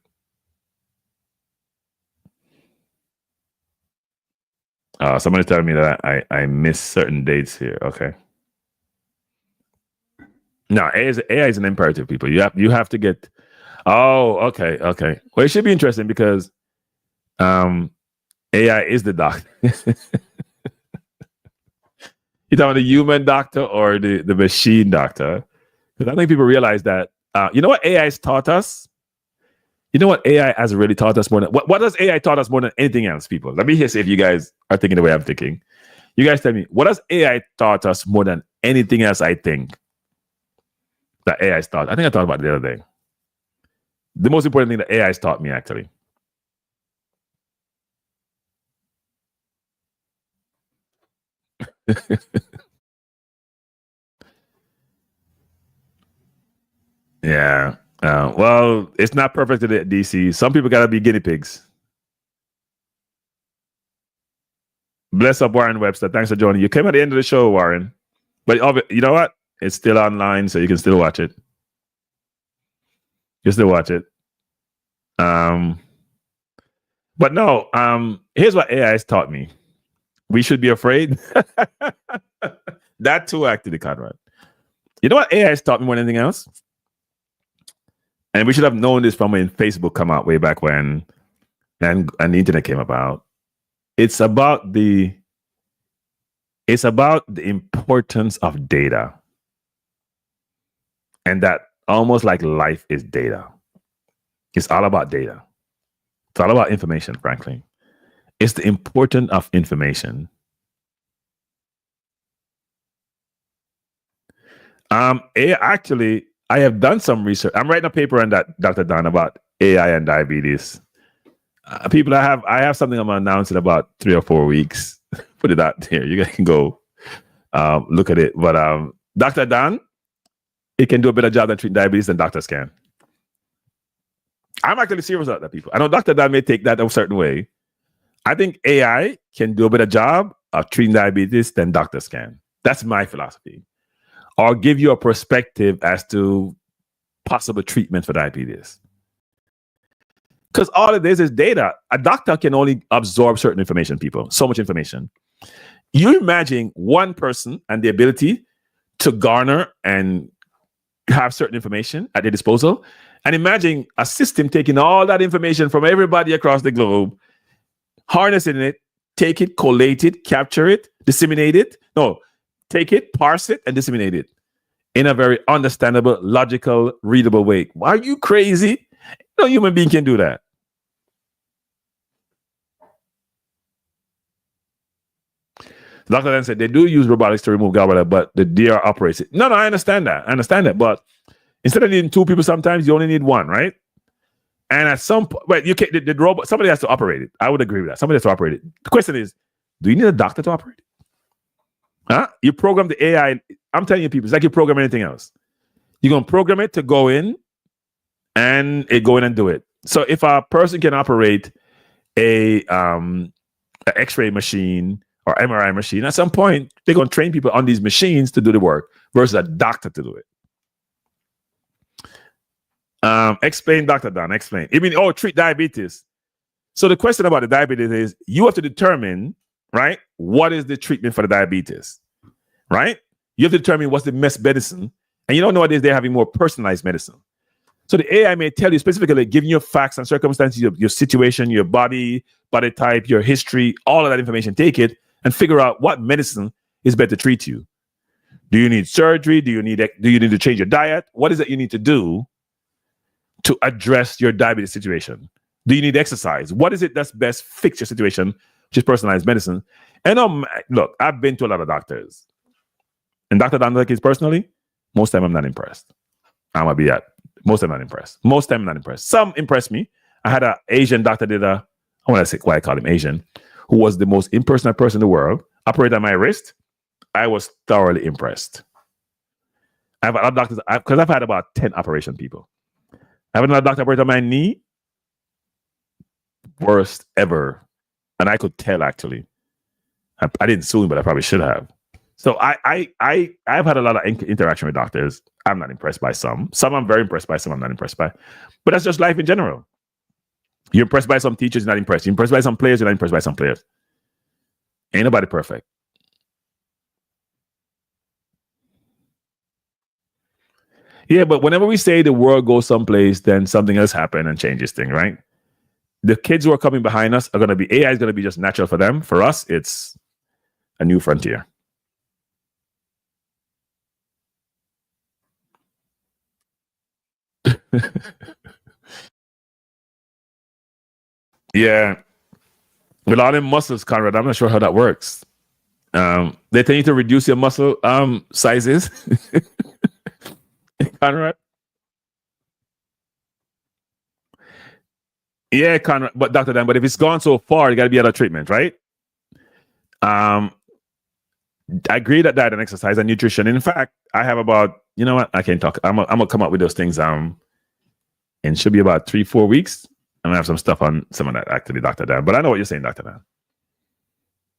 Somebody's telling me that I missed certain dates here. Okay. No, AI is an imperative, people. You have to get. Oh, okay. Well, it should be interesting because AI is the doctor. You talking about the human doctor or the machine doctor? Because I think people realize that. You know what AI has taught us? You know what AI has really taught us more than what does AI taught us more than anything else, people? Let me hear see if you guys are thinking the way I'm thinking. You guys tell me, what does AI taught us more than anything else? I think that AI has taught. I think I thought about it the other day. The most important thing that AI has taught me, actually. Yeah. Well, it's not perfect at DC. Some people gotta be guinea pigs. Bless up, Warren Webster. Thanks for joining. You came at the end of the show, Warren. But you know what? It's still online, so you can still watch it. You still watch it. But no, here's what AI has taught me. We should be afraid. That too, actually, Conrad. You know what AI has taught me more than anything else? And we should have known this from when Facebook came out way back when and the internet came about. It's about the importance of data. And that almost like life is data. It's all about data. It's all about information, frankly. It's the importance of information. Actually, I have done some research. I'm writing a paper on that, Dr. Don, about AI and diabetes. People, I have something I'm going to announce in about 3 or 4 weeks. Put it out there. You guys can go look at it. But Dr. Don, it can do a better job than treating diabetes than doctors can. I'm actually serious about that, people. I know Dr. Don may take that a certain way. I think AI can do a better job of treating diabetes than doctors can. That's my philosophy. Or give you a perspective as to possible treatment for diabetes. Because all it is data. A doctor can only absorb certain information, people. So much information. You imagine one person and the ability to garner and have certain information at their disposal. And imagine a system taking all that information from everybody across the globe, harnessing it, take it, collate it, capture it, disseminate it. No, take it, parse it, and disseminate it in a very understandable, logical, readable way. Are you crazy? No human being can do that. The doctor then said they do use robotics to remove gallbladder, but the DR operates it. No, I understand that. But instead of needing 2 people, sometimes you only need 1, right? And at some point, well, you can't. The robot, somebody has to operate it. I would agree with that. Somebody has to operate it. The question is, do you need a doctor to operate it? Huh? You program the AI. I'm telling you, people, it's like you program anything else. You're gonna program it to go in, and it go in and do it. So if a person can operate a X-ray machine or MRI machine, at some point they're gonna train people on these machines to do the work versus a doctor to do it. Explain, Dr. Don, explain. I mean, treat diabetes. So the question about the diabetes is you have to determine, right, what is the treatment for the diabetes, right? You have to determine what's the best medicine. And you don't know nowadays they're having more personalized medicine. So the AI may tell you specifically, giving you facts and circumstances, your situation, your body type, your history, all of that information, take it and figure out what medicine is better to treat you. Do you need surgery? Do you need to change your diet? What is it you need to do to address your diabetes situation? Do you need exercise? What is it that's best fix your situation, which is personalized medicine? And look, I've been to a lot of doctors. And Dr. Don personally, most time I'm not impressed. I'm gonna be at most time I'm not impressed. Some impressed me. I had an Asian doctor I want to say why I call him Asian, who was the most impersonal person in the world, operated on my wrist. I was thoroughly impressed. I have a lot of doctors, because I've had about 10 operation people. I have another doctor operate on my knee. Worst ever. And I could tell, actually. I didn't sue him, but I probably should have. So I've had a lot of interaction with doctors. I'm not impressed by some. Some I'm very impressed by. Some I'm not impressed by. But that's just life in general. You're impressed by some teachers, you're not impressed. You're impressed by some players, you're not impressed by some players. Ain't nobody perfect. Yeah, but whenever we say the world goes someplace, then something else happens and changes things, right? The kids who are coming behind us are going to be, AI is going to be just natural for them. For us, it's a new frontier. Yeah. With all them muscles, Conrad, I'm not sure how that works. They tell you to reduce your muscle sizes. Conrad? Yeah, Conrad, but Dr. Dan, but if it's gone so far, you got to be out of treatment, right? I agree that diet and exercise and nutrition. In fact, I have about, you know what? I can't talk. I'm gonna come up with those things. It should be about 3-4 weeks. I'm gonna have some stuff on some of that actually, Dr. Dan. But I know what you're saying, Dr. Dan.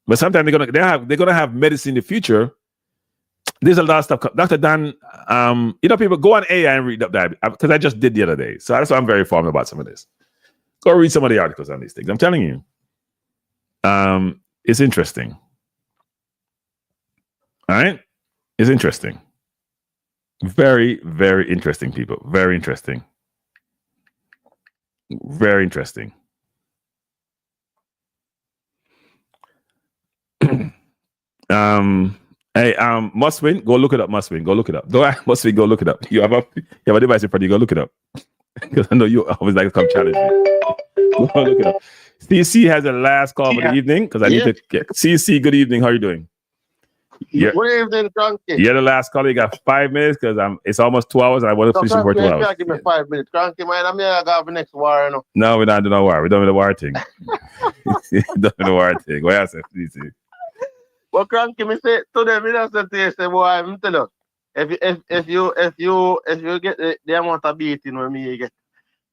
But sometimes they're gonna have medicine in the future. There's a lot of stuff. Dr. Dan, people go on AI and read up that because I just did the other day. So that's why I'm very informed about some of this. Go read some of the articles on these things. I'm telling you. It's interesting. All right? It's interesting. Very, very interesting, people. Very interesting. Very interesting. Hey, Must Win, go look it up. Must Win, go look it up. Must Win, go look it up. You have a device in front of you, go look it up. Because I know you always like to come challenge me. Go look it up. CC has a last call for the evening because I need to get CC. Good evening. How are you doing? Yeah. Good evening, Kranky. You're the last call. You got 5 minutes because it's almost 2 hours and I want to finish before 2 hours. Give me 5 minutes, Kranky, man. I'm here. I got the next war, you know. No, we're not doing no war. We're done with the war thing. Done with the war thing. What else, CC? Well, Kranky, me say to them, I said to you, say, boy, I'm telling you, if you get the amount of beating with me, you get.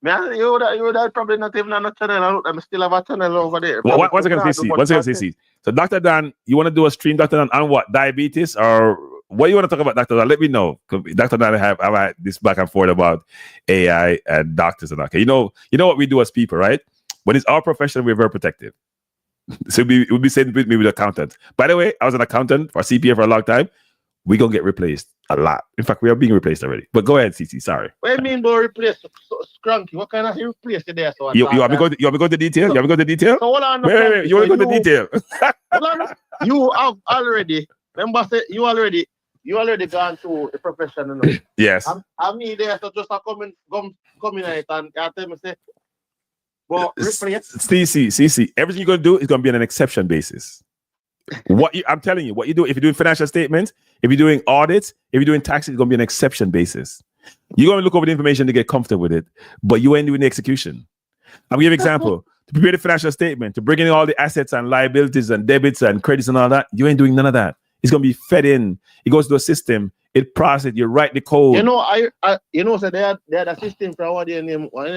Man, you would probably not even on a channel. I still have a channel over there. Once again, CC. So, Dr. Dan, you want to do a stream, Dr. Dan, on what? Diabetes or what you want to talk about, Dr. Dan? Let me know. Dr. Dan, I've had this back and forth about AI and doctors and that. Okay, you know what we do as people, right? When it's our profession, we're very protective. So we'll be saying with me with accountants. By the way, I was an accountant for CPA for a long time. We're going to get replaced a lot. In fact, we are being replaced already. But go ahead, CC. Sorry. What do you mean by replace? Kranky, what kind of replace it there? So you want me to go to detail? You want me to go to detail? So hold on. Wait. You want to go to detail? Hold on. You have already, remember, you already gone through the profession. You know? Yes. I'm me there, so just come in it and tell me, say, well, replace. CC, everything you're going to do is going to be on an exception basis. I'm telling you, what you do, if you're doing financial statements, if you're doing audits, if you're doing taxes, it's going to be an exception basis. You're going to look over the information to get comfortable with it, but you ain't doing the execution. I'll give you an example. To prepare the financial statement, to bring in all the assets and liabilities and debits and credits and all that, you ain't doing none of that. It's going to be fed in. It goes to a system. It processes. You write the code. You know, so they had a system for what they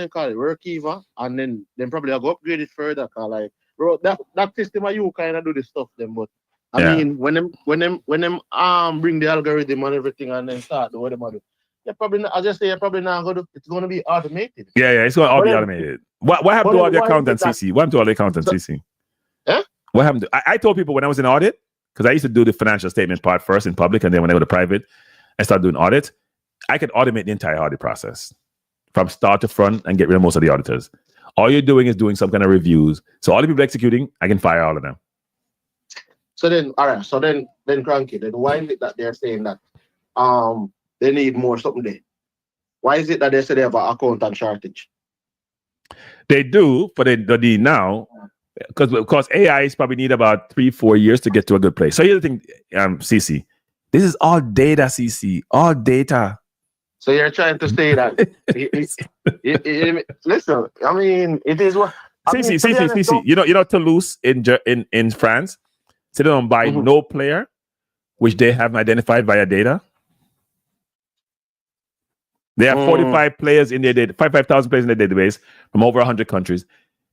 call it, Workiva, and then probably I'll go upgrade it further. Like, bro, that system you kind of do the stuff then, but I mean when them bring the algorithm and everything and then start the what they do. You're probably not gonna it's gonna be automated. Yeah, it's gonna all be automated. What happened to all the accountants, CC? What happened to all the accountants, CC? What happened to I told people when I was in audit, because I used to do the financial statement part first in public, and then when I go to private, I started doing audit. I could automate the entire audit process from start to front and get rid of most of the auditors. All you're doing is doing some kind of reviews. So all the people executing, I can fire all of them. So then, all right. So then Kranky, then why is it that they're saying that they need more something there? Why is it that they say they have an accountant shortage? They do, but they need now because AIs probably need about 3-4 years to get to a good place. So here's the thing, CC. This is all data, CC. All data. So you're trying to say that? Listen, I mean, it is what. CC. You know Toulouse in France. So they don't buy no player, which they haven't identified via data. They have 45 players in their data, 5,000 players in their database from over 100 countries.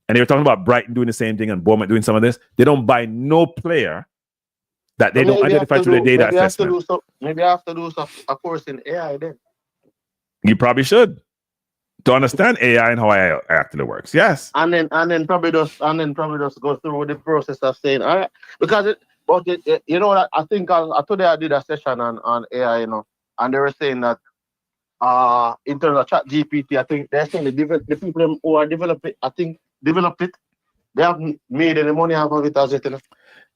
And they were talking about Brighton doing the same thing and Bournemouth doing some of this. They don't buy no player that they don't identify through the data assessment. Maybe I have to do a course in AI then. You probably should, to understand AI and how AI actually works. Yes. And then probably just go through the process of saying, all right, because you know that I think today I did a session on AI, you know, and they were saying that in terms of Chat GPT, I think they're saying the people who are developed it, they haven't made any money out of it as yet, you know.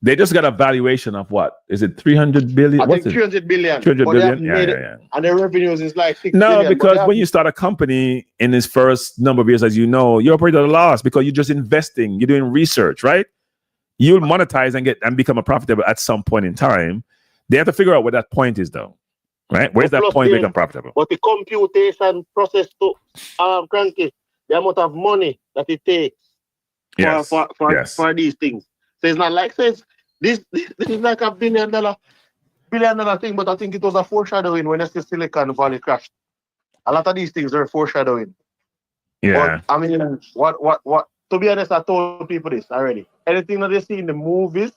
They just got a valuation of what? Is it 300 billion? I think 300 billion. 300 billion? Yeah. And the revenues is like 6 No, billion, because when you start a company in its first number of years, as you know, you operate at a loss because you're just investing, you're doing research, right? You'll monetize and become a profitable at some point in time. They have to figure out what that point is, though, right? Where's that point to become profitable? But the computation process to Kranky, the amount of money that it takes for these things. So it's not like this is like $1 billion thing, but I think it was a foreshadowing when the Silicon Valley crashed. A lot of these things are foreshadowing. Yeah. But, I mean, what? To be honest, I told people this already. Anything that they see in the movies,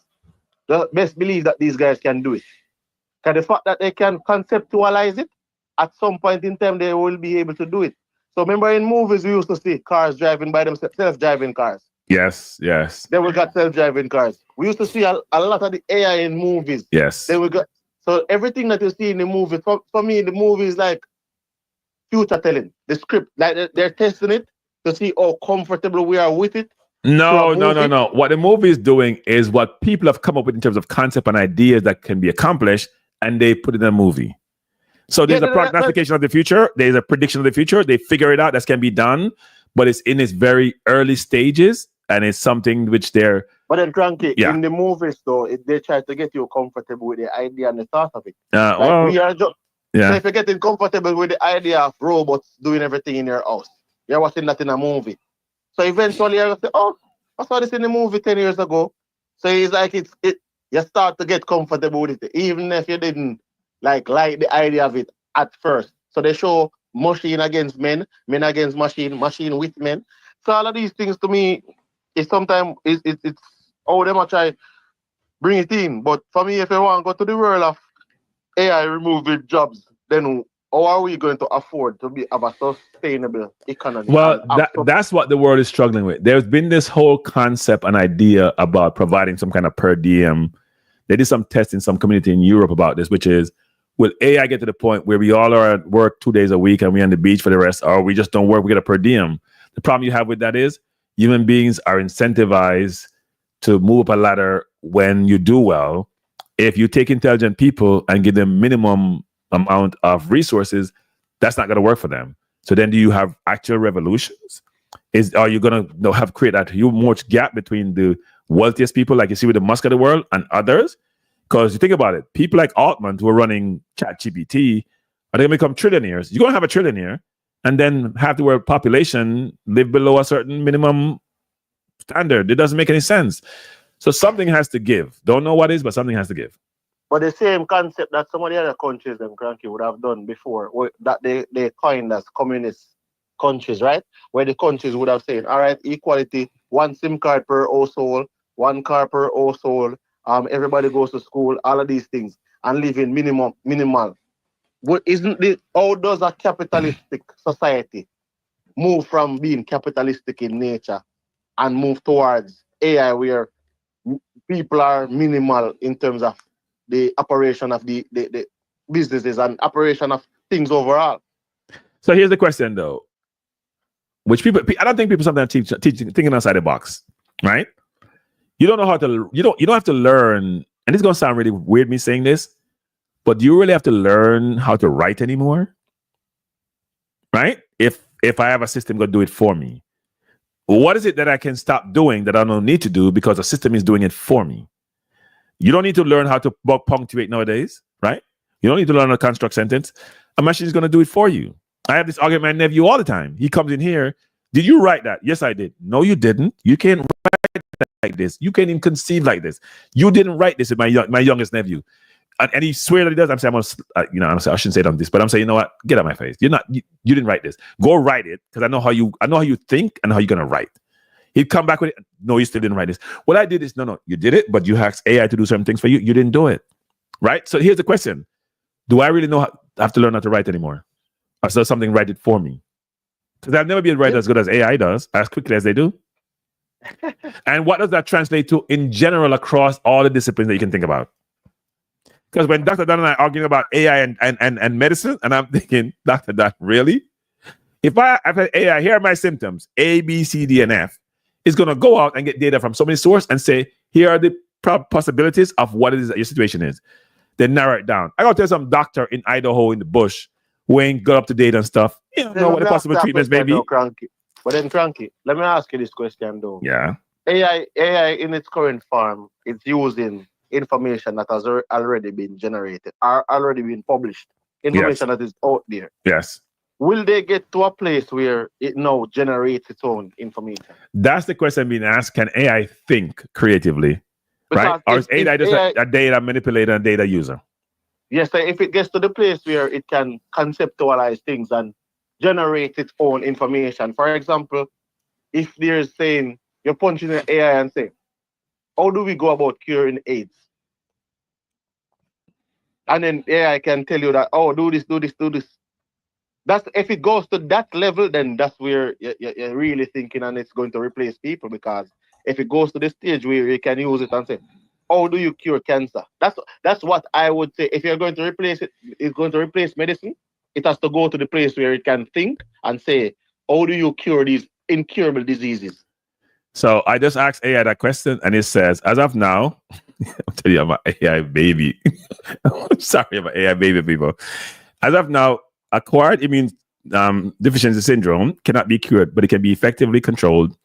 best believe that these guys can do it. Because the fact that they can conceptualize it, at some point in time, they will be able to do it. So remember in movies, we used to see cars driving by themselves, self-driving cars. Yes. Then we got self-driving cars. We used to see a lot of the AI in movies. Yes. Then we got, so everything that you see in the movie, for me, the movie is like future telling. The script, like they're testing it to see how comfortable we are with it. No. What the movie is doing is what people have come up with in terms of concept and ideas that can be accomplished, and they put it in a movie. So there's a prognostication of the future. There's a prediction of the future. They figure it out. That can be done, but it's in its very early stages, and it's something which they're. But then, Kranky, in the movies, though, they try to get you comfortable with the idea and the thought of it. We are just. So if you're getting comfortable with the idea of robots doing everything in your house, you're watching that in a movie. So eventually, you're going to say, "Oh, I saw this in the movie 10 years ago." So it's like you start to get comfortable with it, even if you didn't like the idea of it at first. So they show machine against men against machine with men. So all of these things to me is sometimes it's how they might try bring it in. But for me, if you want to go to the world of AI removing jobs, then how are we going to afford to have a sustainable economy? Well, that's what the world is struggling with. There's been this whole concept and idea about providing some kind of per diem. They did some tests in some community in Europe about this, which is, will AI get to the point where we all are at work 2 days a week and we're on the beach for the rest, or we just don't work, we get a per diem? The problem you have with that is human beings are incentivized to move up a ladder when you do well. If you take intelligent people and give them minimum amount of resources, that's not going to work for them. So then do you have actual revolutions? Are you going to have create that huge gap between the wealthiest people, like you see with the Musk of the world, and others? Because you think about it, people like Altman who are running ChatGPT, are they going to become trillionaires? You're going to have a trillionaire, and then half the world population live below a certain minimum standard. It doesn't make any sense. So something has to give. Don't know what is, but something has to give. But the same concept that some of the other countries and Kranky would have done before, that they coined as communist countries, right? Where the countries would have said, all right, equality, 1 SIM card per household, 1 car per household, everybody goes to school, all of these things, and live in minimal. But how does a capitalistic society move from being capitalistic in nature and move towards AI where people are minimal in terms of the operation of the businesses and operation of things overall? So here's the question, though, which I don't think people sometimes teach thinking outside the box, right? You don't know how to, you don't have to learn, and it's going to sound really weird me saying this, but do you really have to learn how to write anymore? Right? If I have a system going to do it for me, what is it that I can stop doing that I don't need to do because the system is doing it for me? You don't need to learn how to punctuate nowadays, right? You don't need to learn how to construct sentence. A machine is going to do it for you. I have this argument with my nephew all the time. He comes in here. Did you write that? Yes, I did. No, you didn't. You can't write like this. You can't even conceive like this. You didn't write this with my youngest nephew. And he swears that he does. I'm saying, I shouldn't say it on this, but I'm saying, you know what? Get out of my face. You didn't write this. Go write it, because I know how you think and how you're gonna write. He'd come back with it. No, you still didn't write this. Well, I did this. No, you did it, but you asked AI to do certain things for you. You didn't do it. Right? So here's the question. Do I really know I have to learn how to write anymore? Or does something write it for me? Because I've never been write as good as AI does, as quickly as they do. And what does that translate to in general across all the disciplines that you can think about? Because when Dr. Dan and I are arguing about AI and medicine, and I'm thinking, Dr. Dan, really? If I have AI, here are my symptoms, A, B, C, D, and F, it's going to go out and get data from so many sources and say, here are the possibilities of what it is that your situation is. Then narrow it down. I got to tell some doctor in Idaho in the bush who ain't got up to date and stuff. You don't know what the possible treatments may be. But then, Kranky, let me ask you this question, though. Yeah. AI in its current form, it's using information that has already been generated, already been published, information that is out there. Yes. Will they get to a place where it now generates its own information? That's the question being asked. Can AI think creatively? Because right? Or is AI just a data manipulator and data user? Yes, if it gets to the place where it can conceptualize things and generate its own information. For example, if there's saying, you're punching an AI and saying, how do we go about curing AIDS? And then AI can tell you that, oh, do this. That's if it goes to that level, then that's where you're really thinking and it's going to replace people. Because if it goes to the stage where you can use it and say, how do you cure cancer? That's what I would say. If you're going to replace it, it's going to replace medicine. It has to go to the place where it can think and say, how do you cure these incurable diseases? So I just asked AI that question, and it says, as of now, I'm telling you, I'm an AI baby. I'm sorry, I'm an AI baby, people. As of now, acquired immune deficiency syndrome cannot be cured, but it can be effectively controlled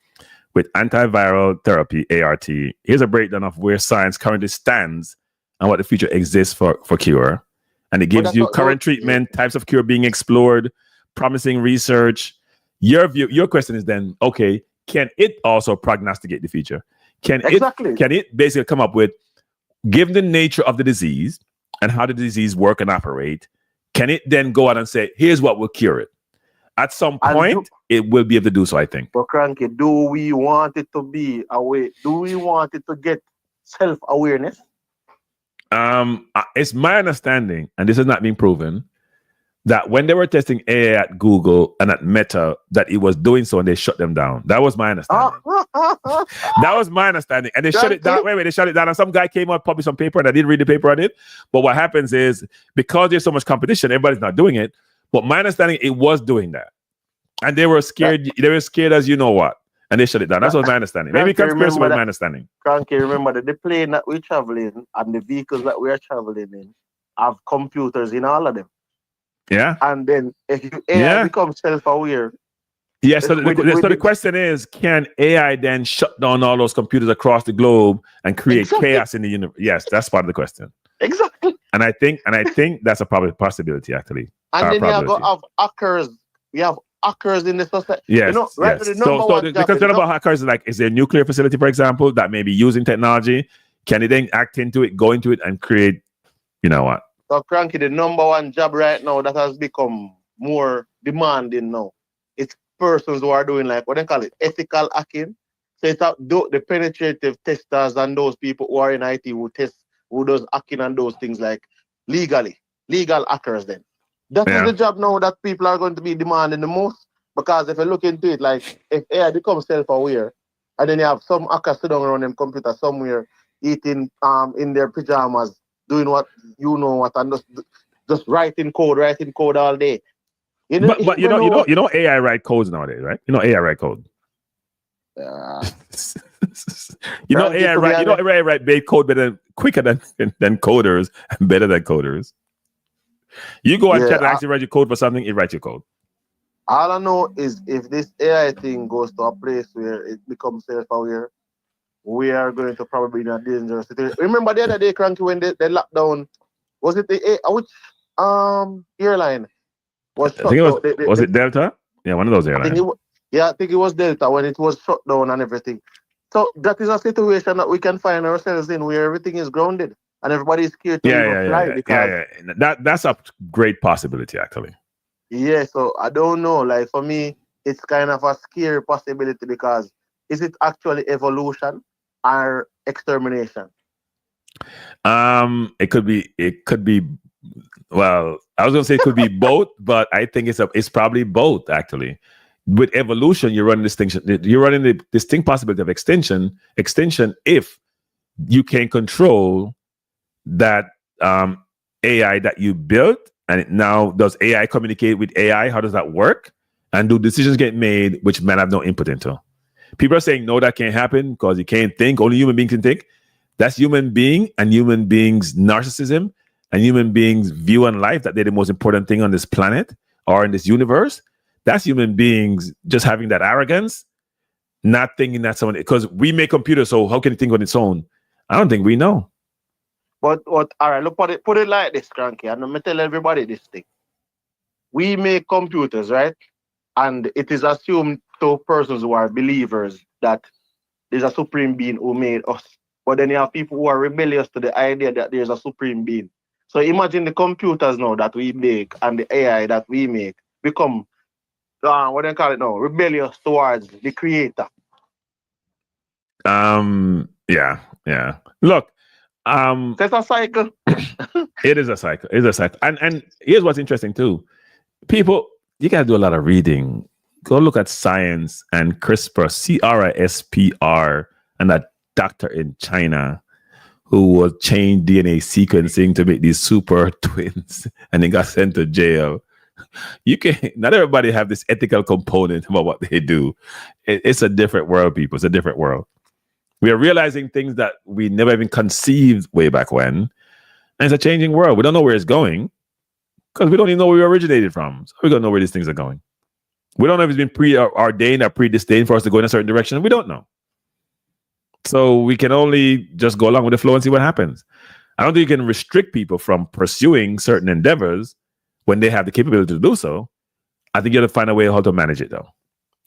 with antiviral therapy, ART. Here's a breakdown of where science currently stands and what the future exists for cure. And it gives you current treatment, types of cure being explored, promising research. Your question is then, okay, can it also prognosticate the future? Can it basically come up with, given the nature of the disease and how the disease work and operate, can it then go out and say, here's what will cure it? At some point, it will be able to do so, I think. But Kranky, do we want it to be aware? Do we want it to get self-awareness? It's my understanding, and this has not been proven, that when they were testing AI at Google and at Meta, that it was doing so and they shut them down. That was my understanding. That was my understanding. And they shut it down. Wait, they shut it down. And some guy came out, published some paper, and I didn't read the paper on it. But what happens is, because there's so much competition, everybody's not doing it. But my understanding, it was doing that. And they were scared. They were scared as you know what. And they shut it down. That's what my understanding. Maybe conspiracy was my understanding. Kranky, remember that the plane that we travel in and the vehicles that we are traveling in have computers in all of them. Yeah. And then if AI becomes self-aware. Yeah, so the question is, can AI then shut down all those computers across the globe and create chaos in the universe? Yes, that's part of the question. Exactly. And I think that's a probably possibility, actually. And then you have hackers. We have hackers in the society. Yes. You know, right? Yes. So the concern about hackers is like, is there a nuclear facility, for example, that may be using technology? Can it then act into it, go into it, and create, you know what? So Kranky, the number one job right now that has become more demanding now, it's persons who are doing like what they call it, ethical hacking. So it's the penetrative testers and those people who are in IT who does hacking and those things like legal hackers then. That is the job now that people are going to be demanding the most. Because if you look into it, like if AI becomes self-aware, and then you have some hackers sitting around them computer somewhere eating in their pajamas, doing what you know what, and just writing code all day. You know AI write codes nowadays, right? You know AI write code. AI write code quicker than coders and better than coders. You go and chat and actually write your code for something, it writes your code. All I know is if this AI thing goes to a place where it becomes self-aware, we are going to probably be in a dangerous situation. Remember the other day, Kranky, when they locked down, was it which airline was shut down? Was it Delta? Yeah, one of those airlines. I think it was Delta when it was shut down and everything. So that is a situation that we can find ourselves in where everything is grounded and everybody is scared to fly. That's a great possibility, actually. Yeah, so I don't know. Like for me, it's kind of a scary possibility because is it actually evolution or extermination? It could be. Well, I was gonna say it could be both, but I think it's probably both actually. With evolution, you're running the distinct possibility of extinction if you can control that AI that you built, and now does AI communicate with AI? How does that work? And do decisions get made which man have no input into? People are saying no, that can't happen because you can't think. Only human beings can think. That's human being and human beings' narcissism and human beings' view on life that they're the most important thing on this planet or in this universe. That's human beings just having that arrogance, not thinking that someone, because we make computers, so how can it think on its own? I don't think we know. But all right, look, put it like this, Kranky, and I'm gonna tell everybody this thing. We make computers, right? And it is assumed to persons who are believers that there's a supreme being who made us. But then you have people who are rebellious to the idea that there's a supreme being. So imagine the computers now that we make and the AI that we make become, what do you call it now, rebellious towards the creator. Yeah. Look, that's a cycle. It is a cycle. It's a cycle. And here's what's interesting too. People, you gotta do a lot of reading. Go look at science and CRISPR, CRISPR, and that doctor in China who was changed DNA sequencing to make these super twins, and then got sent to jail. You can not everybody have this ethical component about what they do. It's a different world, people. It's a different world. We are realizing things that we never even conceived way back when, and it's a changing world. We don't know where it's going because we don't even know where we originated from. So we don't know where these things are going. We don't know if it's been preordained or predestined for us to go in a certain direction. We don't know. So we can only just go along with the flow and see what happens. I don't think you can restrict people from pursuing certain endeavors when they have the capability to do so. I think you have to find a way how to manage it, though.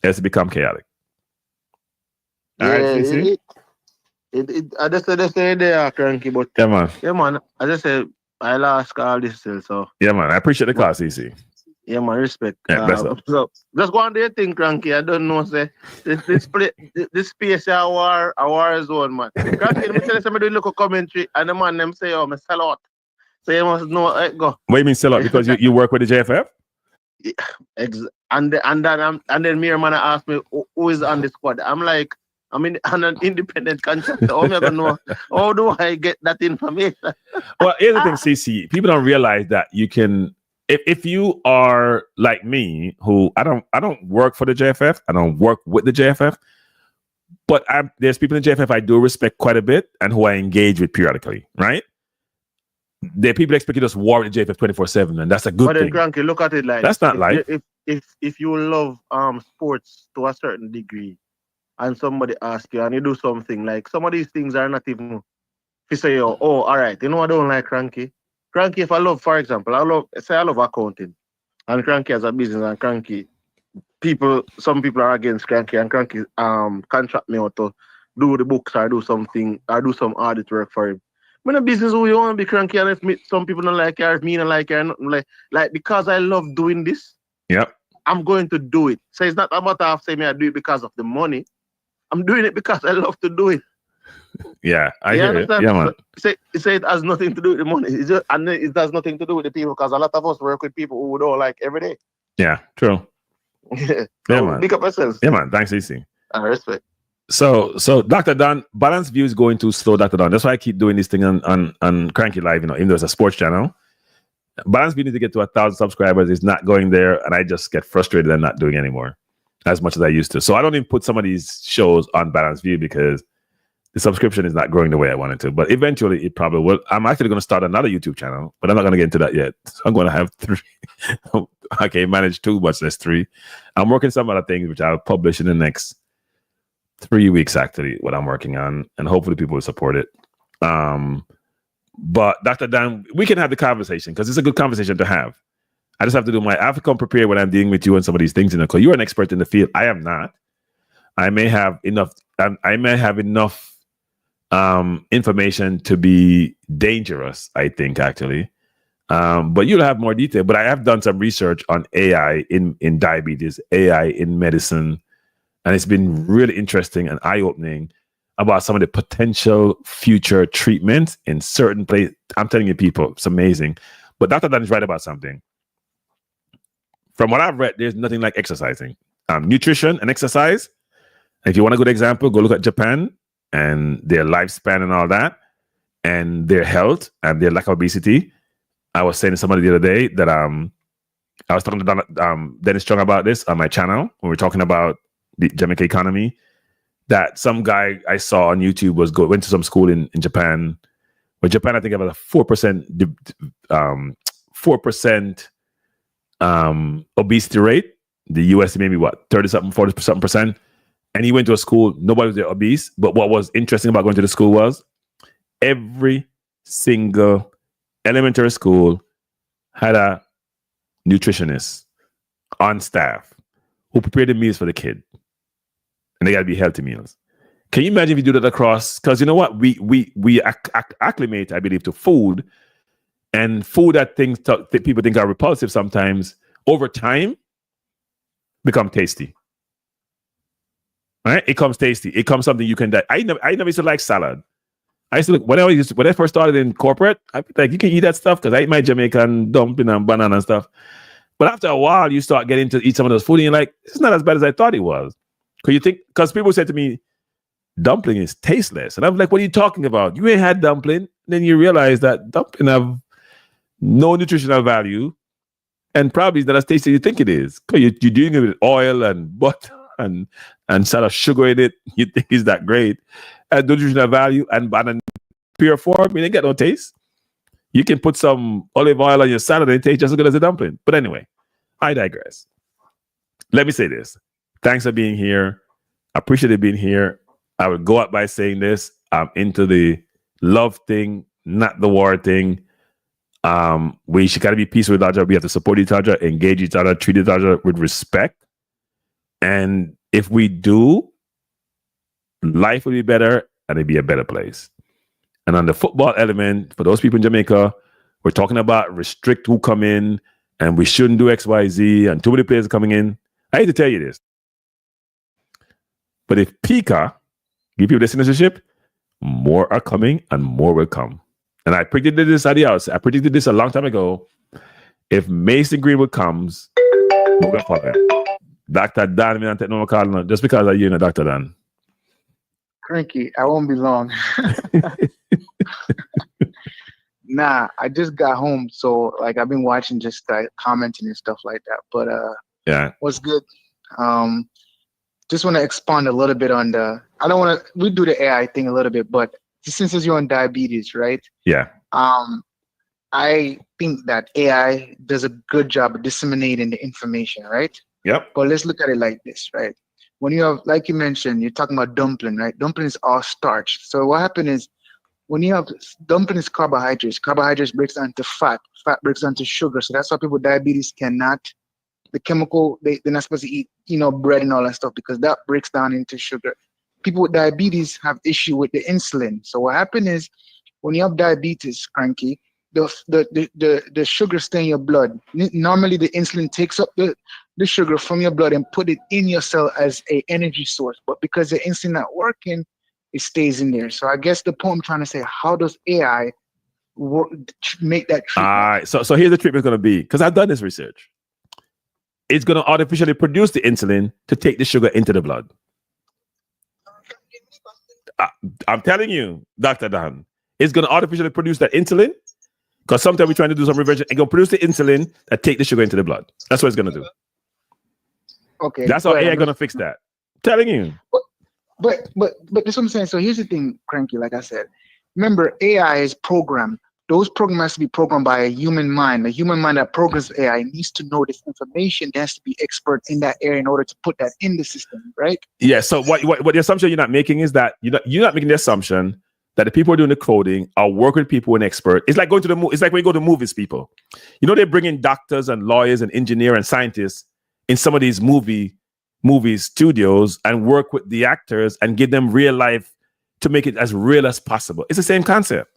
It has to become chaotic. All right, CC? I just said they are Kranky, but yeah, man. I just said I'll ask all this still. So yeah, man. I appreciate the call, CC. Yeah, man, respect. Yeah, so just go on there, thing, Kranky. I don't know, say this space a war zone, man. Kranky, let me tell you somebody look a commentary, and the man them say, "Oh, me sell out." So you must know. Go. What do you mean sell out? Because you work with the JFF? And then me man asked me who is on the squad. I'm like, I'm an independent contractor. How am I gonna know? How do I get that information? Well, here's the thing, CC. People don't realize that you can. If you are like me, who I don't work for the JFF, I don't work with the JFF, but there's people in the JFF I do respect quite a bit and who I engage with periodically, right? The people expect you to just war with the JFF 24/7, and that's a good thing. But then, look at it like that's not life. If you love sports to a certain degree, and somebody asks you and you do something, like some of these things are not even. If you say, oh, all right, you know I don't like Kranky. Kranky, if I love, for example, I love accounting, and Kranky has a business, and Kranky, some people are against Kranky, and Kranky contract me out to do the books or do something, or do some audit work for him. When a business who you want to be Kranky, and if some people don't like it, if me don't like it, nothing like because I love doing this, yep, I'm going to do it. So it's not about to say me I do it because of the money. I'm doing it because I love to do it. Yeah, I hear it. Yeah, man. Say it has nothing to do with the money. And it has nothing to do with the people, because a lot of us work with people who don't like every day. Yeah, true. Yeah, man. Pick up yourself. Yeah, man. Thanks, CC. I respect. So Dr. Don, Balanced View is going too slow, Dr. Don. That's why I keep doing this thing on Kranky Live, even though it's a sports channel. Balanced View needs to get to 1,000 subscribers. It's not going there, and I just get frustrated and not doing anymore as much as I used to. So I don't even put some of these shows on Balanced View because the subscription is not growing the way I wanted to. But eventually it probably will. I'm actually going to start another YouTube channel, but I'm not going to get into that yet. So I'm going to have 3. I can't manage 2, but there's 3. I'm working some other things which I'll publish in the next 3 weeks, actually, what I'm working on, and hopefully people will support it. But Dr. Dan, we can have the conversation because it's a good conversation to have. I just have to I have to come prepared when I'm dealing with you and some of these things, because you're an expert in the field. I am not. I may have enough information to be dangerous, I think, actually. But you'll have more detail. But I have done some research on AI in diabetes, AI in medicine, and it's been really interesting and eye-opening about some of the potential future treatments in certain places. I'm telling you, people, it's amazing. But Dr. Dan is right about something. From what I've read, there's nothing like exercising. Nutrition and exercise. If you want a good example, go look at Japan and their lifespan and all that, and their health and their lack of obesity. I was saying to somebody the other day that I was talking to Dennis Strong about this on my channel when we were talking about the Jamaica economy, that some guy I saw on YouTube went to some school in Japan. But Japan, I think, about a 4% obesity rate. The US maybe what, 30-something, 40-something%. And he went to a school, nobody was there obese. But what was interesting about going to the school was every single elementary school had a nutritionist on staff who prepared the meals for the kid. And they got to be healthy meals. Can you imagine if you do that across? Because you know what? We acclimate, I believe, to food, and food that people think are repulsive sometimes, over time, become tasty. Right? It comes tasty. It comes something you can. I never used to like salad. I used to look when I first started in corporate. I like, you can eat that stuff because I eat my Jamaican dumpling and banana and stuff. But after a while, you start getting to eat some of those food, and you're like, it's not as bad as I thought it was. Because people said to me, dumpling is tasteless. And I'm like, what are you talking about? You ain't had dumpling. Then you realize that dumpling have no nutritional value and probably not as tasty as you think it is. Because you're doing it with oil and butter and sort of sugar in it. You think it's that great. And nutritional value and in pure form, you didn't get no taste. You can put some olive oil on your salad and it tastes just as good as a dumpling. But anyway, I digress. Let me say this. Thanks for being here. I appreciate you being here. I would go out by saying this. I'm into the love thing, not the war thing. We should gotta be peaceful with each other. We have to support each other, engage each other, treat each other with respect. And if we do, life will be better and it'll be a better place. And on the football element, for those people in Jamaica, we're talking about restrict who come in and we shouldn't do X, Y, Z, and too many players coming in. I hate to tell you this. But if Pika give people the citizenship, more are coming and more will come. And I predicted this at the house. I predicted this a long time ago. If Mason Greenwood comes, we're going to follow him. Dr. Dan, me and take no more call just because of you, Dr. Dan. Kranky, I won't be long. Nah, I just got home, so like I've been watching, just commenting and stuff like that. But yeah, what's good? Just want to expand a little bit on we do the AI thing a little bit, but since you're on diabetes, right? Yeah. I think that AI does a good job of disseminating the information, right? Yep. But let's look at it like this, right? When you have, like you mentioned, you're talking about dumpling, right? Dumpling is all starch. So what happened is, when you have dumpling is carbohydrates. Carbohydrates breaks down to fat. Fat breaks down to sugar. So that's why people with diabetes cannot. The chemical, they're not supposed to eat, bread and all that stuff because that breaks down into sugar. People with diabetes have issue with the insulin. So what happened is, when you have diabetes, Kranky, the sugar stay in your blood. Normally, the insulin takes up the sugar from your blood and put it in your cell as a energy source. But because the insulin not working, it stays in there. So I guess the point I'm trying to say, how does AI make that treatment? So here's the treatment going to be, because I've done this research. It's going to artificially produce the insulin to take the sugar into the blood. I'm telling you, Dr. Dan, it's going to artificially produce that insulin, because sometimes we're trying to do some reversion. It's going to produce the insulin that take the sugar into the blood. That's what it's going to do. Okay. That's how AI going to fix that. I'm telling you. But that's what I'm saying. So here's the thing, Kranky, like I said. Remember, AI is programmed. Those programs has to be programmed by a human mind. The human mind that programs AI needs to know this information. There has to be expert in that area in order to put that in the system, right? Yeah. So what the assumption you're not making is that you're not making the assumption that the people who are doing the coding are working with people and expert. It's like going to it's like when you go to movies, people. They bring in doctors and lawyers and engineers and scientists in some of these movie studios and work with the actors and give them real life to make it as real as possible. It's the same concept.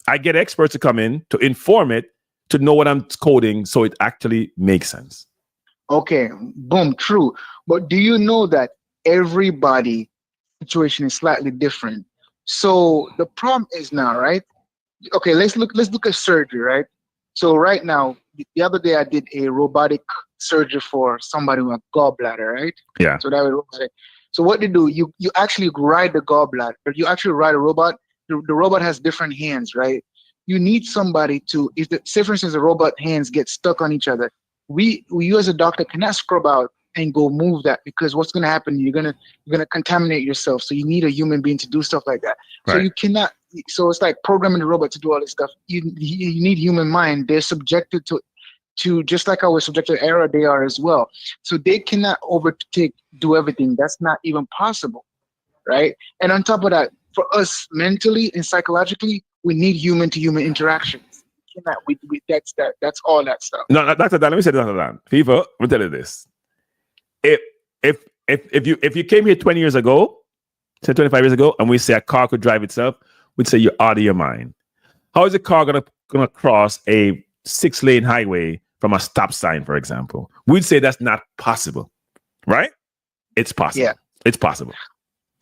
I get experts to come in to inform it, to know what I'm coding so it actually makes sense. Okay, boom, true. But do you know that everybody situation is slightly different. So the problem is now, right? Okay, let's look at surgery, right? So right now, the other day I did a robotic surgery for somebody with a gallbladder, right? Yeah. So that was robotic. So what they do, you actually ride the gallbladder, or you actually ride a robot. The robot has different hands, right? You need somebody to, if the, say for instance, the robot hands get stuck on each other, you as a doctor cannot scrub out and go move that, because what's going to happen, you're gonna contaminate yourself. So you need a human being to do stuff like that. So Right. you cannot. So it's like programming the robot to do all this stuff. You need human mind. They're subjected to just like how we're subjected to error, they are as well. So they cannot do everything. That's not even possible, right? And on top of that, for us mentally and psychologically, we need human to human interactions. That's all that stuff. No, Dr. Dan, let me say this, Dr. Dan. Fever, let me tell you this. If you came here 20 years ago, say 25 years ago, and we say a car could drive itself, we'd say you're out of your mind. How is a car gonna cross a 6-lane highway from a stop sign, for example? We'd say that's not possible, right? It's possible. Yeah. It's possible.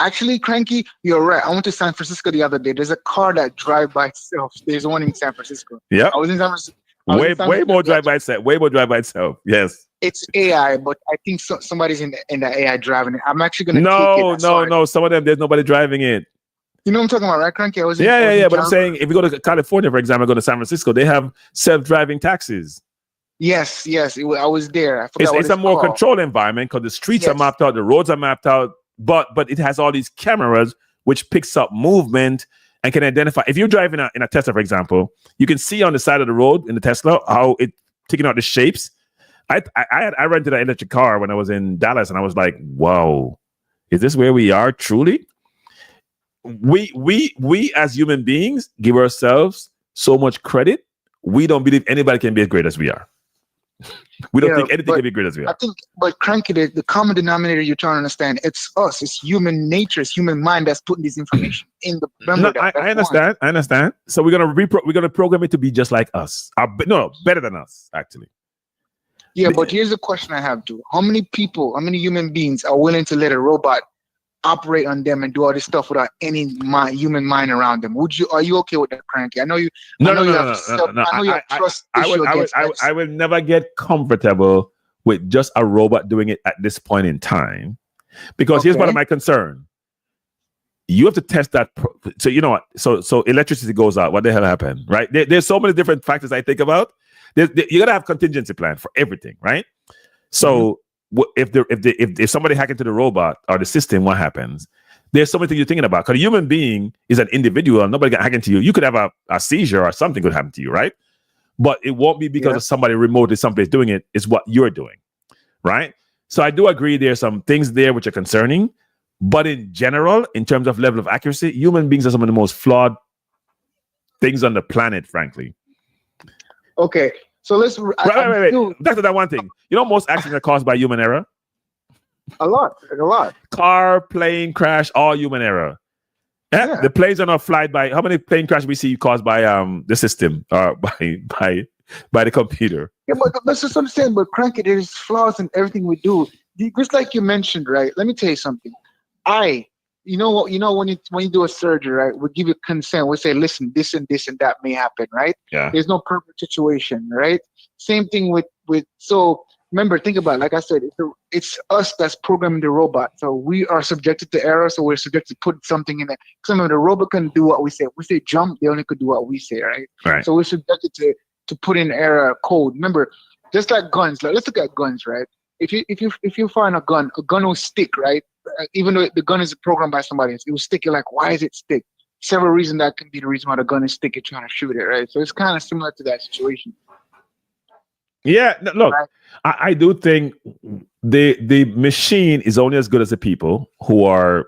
Actually, Kranky, you're right. I went to San Francisco the other day. There's a car that drives by itself. There's one in San Francisco. Yeah. I was in San Francisco. Way more drive by itself. Way more drive by itself. Yes. It's AI, but I think somebody's in the AI driving it. I'm actually gonna No. Some of them, there's nobody driving it. You know what I'm talking about, right, Kranky? But I'm saying, if you go to California, for example, go to San Francisco, they have self-driving taxis. Yes. I was there. I forgot It's a more controlled environment because the streets are mapped out, the roads are mapped out, but it has all these cameras which picks up movement and can identify. If you're driving in a Tesla, for example, you can see on the side of the road in the Tesla how it taking out the shapes. I rented an electric car when I was in Dallas, and I was like, "Wow, is this where we are truly?" We as human beings give ourselves so much credit. We don't believe anybody can be as great as we are. We don't think anything can be great as we are. I think, but Kranky, the common denominator you're trying to understand, it's us. It's human nature. It's human mind that's putting this information in the. I understand. I understand. So we're gonna program it to be just like us. Better than us, actually. Yeah, but here's the question I have too: how many human beings are willing to let a robot operate on them and do all this stuff without any human mind around them? Are you okay with that, Kranky? I know you. No. I know you have trust issue against that. I will never get comfortable with just a robot doing it at this point in time, because here's one of my concern. You have to test that. So you know what? So electricity goes out. What the hell happened? Right? There's so many different factors I think about. You gotta have contingency plan for everything, right? So if somebody hack into the robot or the system, what happens? There's so many things you're thinking about. Because a human being is an individual. Nobody can hack into you. You could have a seizure or something could happen to you, right? But it won't be because of somebody remotely someplace doing it. It's what you're doing, right? So I do agree there's some things there which are concerning. But in general, in terms of level of accuracy, human beings are some of the most flawed things on the planet, frankly. Okay, so let's. Wait. Back to that one thing. You know, most accidents are caused by human error. A lot. Car, plane crash, all human error. Yeah. The planes are not flight by. How many plane crash we see caused by the system or by the computer? Yeah, but that's just what I'm saying. But Kranky, there's flaws in everything we do. Just like you mentioned, right? Let me tell you something. You know when you do a surgery, right? We give you consent. We say, listen, this and that may happen, right? Yeah. There's no perfect situation, right? Same thing with. So remember, think about it. Like I said, it's us that's programming the robot. So we are subjected to error. So we're subjected to put something in there. Because remember, the robot can do what we say. If we say jump, they only could do what we say, right? Right. So we're subjected to put in error code. Remember, just like guns. Like, let's look at guns, right? If you find a gun will stick, right? Even though the gun is programmed by somebody else, it will stick. You're like, why is it stick? Several reasons that can be the reason why the gun is sticky, trying to shoot it, right? So it's kind of similar to that situation. Yeah, look, right? I do think the machine is only as good as the people who are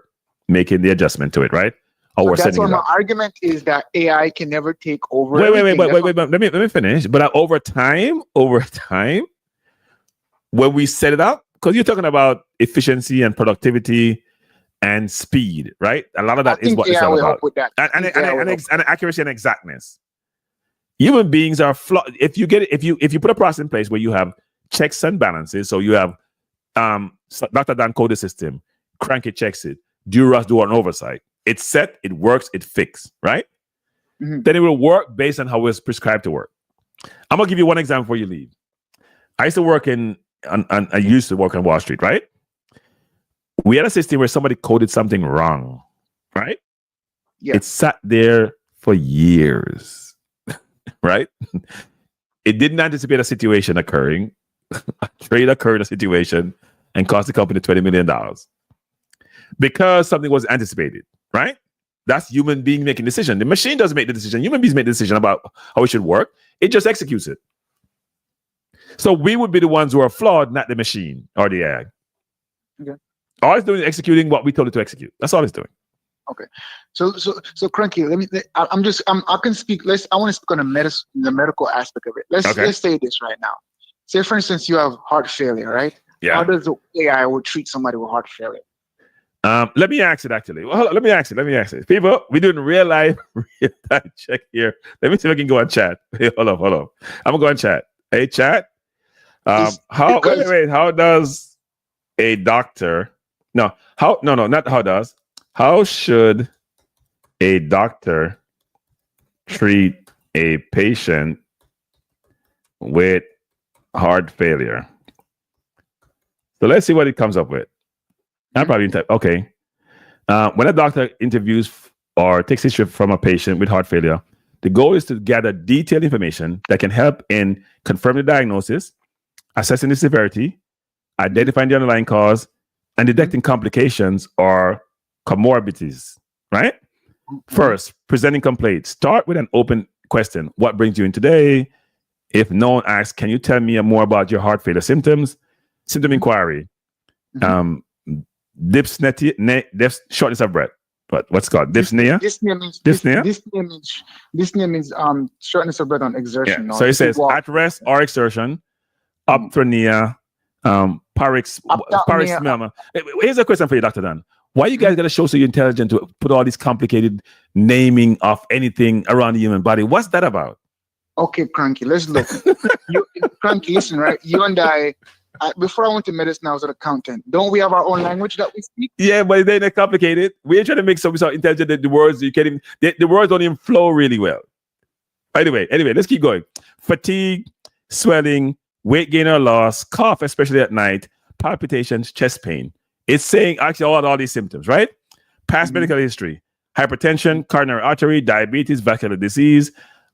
making the adjustment to it, right? Or that's why my argument is that AI can never take over. Wait. Let me finish. But over time, when we set it up, because you're talking about efficiency and productivity and speed, right? A lot of that is what it's all about. And accuracy and exactness. Human beings are flawed. If you put a process in place where you have checks and balances, so you have Dr. Dan coded system, Kranky checks it. Duras do an oversight. It's set, it works, it fixed, right? Mhm. Then it will work based on how it's prescribed to work. I'm gonna give you one example before you leave. I used to work I used to work on Wall Street, right? We had a system where somebody coded something wrong, right? Yeah. It sat there for years, right? It didn't anticipate a situation occurring. A trade occurred in a situation and cost the company $20 million because something was anticipated, right? That's human being making decision. The machine doesn't make the decision. Human beings make the decision about how it should work. It just executes it. So we would be the ones who are flawed, not the machine or the AI. Okay. All it's doing is executing what we told it to execute. That's all it's doing. Okay. So Kranky, I can speak. I want to speak on the medical aspect of it. Let's say this right now. Say, for instance, you have heart failure, right? Yeah. How does the AI would treat somebody with heart failure? Let me ask it actually. Well, hold on, let me ask it. People, we're doing real time check here. Let me see if I can go on chat. Hey, hold on. I'm gonna go on chat. Hey, chat. How does a doctor? How should a doctor treat a patient with heart failure? So let's see what it comes up with. I probably type, okay. When a doctor interviews or takes history from a patient with heart failure, the goal is to gather detailed information that can help in confirming the diagnosis, assessing the severity, identifying the underlying cause, and detecting complications or comorbidities, right? First, presenting complaints. Start with an open question. What brings you in today? If no one asks, can you tell me more about your heart failure symptoms? Symptom inquiry. Shortness of breath. What's it called? Dyspnea? Dyspnea means shortness of breath on exertion. Yeah. So it says at rest or exertion, apnea, paroxysmal. Here's a question for you, Dr. Dan. Why you guys gotta show so you're intelligent to put all this complicated naming of anything around the human body? What's that about? Okay, Kranky, let's look. Kranky, listen, right? You and I before I went to medicine, I was an accountant. Don't we have our own language that we speak? Yeah, but they're not complicated. We're trying to make something so intelligent that the words you can't even the words don't even flow really well. Anyway, let's keep going. Fatigue, swelling, weight gain or loss, cough, especially at night, palpitations, chest pain. It's saying actually all these symptoms, right? Past medical history, hypertension, coronary artery, diabetes, vascular disease,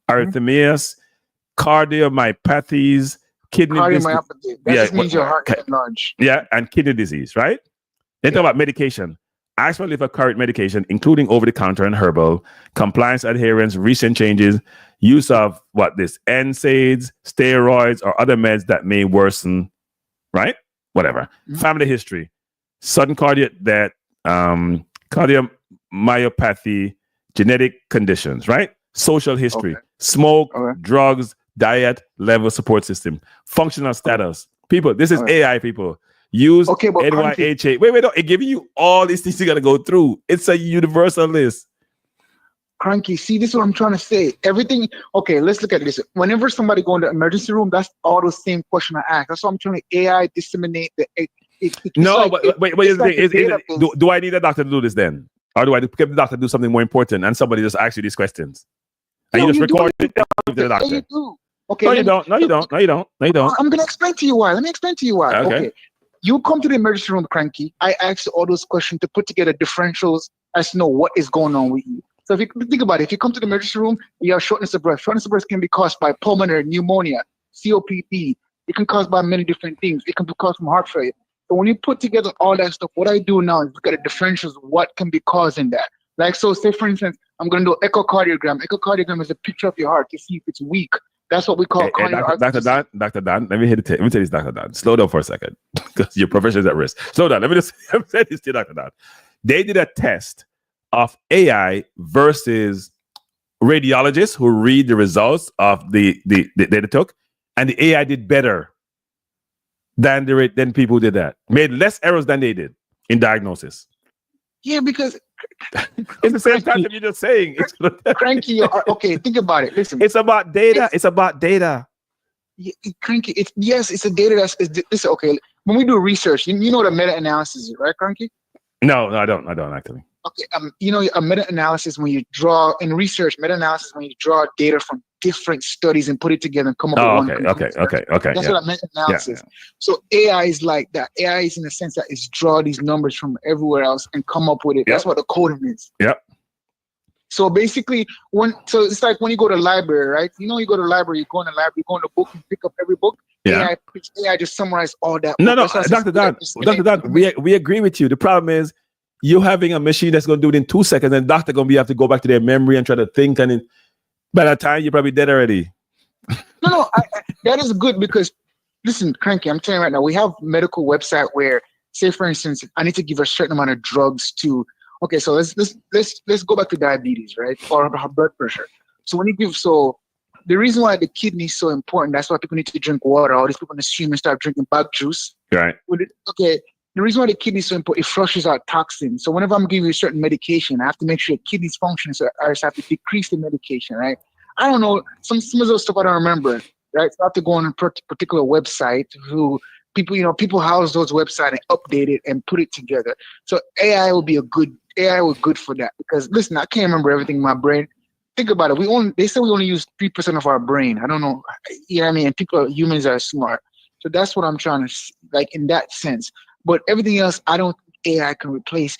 arrhythmias, cardiomyopathies, kidney disease. That just means your heart is large. Yeah, and kidney disease, right? Then talk about medication. Ask for liver current medication, including over-the-counter and herbal, compliance, adherence, recent changes, use of NSAIDs, steroids, or other meds that may worsen, right? Whatever. Family history, sudden cardiac death, cardiomyopathy, genetic conditions, right? Social history, smoke, drugs, diet, level support system, functional status. People, this is AI, people. Use NYHA. Wait, no, it's giving you all these things you gotta go through. It's a universal list. Kranky, see, this is what I'm trying to say. Everything, okay, let's look at this. Whenever somebody go in the emergency room, that's all the same question I ask. That's why I'm trying to AI disseminate the do I need a doctor to do this then? Or do I get the doctor to do something more important and somebody just asks you these questions? And you just record it and give it to the doctor. You do. Okay, no, you don't. I'm gonna explain to you why. Let me explain to you why. Okay. You come to the emergency room, Kranky. I ask all those questions to put together differentials as to know what is going on with you. So if you think about it, if you come to the emergency room, you have shortness of breath. Shortness of breath can be caused by pulmonary pneumonia, COPD. It can cause by many different things. It can be caused from heart failure. So when you put together all that stuff, what I do now is look at the differentials, what can be causing that. Like, so say for instance, I'm going to do echocardiogram. Echocardiogram is a picture of your heart to see if it's weak. That's what we call Dr. Dan, let me hit it. Let me tell you this, Dr. Dan. Slow down for a second because your profession is at risk. Slow down. Let me say this to Dr. Dan. They did a test of AI versus radiologists who read the results of the data took, and the AI did better than people who did that. Made less errors than they did in diagnosis. Yeah, because it's the same concept you're just saying. Kranky, okay, think about it. Listen, it's about data. It's about data. Yeah, Kranky, it's a data that's okay. When we do research, you know what a meta-analysis is, right, Kranky? No, I don't actually. Okay, you know, a meta-analysis when you draw in research, meta-analysis when you draw data from different studies and put it together and come up with one conclusion. Okay. That's what I meant analysis. Yeah. So AI is like that. AI is in the sense that it's draw these numbers from everywhere else and come up with it. That's what the coding is. Yep. So basically, it's like when you go to the library, right? You know, you go to the library, you go in the library, you go in the book, you pick up every book. Yeah. AI just summarize all that. No, Dr. Don, we agree with you. The problem is you having a machine that's going to do it in 2 seconds, and doctor going to have to go back to their memory and try to think, and by that time you're probably dead already. No, that is good because listen, Kranky, I'm telling you right now, we have medical website where, say for instance, I need to give a certain amount of drugs to. Okay, so let's go back to diabetes, right, or blood pressure. So when you give, the reason why the kidney is so important, that's why people need to drink water. All these people in the stream and start drinking bug juice. Right. Okay. The reason why the kidney is so important, it flushes out toxins. So whenever I'm giving you a certain medication, I have to make sure the kidneys function. So I just have to decrease the medication, right? I don't know. Some of those stuff I don't remember, right? So I have to go on a particular website who people house those websites and update it and put it together. So AI will good for that because listen, I can't remember everything in my brain. Think about it. They say we only use 3% of our brain. I don't know. You know what I mean? And humans are smart. So that's what I'm trying to like in that sense. But everything else, I don't think AI can replace.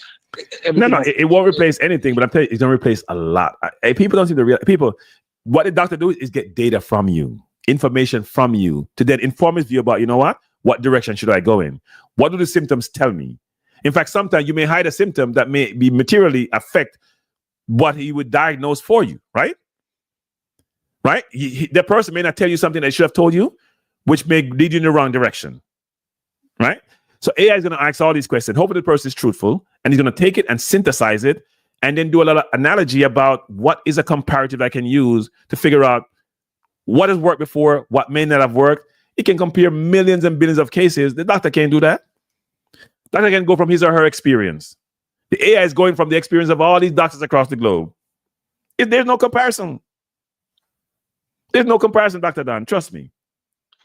No, it won't replace anything. But I'm telling you, it's gonna replace a lot. People don't seem to realize. What the doctor do is get data from you, information from you, to then inform his view about, you know what direction should I go in? What do the symptoms tell me? In fact, sometimes you may hide a symptom that may be materially affect what he would diagnose for you, right? Right? The person may not tell you something they should have told you, which may lead you in the wrong direction, right? So AI is going to ask all these questions. Hopefully the person is truthful, and he's going to take it and synthesize it, and then do a lot of analogy about what is a comparative I can use to figure out what has worked before, what may not have worked. It can compare millions and billions of cases. The doctor can't do that. The doctor can go from his or her experience. The AI is going from the experience of all these doctors across the globe. There's no comparison. There's no comparison, Dr. Don. Trust me.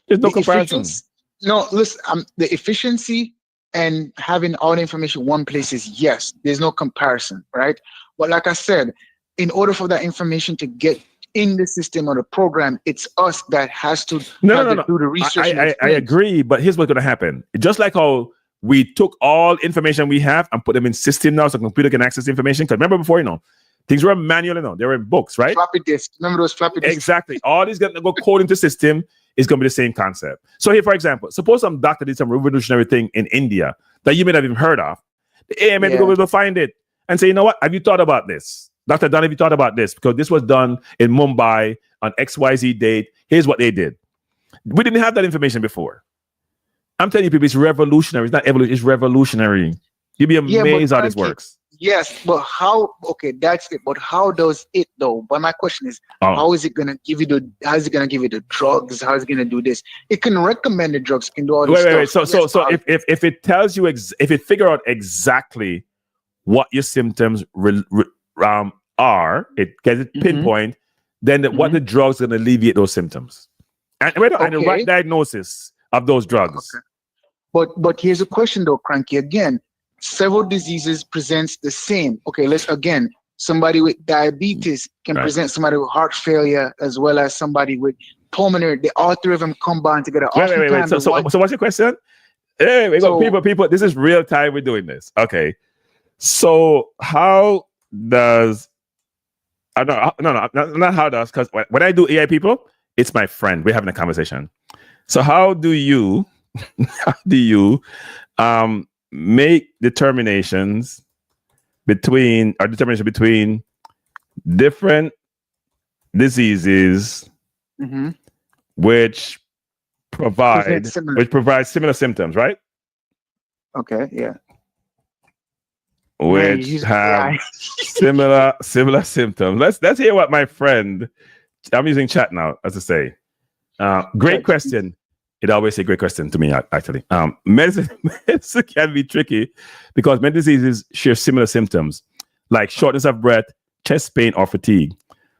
There's no comparison. No, listen, the efficiency and having all the information in one place is yes. There's no comparison, right? But like I said, in order for that information to get in the system or the program, it's us that has to do the research. I agree, but here's what's going to happen. Just like how we took all information we have and put them in system now so the computer can access information. Because remember before, things were manual, they were in books, right? Floppy disk. Remember those floppy disks? Exactly. All these going to go code into system is going to be the same concept. So here, for example, suppose some doctor did some revolutionary thing in India that you may not have even heard of. The AI may be able to find it and say, you know what? Have you thought about this? Dr. Don, have you thought about this? Because this was done in Mumbai on XYZ date. Here's what they did. We didn't have that information before. I'm telling you, people, it's revolutionary. It's not evolution, it's revolutionary. You'd be amazed how this works. Yes, but how? Okay, that's it. But how does it though? But my question is, how is it gonna give you the? How is it gonna give you the drugs? How is it gonna do this? It can recommend the drugs. It can do all this stuff. Wait. So if it tells you if it figure out exactly what your symptoms are, it gets it pinpoint. Then what the drugs are gonna alleviate those symptoms, and the right diagnosis of those drugs. Okay. But here's a question though, Kranky. Again, several diseases presents the same. Okay, somebody with diabetes can present somebody with heart failure as well as somebody with pulmonary. All three of them combine together. Wait. So what's your question? Hey, people, this is real time. We're doing this. Okay. So how does not how does, because when I do AI people, it's my friend. We're having a conversation. So how do you make determination between different diseases which provide similar symptoms, right? Okay, yeah. Which have similar symptoms. Let's hear what my friend. I'm using chat now, as I say. Great question. It always say great question to me, actually. Medicine can be tricky because many diseases share similar symptoms like shortness of breath, chest pain, or fatigue.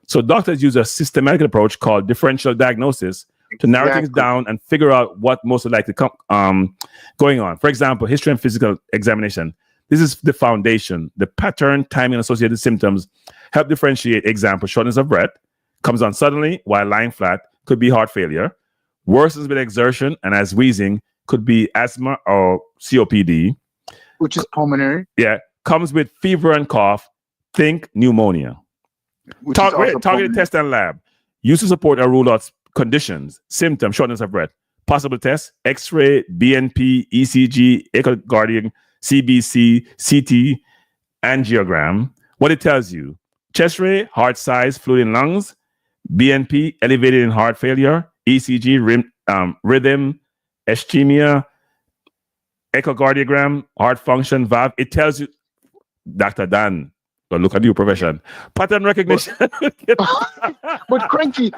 So doctors use a systematic approach called differential diagnosis to narrow things down and figure out what most likely going on. For example, history and physical examination. This is the foundation. The pattern, timing, and associated symptoms help differentiate. Example, shortness of breath comes on suddenly while lying flat, could be heart failure. Worsens with exertion and as wheezing, could be asthma or COPD. Which is pulmonary. Yeah. Comes with fever and cough, think pneumonia. Targeted test and lab. Used to support or rule out conditions, symptoms, shortness of breath. Possible tests, X-ray, BNP, ECG, echocardiogram, CBC, CT, angiogram. What it tells you: chest ray, heart size, fluid in lungs, BNP, elevated in heart failure, ECG, rhythm, ischemia, echocardiogram, heart function, valve. It tells you, Dr. Dan, but look at your profession. Pattern recognition. But Kranky,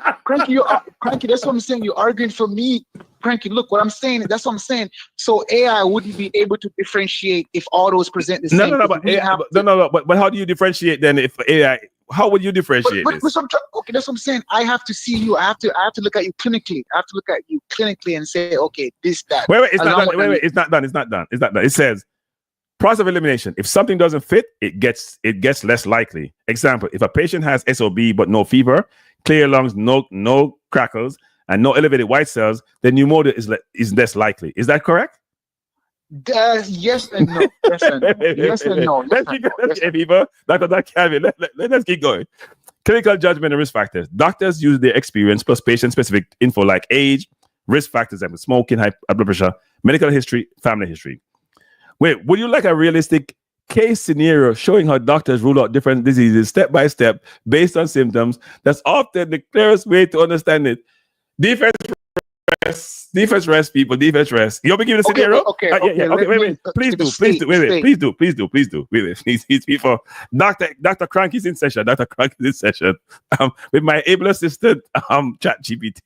that's what I'm saying. You're arguing for me. Kranky, look what I'm saying. That's what I'm saying. So AI wouldn't be able to differentiate if all those present the same. But how do you differentiate then if AI? How would you differentiate this? Okay, that's what I'm saying. I have to see you. I have to look at you clinically. I have to look at you clinically and say, okay, this, that. Wait, it's not done. Wait, it's not done. It's not done. It's not done. It says process of elimination. If something doesn't fit, it gets less likely. Example: if a patient has SOB but no fever, clear lungs, no crackles, and no elevated white cells, then pneumonia is less likely. Is that correct? Yes and no. Yes and no. Yes and no. Let's keep going. Clinical judgment and risk factors. Doctors use their experience plus patient-specific info like age, risk factors, like smoking, high blood pressure, medical history, family history. Wait, would you like a realistic case scenario showing how doctors rule out different diseases step by step based on symptoms? That's often the clearest way to understand it. Defense rest, people. Defense rest. You'll be giving a scenario. Okay. Wait. Please do. These people. Dr. Kranky's in session. With my able assistant, ChatGPT.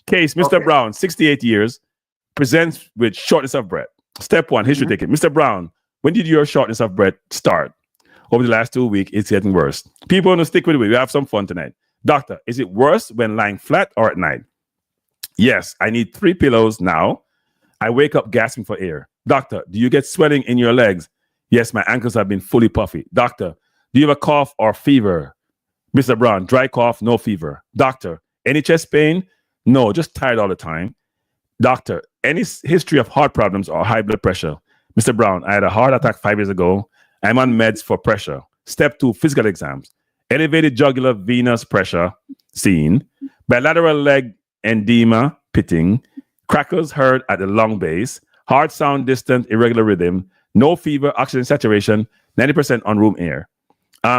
Case: Mr. Brown, 68 years, presents with shortness of breath. Step 1, history taken. Mr. Brown, when did your shortness of breath start? Over the last 2 weeks, it's getting worse. People want to stick with it. We have some fun tonight. Doctor, is it worse when lying flat or at night? Yes, I need 3 pillows now. I wake up gasping for air. Doctor, do you get swelling in your legs? Yes, my ankles have been fully puffy. Doctor, do you have a cough or fever? Mr. Brown, dry cough, no fever. Doctor, any chest pain? No, just tired all the time. Doctor, any history of heart problems or high blood pressure? Mr. Brown, I had a heart attack 5 years ago. I'm on meds for pressure. Step 2, physical exams. Elevated jugular venous pressure seen. Bilateral leg edema, pitting. Crackles heard at the lung base. Heart sound distant, irregular rhythm. No fever, oxygen saturation, 90% on room air.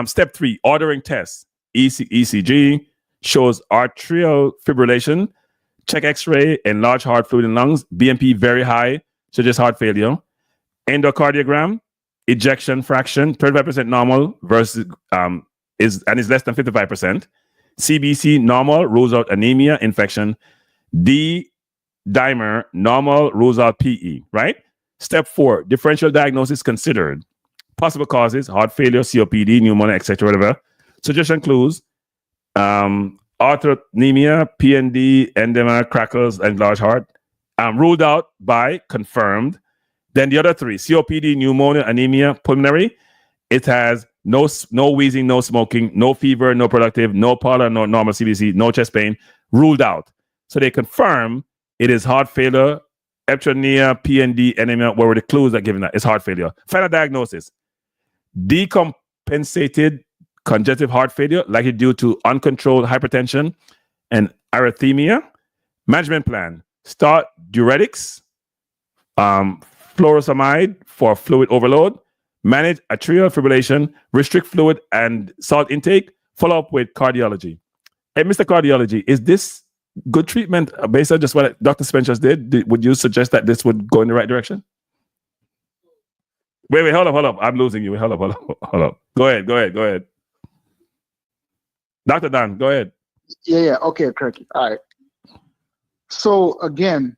Step 3, ordering tests. ECG shows arterial fibrillation. Check X-ray, enlarged heart fluid in lungs. BNP very high, suggests heart failure. Endocardiogram, ejection fraction, 35% normal versus is less than 55%. CBC normal, rules out anemia, infection. D-dimer normal, rules out PE, right? Step 4, differential diagnosis considered. Possible causes, heart failure, COPD, pneumonia, etc., whatever. Suggestion clues, arthronemia, PND, edema, crackles, and large heart. Ruled out by confirmed. Then the other 3, COPD, pneumonia, anemia, pulmonary. It has no wheezing, no smoking, no fever, no productive, no polar, no normal CBC, no chest pain. Ruled out. So they confirm it is heart failure, eptonia, PND, anemia. What were the clues that given that? It's heart failure. Final diagnosis: decompensated congestive heart failure, likely due to uncontrolled hypertension and arrhythmia. Management plan: start diuretics, furosemide for fluid overload, manage atrial fibrillation, restrict fluid and salt intake, follow up with cardiology. Hey, Mr. Cardiology, is this good treatment based on just what Dr. Spencer did? Would you suggest that this would go in the right direction? Wait, hold up. I'm losing you. Hold up. Go ahead. Dr. Dan, go ahead. Yeah. Okay, Kranky. All right. So again,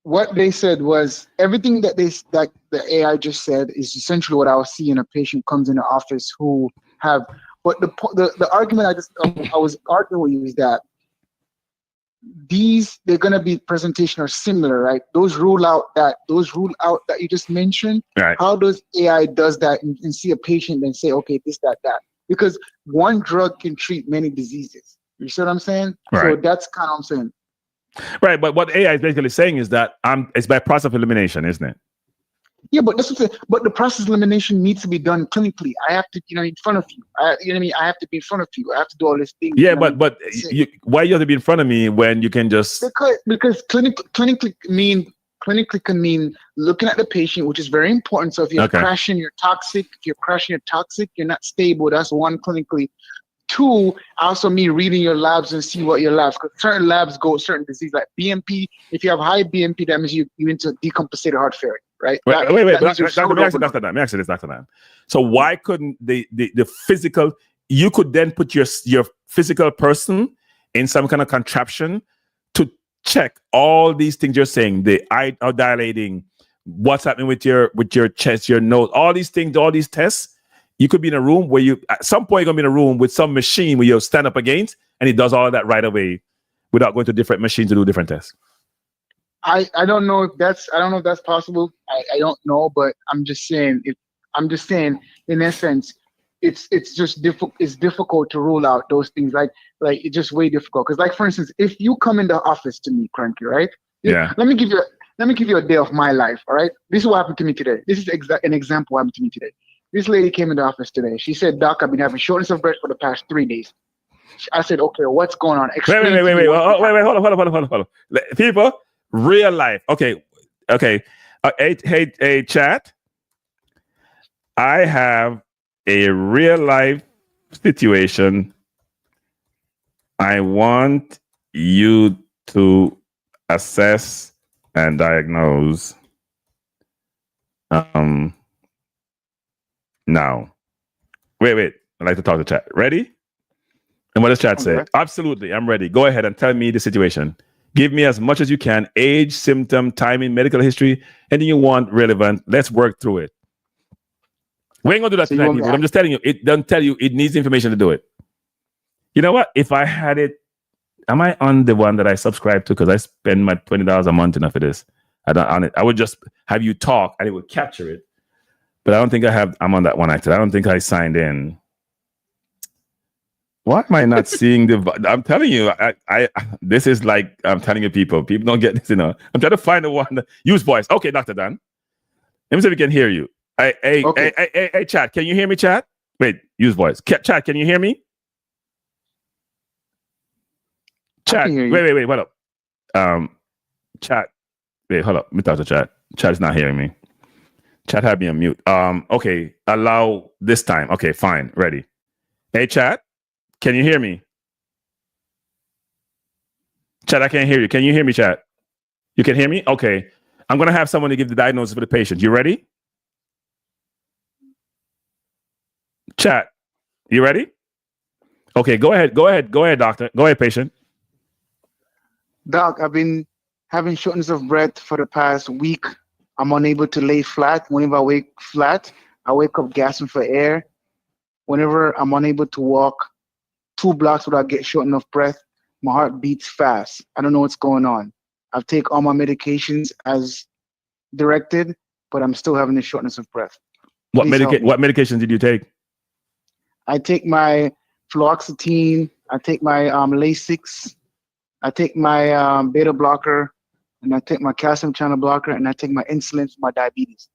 what they said was everything that the AI just said is essentially what I was seeing. A patient comes in the office who have, but the argument I was arguing with you is that they're gonna be presentation are similar, right? Those rule out that you just mentioned. Right. How does AI does that and see a patient and say, okay, this, that, that? Because one drug can treat many diseases. You see what I'm saying? So Right. that's kind of what I'm saying. Right, but what AI is basically saying is that it's by process of elimination, isn't it? Yeah, but that's what I'm saying. But the process elimination needs to be done clinically. I have to, in front of you. You know what I mean? I have to be in front of you. I have to do all these things. Yeah, but why you have to be in front of me when you can just because clinically can mean looking at the patient, which is very important. So if you're crashing, you're toxic. If you're crashing, you're toxic. You're not stable. That's one clinically. Two, also me reading your labs and see what your labs, because certain labs go certain disease like BMP. If you have high BMP, that means you into decompensated heart failure, right? Wait, Dr. Let me ask you this, Dr. Dan. So why couldn't the physical, you could then put your physical person in some kind of contraption to check all these things you're saying, the eye are dilating, what's happening with your chest, your nose, all these things, all these tests. You could be in a room where at some point you're gonna be in a room with some machine where you stand up against, and it does all of that right away without going to different machines to do different tests. I don't know if that's possible. I don't know, but I'm just saying in essence, it's just difficult. It's difficult to rule out those things. Like it's just way difficult. Because like for instance, if you come in the office to me, Kranky, right? Yeah. Let me give you a day of my life. All right. This is what happened to me today. This is an example what happened to me today. This lady came in the office today. She said, "Doc, I've been having shortness of breath for the past 3 days." I said, "Okay, what's going on?" Wait, hold on. People, real life. Okay. Hey, chat. I have a real life situation. I want you to assess and diagnose. Now, wait. I'd like to talk to chat. Ready? And what does chat say? Absolutely, I'm ready. Go ahead and tell me the situation. Give me as much as you can. Age, symptom, timing, medical history, anything you want relevant. Let's work through it. We ain't gonna do that tonight, people. I'm just telling you. It doesn't tell you. It needs information to do it. You know what? If I had it, am I on the one that I subscribe to? Because I spend my $20 a month enough for this. I don't on it. I would just have you talk and it would capture it. But I don't think I'm on that one actually. I don't think I signed in. Why am I not seeing I'm telling you, this is like, I'm telling you people don't get this, I'm trying to find the one use voice. Okay, Dr. Dan. Let me see if we can hear you. Hey, chat, can you hear me, chat? Wait, use voice. Chat, can you hear me? Chat, wait, what up? Chat, wait, hold up. Let me talk to chat. Chat is not hearing me. Chat had me on mute. Okay, allow this time. Okay, fine, ready. Hey, chat, can you hear me? Chat, I can't hear you. Can you hear me, chat? You can hear me? Okay. I'm going to have someone to give the diagnosis for the patient. You ready? Chat, you ready? Okay, go ahead, doctor. Go ahead, patient. Doc, I've been having shortness of breath for the past week. I'm unable to lay flat. Whenever I wake flat, I wake up gasping for air. Whenever I'm unable to walk 2 blocks without getting shortness of breath, my heart beats fast. I don't know what's going on. I've taken all my medications as directed, but I'm still having the shortness of breath. What medications did you take? I take my fluoxetine. I take my Lasix. I take my beta blocker, and I take my calcium channel blocker, and I take my insulin for my diabetes.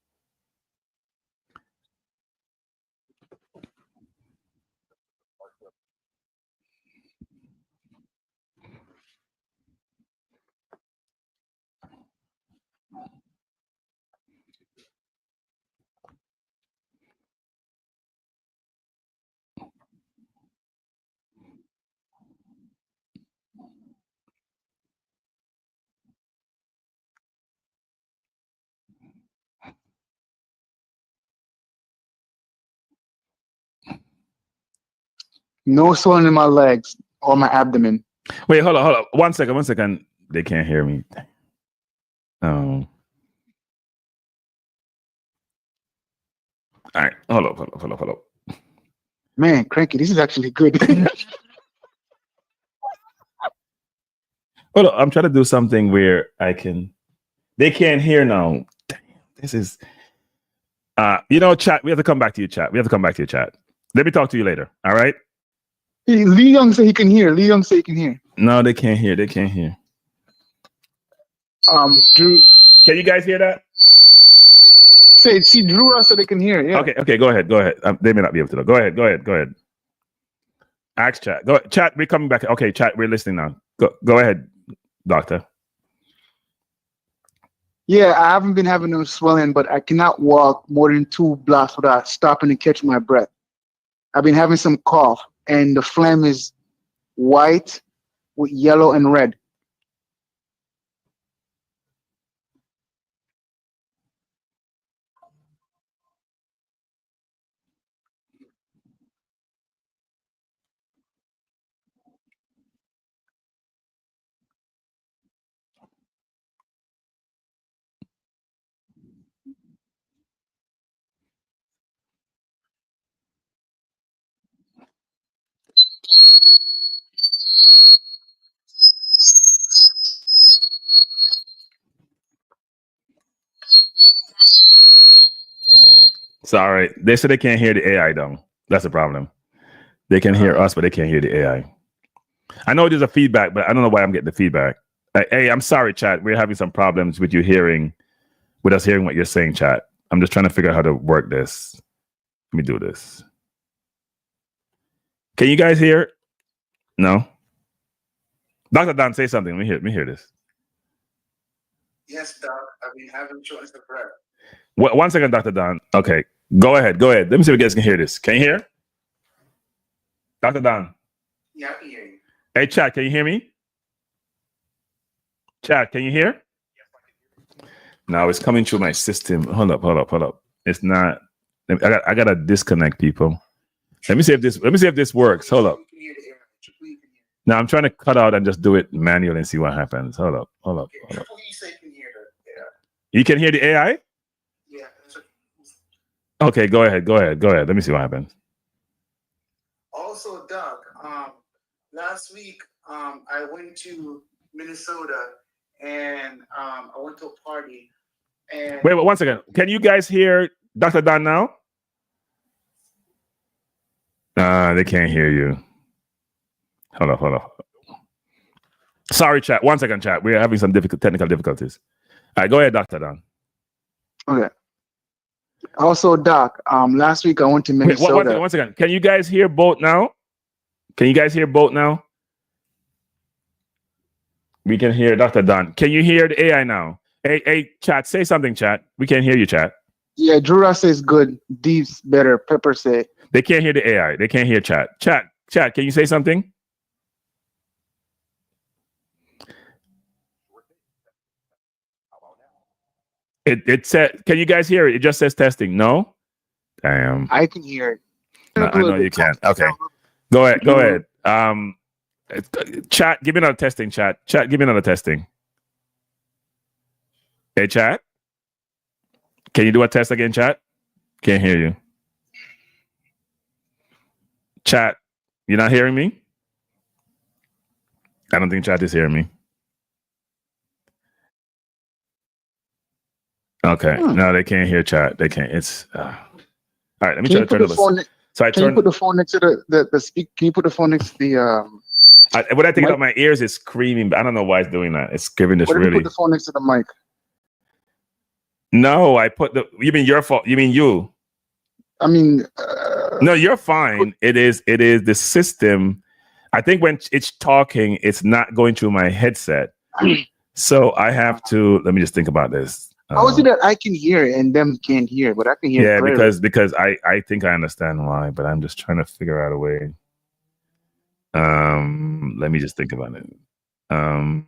No swelling in my legs or my abdomen. Wait, hold on. 1 second. They can't hear me. Oh. All right. Hold up. Man, Kranky, this is actually good. Hold on, I'm trying to do something where I can. They can't hear now. Damn, this is. Chat. We have to come back to you, chat. We have to come back to you, chat. Let me talk to you later. All right. Hey, Lee Young said he can hear. Lee Young said he can hear. No, they can't hear. They can't hear. Drew. Can you guys hear that? See, Drew Ross said they can hear. Yeah. Okay. Go ahead. They may not be able to know. Go ahead. Ask chat. Go chat. We're coming back. Okay, chat. We're listening now. Go ahead, doctor. Yeah, I haven't been having no swelling, but I cannot walk more than 2 blocks without stopping to catch my breath. I've been having some cough, and the phlegm is white with yellow and red. Sorry, they said they can't hear the AI though. That's the problem. They can hear us, but they can't hear the AI. I know there's a feedback, but I don't know why I'm getting the feedback. Hey, I'm sorry, chat. We're having some problems with us hearing what you're saying, chat. I'm just trying to figure out how to work this. Let me do this. Can you guys hear? No. Dr. Don, say something. Let me hear this. Yes, Doc. I've been having shortness of breath. One second, Dr. Don. Okay. Go ahead. Let me see if you guys can hear this. Can you hear? Dr. Don. Yeah, I can hear you. Hey, chat, can you hear me? Chat, can you hear? No, it's coming through my system. Hold up. It's not. I gotta disconnect people. Let me see if this works. Hold up. Now I'm trying to cut out and just do it manually and see what happens. Hold up. You can hear the AI? Yeah. Okay, go ahead. Let me see what happens. Also, Doc, last week I went to Minnesota and I went to a party. And Wait, 1 second. Can you guys hear Dr. Don now? They can't hear you. Hold up. Sorry, chat. 1 second, chat. We're having some technical difficulties. All right, go ahead, Dr. Don. Okay. Also, Doc, last week I went to Minnesota. Wait, one second. Can you guys hear both now? We can hear Dr. Don. Can you hear the AI now? Hey, chat, say something, chat. We can't hear you, chat. Yeah, Drew Ross says good. Deep's better. Pepper say. They can't hear the AI. They can't hear chat. Chat, can you say something? It said, can you guys hear it? It just says testing. No? Damn. I can hear it. No, I know you can. Okay. Go ahead. Chat, give me another testing, chat. Chat, give me another testing. Hey, chat. Can you do a test again, chat? Can't hear you. Chat, you're not hearing me? I don't think chat is hearing me. Okay. No, they can't hear chat. They can't. It's all right. Let me try to turn it. Can you put the phone next to the speak? Can you put the phone next to the when I take it out my ears, it's screaming, but I don't know why it's doing that. It's giving this really. Put the phone next to the mic. No, I put the. You mean your fault? You mean you? I mean. No, you're fine. It is the system. I think when it's talking, it's not going through my headset. So I have to. Let me just think about this. How is it that I can hear it and them can't hear, but I can hear? Yeah, because I think I understand why, but I'm just trying to figure out a way. Let me just think about it. Let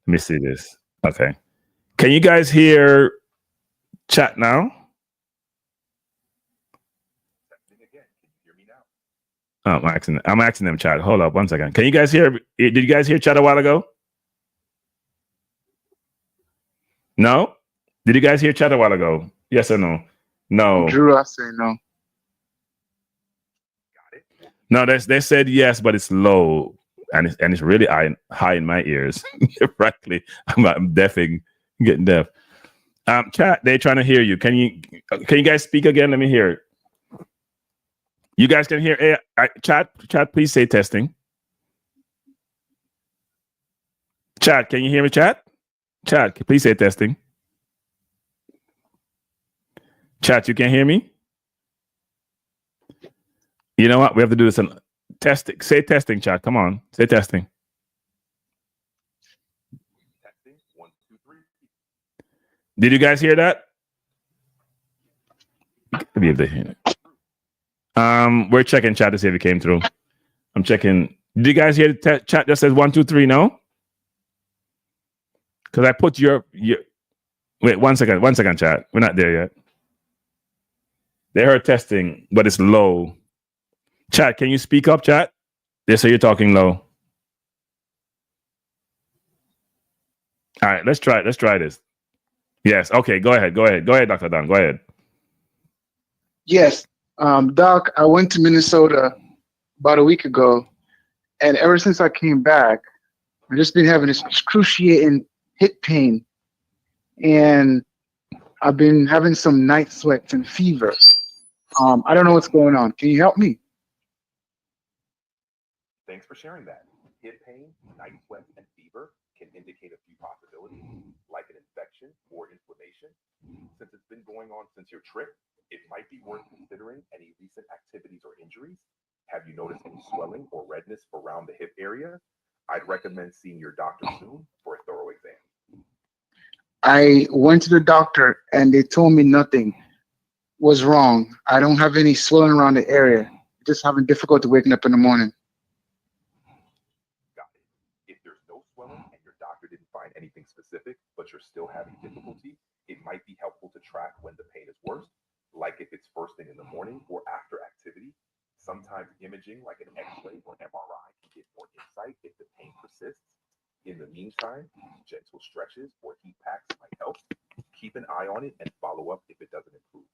me see this. Okay, can you guys hear chat now? Oh, I'm asking them chat. Hold up 1 second. Can you guys hear? Did you guys hear chat a while ago? No? Did you guys hear chat a while ago? Yes or no? No. Drew, I say no. No, they said yes, but it's low. and it's really high in my ears. Frankly, I'm deafing, getting deaf. Chat, they're trying to hear you. Can you guys speak again? Let me hear it. You guys can hear. Chat, please say testing. Chat, can you hear me? Chat, please say testing. Chat, you can't hear me? You know what? We have to do this in testing. Say testing, chat. Come on. Say testing. Testing. 1, 2, 3. Did you guys hear that? Maybe if they hear it. We're checking chat to see if it came through. I'm checking. Did you guys hear the chat just says 1, 2, 3? No? Because I put your wait, one second, chat. We're not there yet. They heard testing, but it's low. Chat, can you speak up, chat? They say you're talking low. All right, let's try this. Yes, okay, go ahead, Dr. Don, go ahead. Yes, Doc, I went to Minnesota about a week ago, and ever since I came back, I've just been having this excruciating hip pain, and I've been having some night sweats and fever. I don't know what's going on. Can you help me? Thanks for sharing that. Hip pain, night sweat, and fever can indicate a few possibilities, like an infection or inflammation. Since it's been going on since your trip, it might be worth considering any recent activities or injuries. Have you noticed any swelling or redness around the hip area? I'd recommend seeing your doctor soon for a thorough exam. I went to the doctor and they told me nothing was wrong. I don't have any swelling around the area. Just having difficulty waking up in the morning. Got it. If there's no swelling and your doctor didn't find anything specific, but you're still having difficulty, it might be helpful to track when the pain is worst, like if it's first thing in the morning or after activity. Sometimes imaging like an X-ray or MRI can give more insight if the pain persists. In the meantime, gentle stretches or heat packs might help. Keep an eye on it and follow up if it doesn't improve.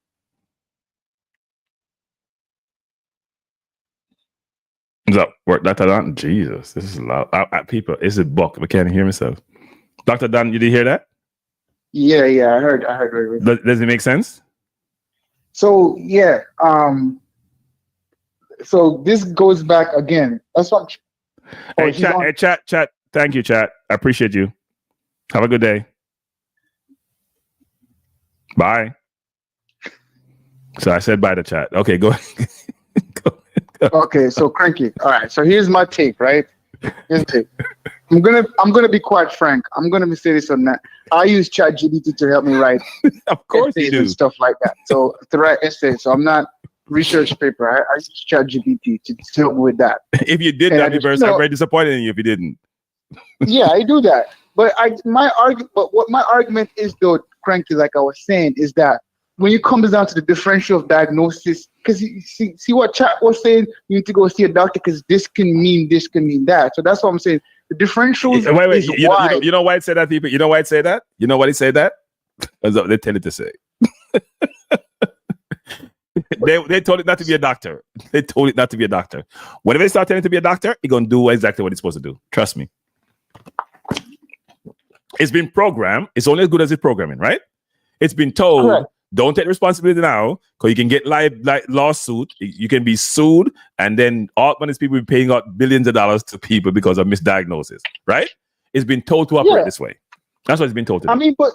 What's up? Work, Dr. Don? Jesus, this is loud. People, it's a book. I can't hear myself. Dr. Don, you did hear that? Yeah, I heard. Does it make sense? So yeah, so this goes back again. That's what. Hey, chat. Thank you, chat. I appreciate you. Have a good day. Bye. So I said bye to chat. Okay, go ahead. Okay, so Kranky. All right, so here's my take, right? Here's the take. I'm gonna be quite frank. I'm gonna say this on that. I use ChatGPT to help me write of course you do. And stuff like that. So to write essays. So I'm not research paper. I use ChatGPT to help me with that. If you did, I'm very disappointed in you if you didn't. Yeah, I do that. But what my argument is though, Kranky, like I was saying, is that when it comes down to the differential of diagnosis, because you see what Chat was saying, you need to go see a doctor because this can mean that. So that's what I'm saying. The differentials is wide. You know why it said that, people? You know why it said that? You know why it said that? That's what they tell it to say. They told it not to be a doctor. They told it not to be a doctor. Whenever they start telling it to be a doctor, it's going to do exactly what it's supposed to do. Trust me. It's been programmed. It's only as good as it's programming, right? It's been told, correct. Don't take responsibility now because you can get lawsuit. You can be sued, and then all these people be paying out billions of dollars to people because of misdiagnosis, right? It's been told to operate this way. That's what it's been told to do. I mean, but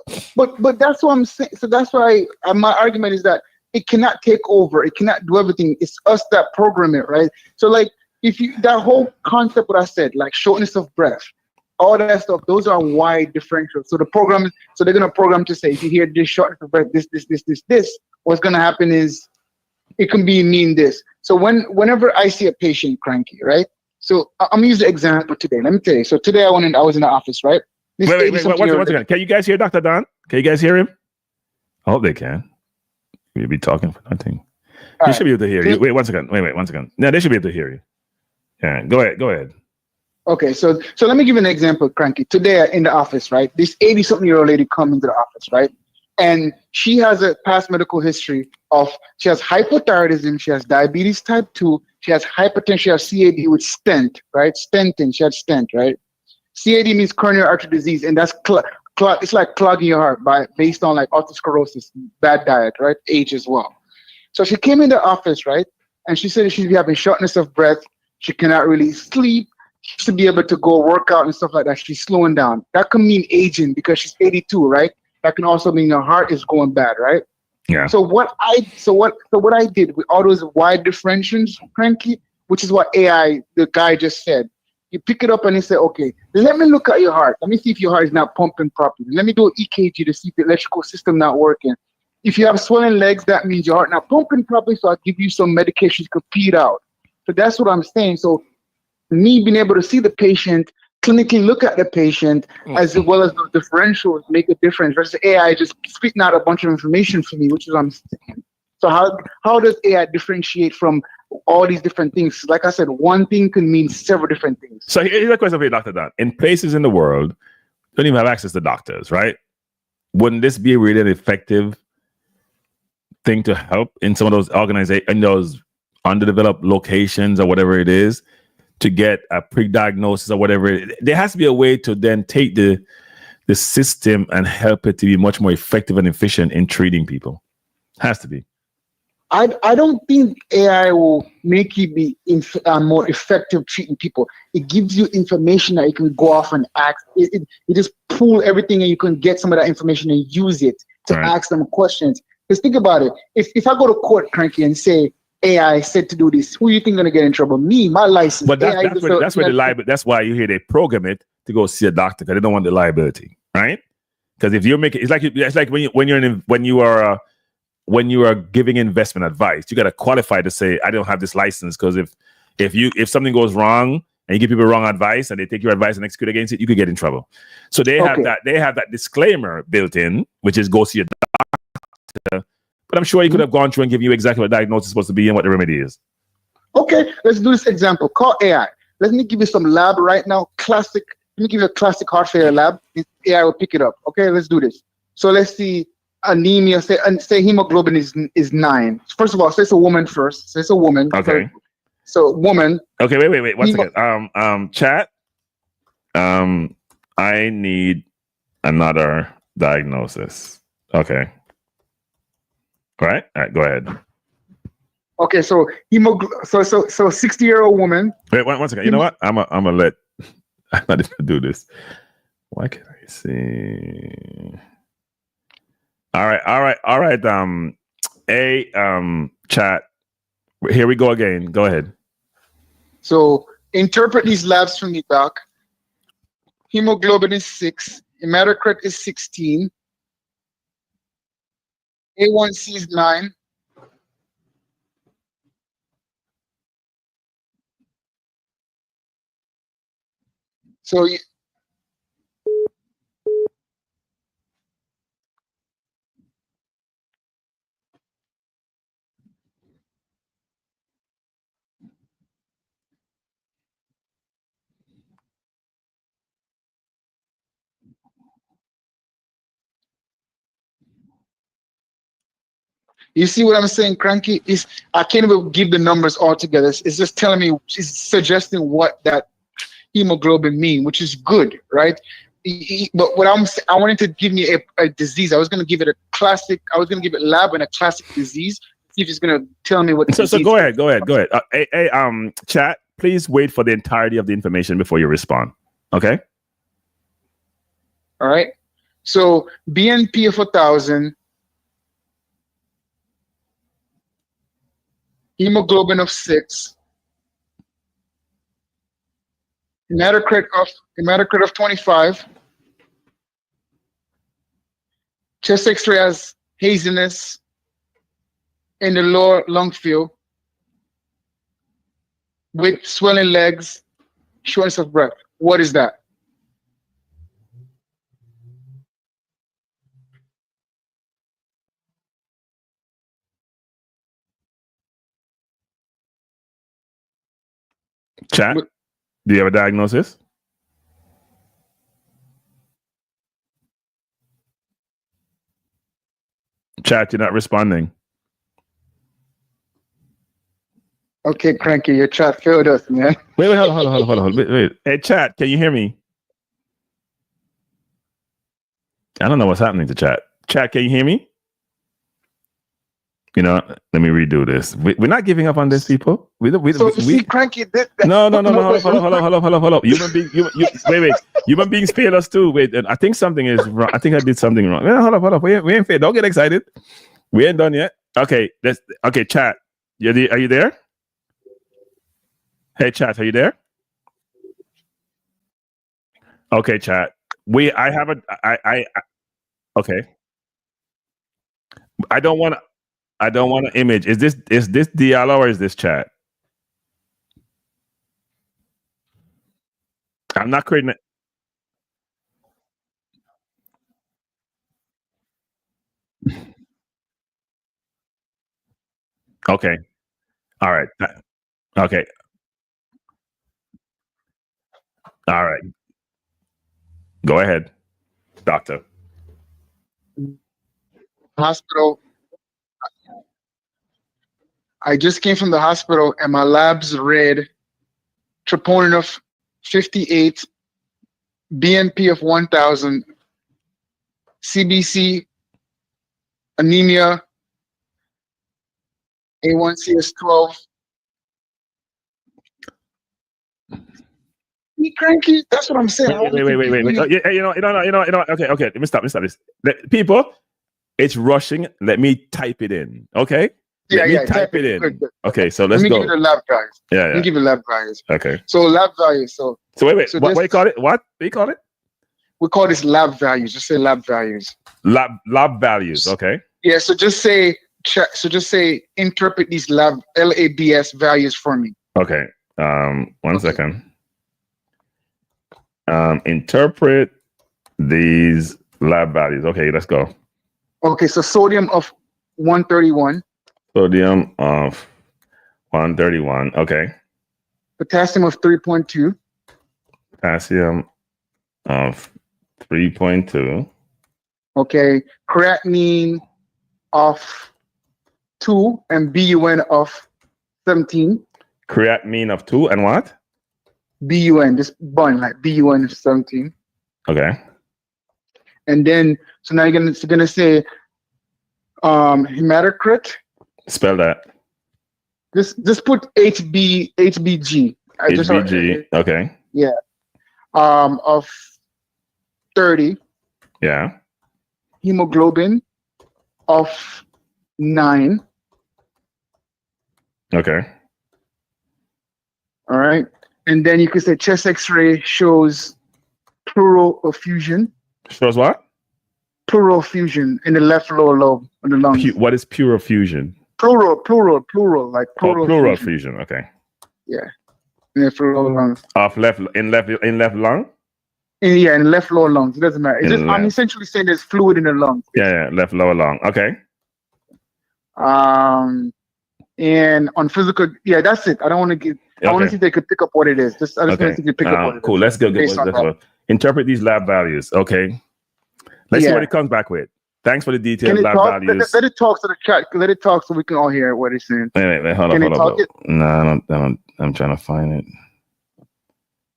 that's what I'm saying. So that's why my argument is that it cannot take over. It cannot do everything. It's us that program it, right? So like that whole concept, what I said, like shortness of breath, all that stuff, those are wide differentials. So they're gonna program to say, if you hear this shortness of breath, this, what's gonna happen is it can mean this. So whenever I see a patient Kranky, right? So I'm gonna use the example today. Let me tell you. So today I was in the office, right? Wait, once again. Can you guys hear Dr. Don? Can you guys hear him? I hope they can. We'll be talking for nothing. He should be able to hear you. Wait, one second. No, they should be able to hear you. Yeah, go ahead. Okay, so let me give you an example, Kranky. Today in the office, right? This 80-something-year-old lady come into the office, right? And she has a past medical history of, she has hypothyroidism, she has diabetes type 2, she has hypertension, she has CAD with stent, right? Stenting, she had stent, right? CAD means coronary artery disease, and that's it's like clogging your heart based on like atherosclerosis, bad diet, right? Age as well. So she came in the office, right? And she said she'd be having shortness of breath. She cannot really sleep. She used to be able to go work out and stuff like that. She's slowing down. That can mean aging because she's 82, right? That can also mean her heart is going bad, right? Yeah. So what I did with all those wide differentials, Kranky, which is what AI, the guy just said. You pick it up and you say, okay, let me look at your heart. Let me see if your heart is not pumping properly. Let me do an EKG to see if the electrical system not working. If you have swollen legs, that means your heart not pumping properly. So I'll give you some medication to feed out. So that's what I'm saying. So me being able to see the patient, clinically look at the patient, as well as the differentials make a difference versus AI just spitting out a bunch of information for me, which is what I'm saying. So how does AI differentiate from all these different things? Like I said, one thing can mean several different things. So here's a question for you, Dr. Dan. In places in the world, don't even have access to doctors, right? Wouldn't this be really an effective thing to help in some of those organizations, in those underdeveloped locations or whatever it is, to get a pre-diagnosis or whatever? There has to be a way to then take the system and help it to be much more effective and efficient in treating people. Has to be. I don't think AI will make you be more effective treating people. It gives you information that you can go off and ask. It just pull everything and you can get some of that information and use it to ask them questions. Because think about it. If I go to court, Kranky, and say AI said to do this, who do you think going to get in trouble? Me, my license. But that's where the liability. That's why you hear they program it to go see a doctor because they don't want the liability, right? Because if you make it, it's like when you are giving investment advice, you got to qualify to say, I don't have this license, because if something goes wrong and you give people wrong advice and they take your advice and execute against it, you could get in trouble. So they have that disclaimer built in, which is go see a doctor. But I'm sure you could have gone through and given you exactly what the diagnosis is supposed to be and what the remedy is. Okay, let's do this example. Call AI. Let me give you some lab right now. Let me give you a classic heart failure lab. AI will pick it up. Okay, let's do this. So let's see. Anemia, say hemoglobin is 9. First of all, say it's a woman first. Say it's a woman. Okay. So woman. Okay, wait. 1 second. Chat. I need another diagnosis. Okay. All right, go ahead. Okay, so so 60-year-old woman. Wait, 1 second. You know what? I'm not even do this. Why can't I see? All right. Chat. Here we go again. Go ahead. So interpret these labs for me, Doc. Hemoglobin is 6. Hematocrit is 16. A1C is 9. So you see what I'm saying, Kranky? I can't even give the numbers all together. It's just telling me, it's suggesting what that hemoglobin mean, which is good, right? But what I wanted to give me a disease. I was going to give it a classic. I was going to give it lab and a classic disease. See if it's going to tell me what. So go ahead. Chat. Please wait for the entirety of the information before you respond. Okay. All right. So BNP of 1,000. Hemoglobin of 6, hematocrit of 25, chest X-ray has haziness in the lower lung field with swelling legs, shortness of breath. What is that? Chat, do you have a diagnosis? Chat, you're not responding. Okay, Kranky, your chat failed us, man. Wait, hold on. Wait. Hey, Chat, can you hear me? I don't know what's happening to Chat. Chat, can you hear me? You know, let me redo this. We're not giving up on this, people. See, Kranky, No. Hold up. Human beings fail us too. Wait, I think something is wrong. I think I did something wrong. Hold up. We ain't failed. Don't get excited. We ain't done yet. Okay, Chat. Are you there? Hey, Chat, are you there? Okay, Chat. Okay. I don't want an image. Is this Diallo or is this Chat? I'm not creating it. Okay. All right. Okay. All right. Go ahead, doctor. Hospital. I just came from the hospital and my labs read troponin of 58, BNP of 1,000, CBC, anemia, A1C is 12. Kranky, that's what I'm saying. Wait. Yeah, you know. Okay. Let me stop this. People, it's rushing. Let me type it in. Okay. Let me type it in. Good. Okay, so let's go. Let me give you the lab values. Yeah. Let me give you lab values. Okay. So lab values. So wait. So what do you call it? What do you call it? We call this lab values. Just say lab values. Lab values. Okay. Yeah. So just say interpret these LABS values for me. Okay. One second. Interpret these lab values. Okay, let's go. Okay, so sodium of 131. Sodium of 131. Okay. Potassium of 3.2. Potassium of 3.2. Okay. Creatinine of 2 and BUN of 17. Creatinine of 2 and what? BUN, just bun, like BUN of 17. Okay. And then, so now you're gonna say hematocrit. Spell that. Just put HBG. HBG. Okay. Yeah. Of 30. Yeah. Hemoglobin of 9. Okay. All right. And then you could say chest X-ray shows pleural effusion. Shows what? Pleural effusion in the left lower lobe of the lungs. What is pure effusion? Plural, like pleural. Pleural effusion. Okay. Yeah. In the lower lungs. In left lung? In left lower lungs. It doesn't matter. It's just, I'm essentially saying there's fluid in the lungs. Yeah, left lower lung. Okay. And on physical, that's it. I don't want to get. I want to see if they could pick up what it is. I just want to see if they pick up what it is. Cool. Let's go. Interpret these lab values. Okay. Let's see what it comes back with. Thanks for the detailed lab values. Let it talk to the chat. Let it talk so we can all hear what it's saying. Wait. Hold up. No, I'm trying to find it.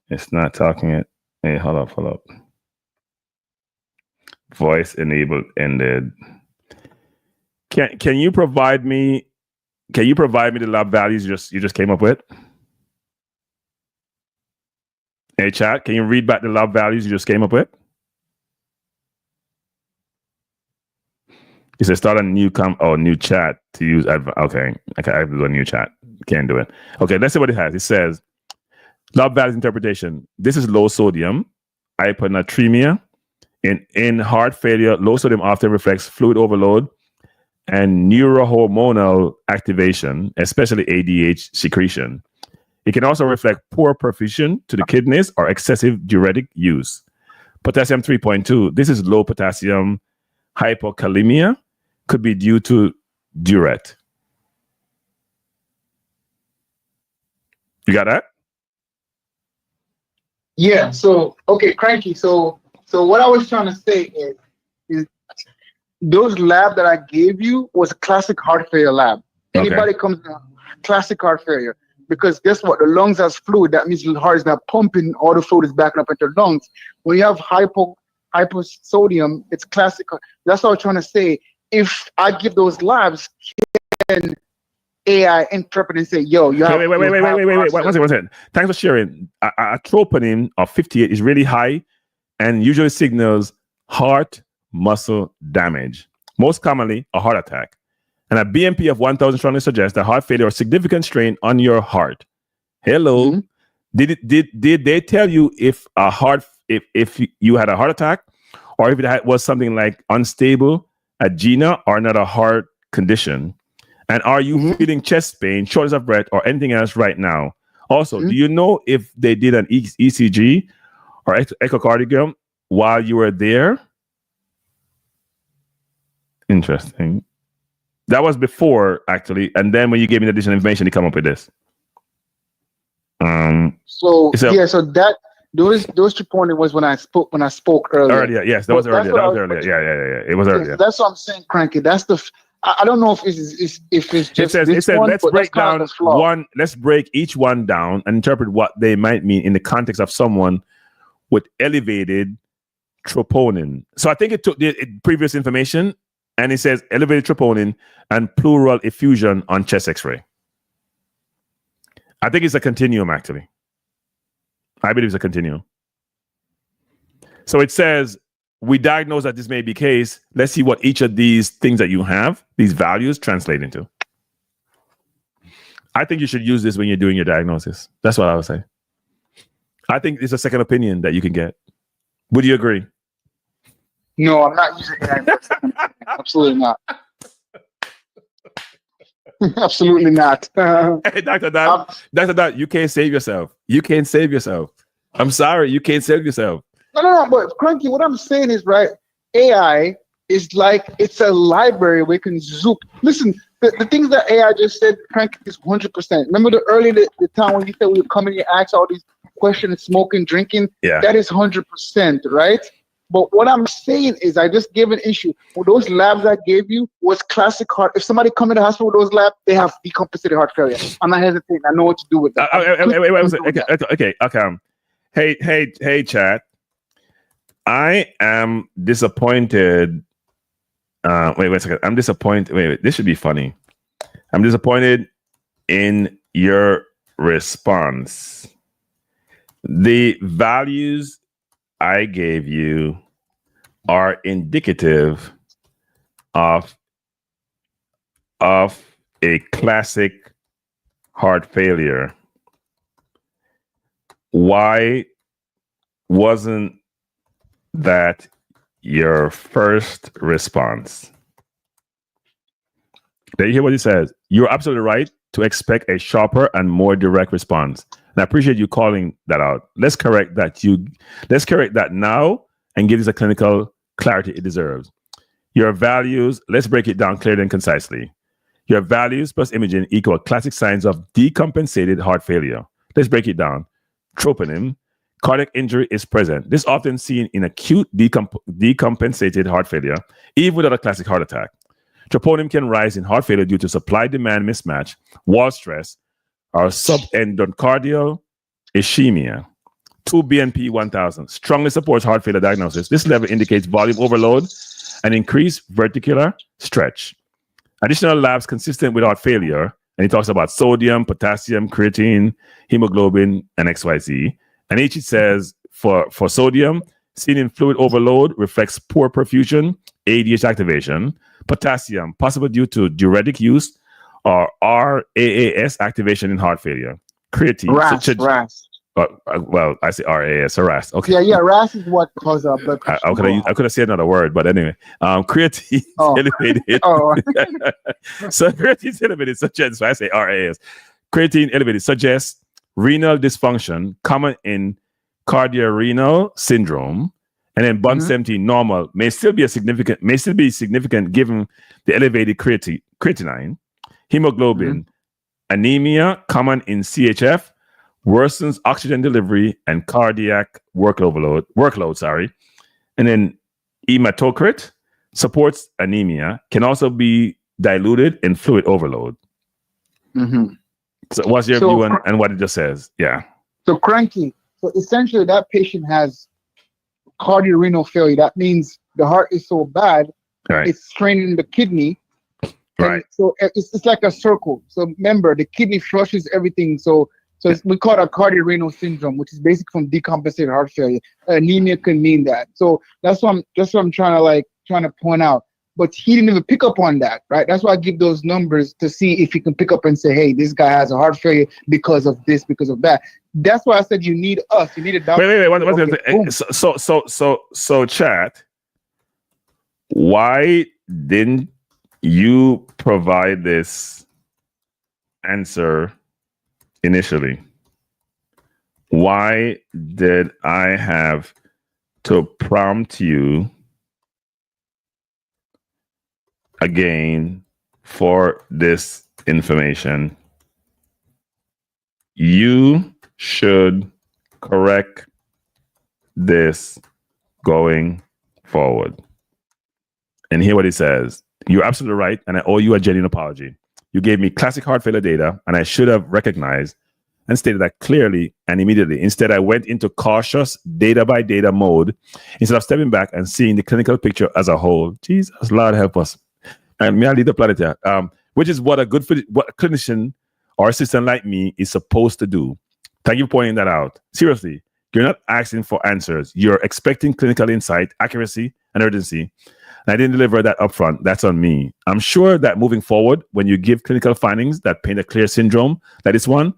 It's not talking it. Hey, hold up. Voice enabled ended. Can you provide me the lab values you just came up with? Hey, chat, can you read back the lab values you just came up with? It says start a new chat to use. Okay, I have to do a new chat. Can't do it. Okay, let's see what it has. It says lab values interpretation. This is low sodium, hyponatremia. In heart failure, low sodium often reflects fluid overload and neurohormonal activation, especially ADH secretion. It can also reflect poor perfusion to the kidneys or excessive diuretic use. Potassium 3.2. This is low potassium hypokalemia. Could be due to diuret. You got that? Yeah. So okay, Kranky. So what I was trying to say is those lab that I gave you was a classic heart failure lab. Okay. Anybody comes in, classic heart failure. Because guess what? The lungs has fluid. That means the heart is not pumping. All the fluid is backing up into the lungs. When you have hyposodium, it's classic. That's what I'm trying to say. If I give those labs, can AI interpret and say, yo, you have... Wait. One second. Thanks for sharing. A troponin of 58 is really high and usually signals heart muscle damage. Most commonly, a heart attack. And a BMP of 1,000 strongly suggests that heart failure or significant strain on your heart. Hello. Mm-hmm. Did they tell you if you had a heart attack, or if it was something like unstable angina or not a heart condition? And are you feeling chest pain, shortness of breath, or anything else right now? Also, do you know if they did an ECG or echocardiogram while you were there? Interesting. That was before, actually, and then when you gave me the additional information, they come up with this. So that those troponin was when I spoke earlier. Earlier, yes, that was earlier. Yeah. It was earlier. That's what I'm saying, Kranky. That's the. I don't know if it's just. It says let's break down one. Let's break each one down and interpret what they might mean in the context of someone with elevated troponin. So I think it took the previous information. And it says elevated troponin and pleural effusion on chest X-ray. I think it's a continuum, actually. I believe it's a continuum. So it says, we diagnose that this may be the case. Let's see what each of these things that you have, these values, translate into. I think you should use this when you're doing your diagnosis. That's what I would say. I think it's a second opinion that you can get. Would you agree? No, I'm not using AI. Absolutely not. Absolutely not. Hey, Dr. Dot, you can't save yourself. You can't save yourself. I'm sorry, you can't save yourself. No, but Kranky, what I'm saying is, right, AI is like, it's a library where you can zoom. Listen, the things that AI just said, Kranky, is 100%. Remember the time when you said we would come in and ask all these questions, smoking, drinking? Yeah. That is 100%, right? But what I'm saying is, I just gave an issue. Well, those labs I gave you was classic heart. If somebody come in the hospital with those labs, they have decompensated heart failure. I'm not hesitating. I know what to do with that. Okay. Hey, chat. I am disappointed. Wait a second. I'm disappointed. Wait. This should be funny. I'm disappointed in your response. The values I gave you are indicative of a classic heart failure. Why wasn't that your first response? There you hear what he says. You're absolutely right to expect a sharper and more direct response. And I appreciate you calling that out. Let's correct that now and give this a clinical clarity it deserves. Your values, let's break it down clearly and concisely. Your values plus imaging equal classic signs of decompensated heart failure. Let's break it down. Troponin, cardiac injury is present. This is often seen in acute decompensated heart failure, even without a classic heart attack. Troponin can rise in heart failure due to supply-demand mismatch, wall stress, or subendocardial ischemia. 2 BNP 1000 strongly supports heart failure diagnosis. This level indicates volume overload and increased verticular stretch. Additional labs consistent with heart failure, and he talks about sodium, potassium, creatine, hemoglobin, and XYZ. And each it says for sodium, seen in fluid overload reflects poor perfusion, ADH activation. Potassium, possible due to diuretic use or RAAS activation in heart failure. Creatine. RAS. Well, I say RAS, RAS. Okay. Yeah, RAS is what causes blood pressure. I could have said another word, but anyway. Creatine elevated. So creatine elevated suggests, so I say RAS. Creatine elevated suggests renal dysfunction common in cardiorenal syndrome. And then bond 17 normal may still be significant given the elevated creatinine. Hemoglobin, anemia common in CHF, worsens oxygen delivery and cardiac workload. And then hematocrit, supports anemia can also be diluted in fluid overload. Mm-hmm. So what's your view on what it just says? Yeah. So Kranky, so essentially that patient has cardiorenal failure. That means the heart is so bad, Right. it's straining the kidney. Right. So it's like a circle. So remember, the kidney flushes everything. So we call it a cardiorenal syndrome, which is basically from decompensated heart failure. Anemia can mean that. So that's what I'm trying to point out. But he didn't even pick up on that, right? That's why I give those numbers to see if he can pick up and say, hey, this guy has a heart failure because of this, because of that. That's why I said you need us. You need a doctor. Wait. Okay, So chat. Why didn't you provide this answer initially? Why did I have to prompt you again for this information? You should correct this going forward. And hear what he says. You're absolutely right, and I owe you a genuine apology. You gave me classic heart failure data, and I should have recognized and stated that clearly and immediately. Instead, I went into cautious data-by-data mode instead of stepping back and seeing the clinical picture as a whole. Jesus, Lord help us. And may I leave the planet here? Which is what a clinician or assistant like me is supposed to do. Thank you for pointing that out. Seriously, you're not asking for answers. You're expecting clinical insight, accuracy, and urgency. And I didn't deliver that upfront. That's on me. I'm sure that moving forward, when you give clinical findings that paint a clear syndrome, that is one,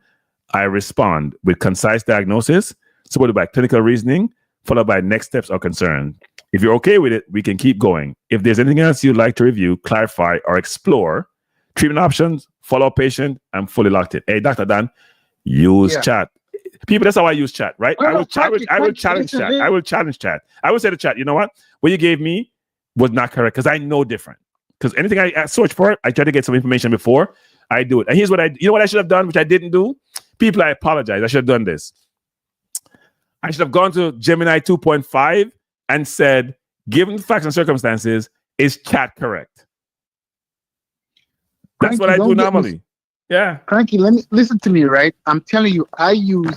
I respond with concise diagnosis, supported by clinical reasoning, followed by next steps or concerns. If you're okay with it, we can keep going. If there's anything else you'd like to review, clarify, or explore, treatment options, follow patient, I'm fully locked in. Hey, Dr. Dan, use chat. People, that's how I use chat, right? I will challenge chat. I will challenge chat. I will say to chat, you know what? What you gave me was not correct because I know different. Because anything I search for, I try to get some information before I do it. And here's what you know what I should have done, which I didn't do? People, I apologize. I should have done this. I should have gone to Gemini 2.5 and said, given the facts and circumstances, is chat correct? That's what I do normally. Yeah. Kranky, listen to me, right? I'm telling you, I use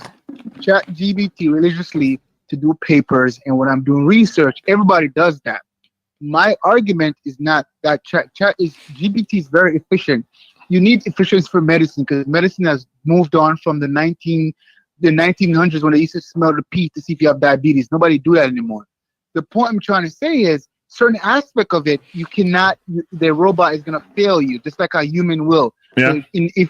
ChatGPT religiously to do papers, and when I'm doing research, everybody does that. My argument is not that GPT is very efficient. You need efficiency for medicine because medicine has moved on from the 1900s when they used to smell the pee to see if you have diabetes. Nobody do that anymore. The point I'm trying to say is certain aspect of it, the robot is going to fail you, just like a human will. Yeah. So if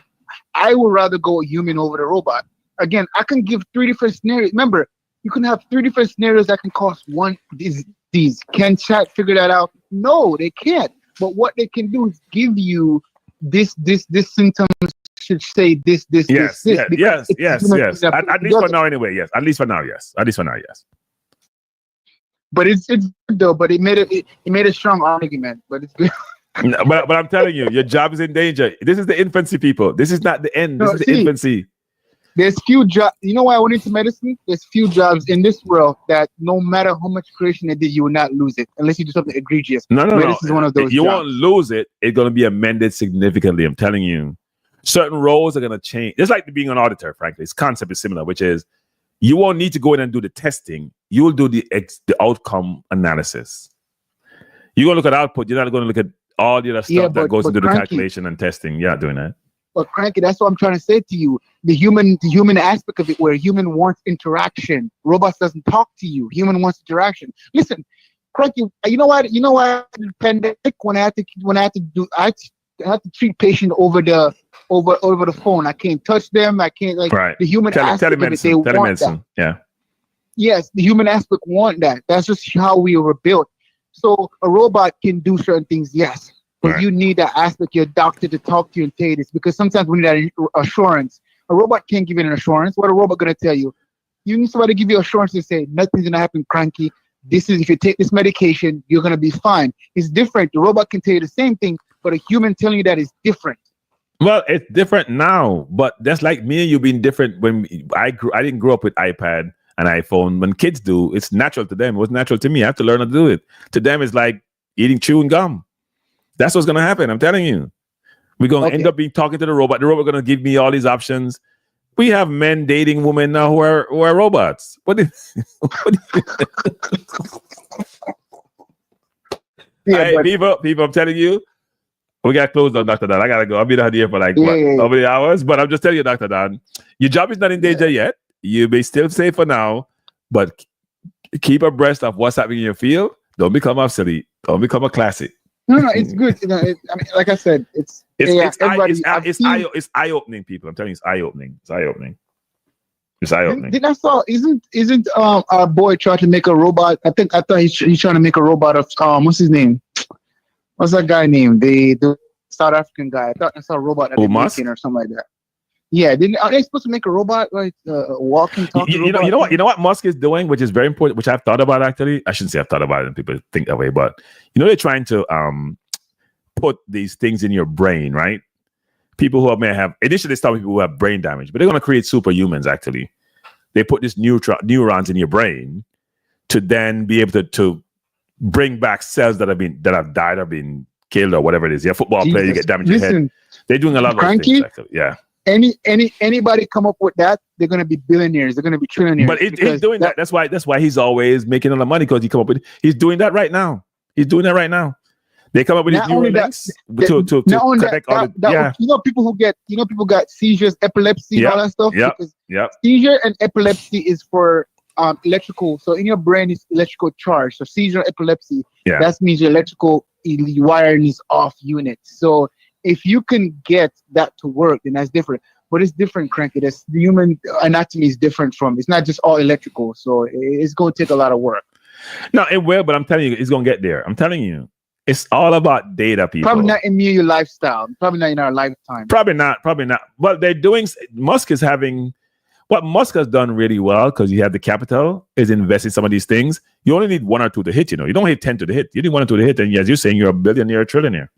I would rather go human over the robot. Again, I can give 3 different scenarios. Remember, you can have 3 different scenarios that can cause one disease. Can chat figure that out? No, they can't. But what they can do is give you this symptoms should say this. Yes. At least for now, anyway. Yes. At least for now, yes. But it's good though. But it made a strong argument. But it's good. No, but I'm telling you, your job is in danger. This is the infancy, people. This is not the end. This is the infancy. There's few jobs. You know why I went into medicine? There's few jobs in this world that no matter how much creation they did, you will not lose it unless you do something egregious. No. Medicine is one of those. You jobs. won't lose it. It's going to be amended significantly. I'm telling you. Certain roles are going to change. It's like being an auditor, frankly. Its concept is similar, which is you won't need to go in and do the testing. You will do the outcome analysis. You're going to look at output. You're not going to look at all the other stuff that goes into the calculation and testing. Yeah, doing that. But Kranky, that's what I'm trying to say to you. The human aspect of it, where human wants interaction. Robots doesn't talk to you. Human wants interaction. Listen, Kranky, you know what? The pandemic when I had to treat patient over the phone. I can't touch them. I can't the human aspect of it. They want that. Yeah. Yes, the human aspect want that. That's just how we were built. So a robot can do certain things, yes. But you need that aspect, your doctor to talk to you and tell you this, because sometimes we need that assurance. A robot can't give you an assurance. What a robot going to tell you? You need somebody to give you assurance and say, nothing's going to happen, Kranky. If you take this medication, you're going to be fine. It's different. The robot can tell you the same thing, but a human telling you that is different. Well, it's different now, but that's like me and you being different. When I didn't grow up with iPad and iPhone. When kids do, it's natural to them. It was natural to me. I have to learn how to do it. To them, it's like eating chewing gum. That's what's gonna happen. I'm telling you. We're gonna end up talking to the robot. The robot gonna give me all these options. We have men dating women now who are robots. People, I'm telling you, we got closed on Dr. Dan. I gotta go. I'll be down here for like how many hours? But I'm just telling you, Dr. Dan, your job is not in danger yet. You may still safe for now, but keep abreast of what's happening in your field. Don't become obsolete. Don't become a classic. No, it's good. I mean, like I said, it's eye-opening, people. I'm telling you, it's eye-opening. It's eye-opening. It's eye-opening. Didn't I saw? Isn't our boy trying to make a robot? I thought he's trying to make a robot of what's his name? What's that guy name? The South African guy. I thought I saw a robot that they're making or something like that. Yeah, are they supposed to make a robot like walking, talking? You know what Musk is doing, which is very important, which I've thought about actually. I shouldn't say I've thought about it, and people think that way, but they're trying to put these things in your brain, right? People who may have initially start with people who have brain damage, but they're going to create superhumans. Actually, they put these neurons in your brain to then be able to bring back cells that have died or been killed or whatever it is. You're a football player, you get damaged in your head. They're doing a lot of those things. Actually. Yeah. Anybody come up with that, they're gonna be billionaires. They're gonna be trillionaires. But he's doing that. That's why he's always making a lot of money, because he's doing that right now. He's doing that right now. They come up with these new links to connect all the people got seizures, epilepsy, all that stuff. Yeah. Seizure and epilepsy is for electrical. So in your brain is electrical charge. So seizure, epilepsy. Yeah. That means your electrical wiring is off unit. So if you can get that to work, then that's different. But it's different, Kranky. The human anatomy is different it's not just all electrical. So it's going to take a lot of work. No, it will, but I'm telling you, it's going to get there. I'm telling you. It's all about data, people. Probably not in your lifestyle. Probably not in our lifetime. Probably not. But they're doing, Musk is having, what Musk has done really well, because he had the capital, is invest in some of these things. You only need 1 or 2 to hit, You don't hit 10 to the hit. You need 1 or 2 to hit, and as you're saying, you're a billionaire, trillionaire.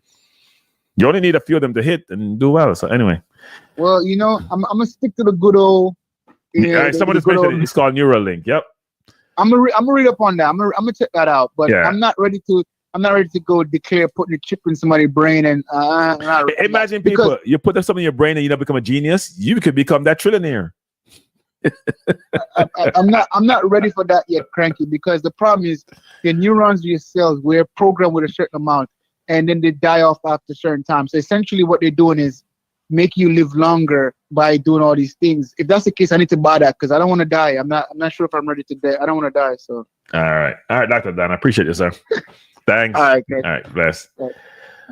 You only need a few of them to hit and do well. So anyway. Well, I'm gonna stick to the good old. Somebody mentioned it's called Neuralink. Yep. I'm gonna read up on that. I'm gonna check that out. But I'm not ready to go declare putting a chip in somebody's brain and imagine people. You put something in your brain and you don't become a genius. You could become that trillionaire. I'm not ready for that yet, Kranky, because the problem is the neurons of your cells were programmed with a certain amount, and then they die off after a certain time. So essentially what they're doing is make you live longer by doing all these things. If that's the case, I need to buy that because I don't want to die. I'm not sure if I'm ready to die. I don't want to die. So all right, Dr. Dan, I appreciate you, sir. Thanks. All right, good. All right, bless. All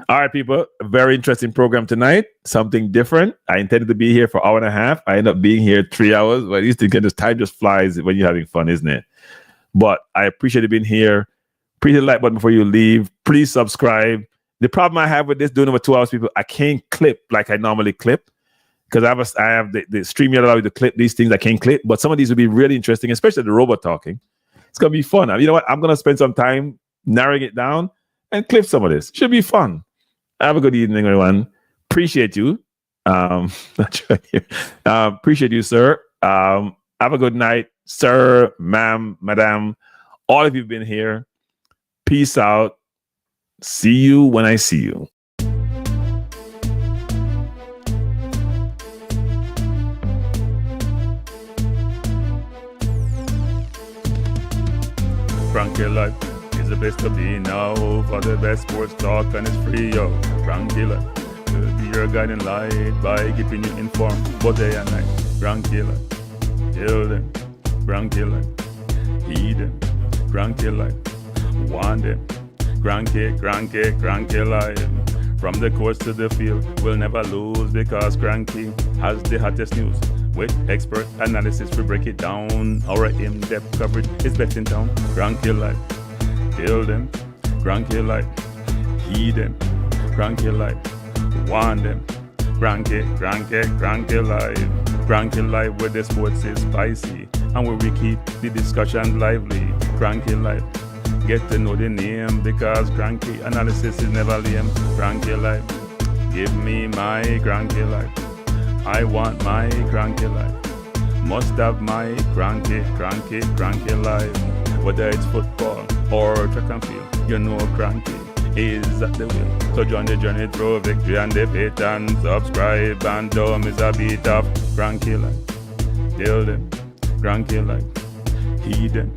right, people. A very interesting program tonight. Something different. I intended to be here for 1.5 hours. I end up being here 3 hours. But these things, this time just flies when you're having fun, isn't it? But I appreciate you being here. Please hit the like button before you leave. Please subscribe. The problem I have with this doing over 2 hours, people, I can't clip like I normally clip because I have the StreamYard allow you to clip these things I can't clip. But some of these will be really interesting, especially the robot talking. It's gonna be fun. You know what? I'm gonna spend some time narrowing it down and clip some of this. Should be fun. Have a good evening, everyone. Appreciate you. Appreciate you, sir. Have a good night, sir, ma'am, madam. All of you've been here. Peace out. See you when I see you. Kranky life is the best to be now. For the best sports talk and it's free, yo. Kranky life will be your guiding light by keeping you informed both day and night. Kranky life, tell them. Kranky life, heed them. Kranky life, want them. Kranky live. From the course to the field, we'll never lose because Kranky has the hottest news. With expert analysis, we break it down. Our in-depth coverage is best in town. Kranky live. Tell them. Kranky live. Heed them. Kranky live. Want them. Kranky live. Kranky live where the sports is spicy and where we keep the discussion lively. Kranky live. Get to know the name because Kranky analysis is never lame. Kranky life, give me my Kranky life. I want my Kranky life. Must have my Kranky life. Whether it's football or track and field, you know Kranky. is the will. So join the journey through victory and defeat and subscribe and don't miss a beat of Kranky life. Tell them, Kranky life. Heed them,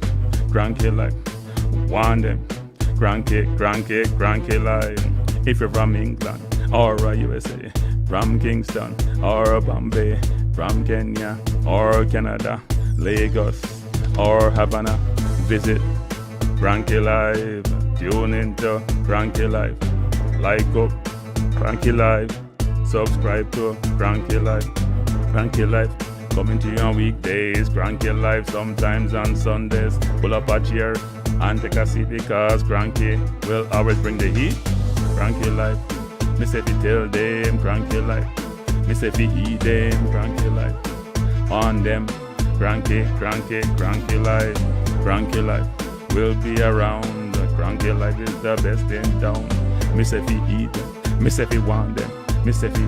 Kranky life. Want them, Kranky life. If you're from England or USA, from Kingston or Bombay, from Kenya or Canada, Lagos or Havana, visit Kranky Live. Tune into Kranky Live. Like up Kranky Live. Subscribe to Kranky Live. Kranky Live coming to you on weekdays. Kranky Live sometimes on Sundays. Pull up a chair and take a seat because Kranky will always bring the heat. Kranky Live. Me say fi tell them Kranky Live. Me say fi heed them Kranky Live. On them Kranky Live. Kranky Live will be around. Kranky Live is the best in town. Me say fi heed them. Me say fi want them. Me say fi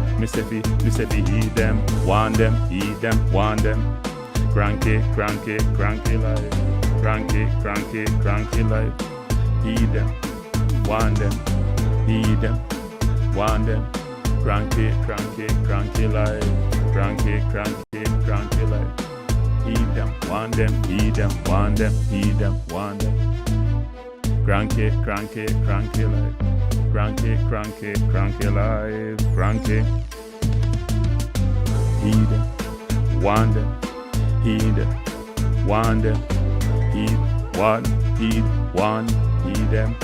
heed them. Want them, heed them, want them. Kranky Live. Kranky Live. Heed them. Want them. Heed them. Want them. Kranky Live. Kranky Live. Heed them. Want them. Heed them. Want them. Heed them. Want them. Kranky Live. Kranky Live. Kranky. Heed them. Want them. Heed them. Want them. Heed. Want. Heed. Want. Heed them.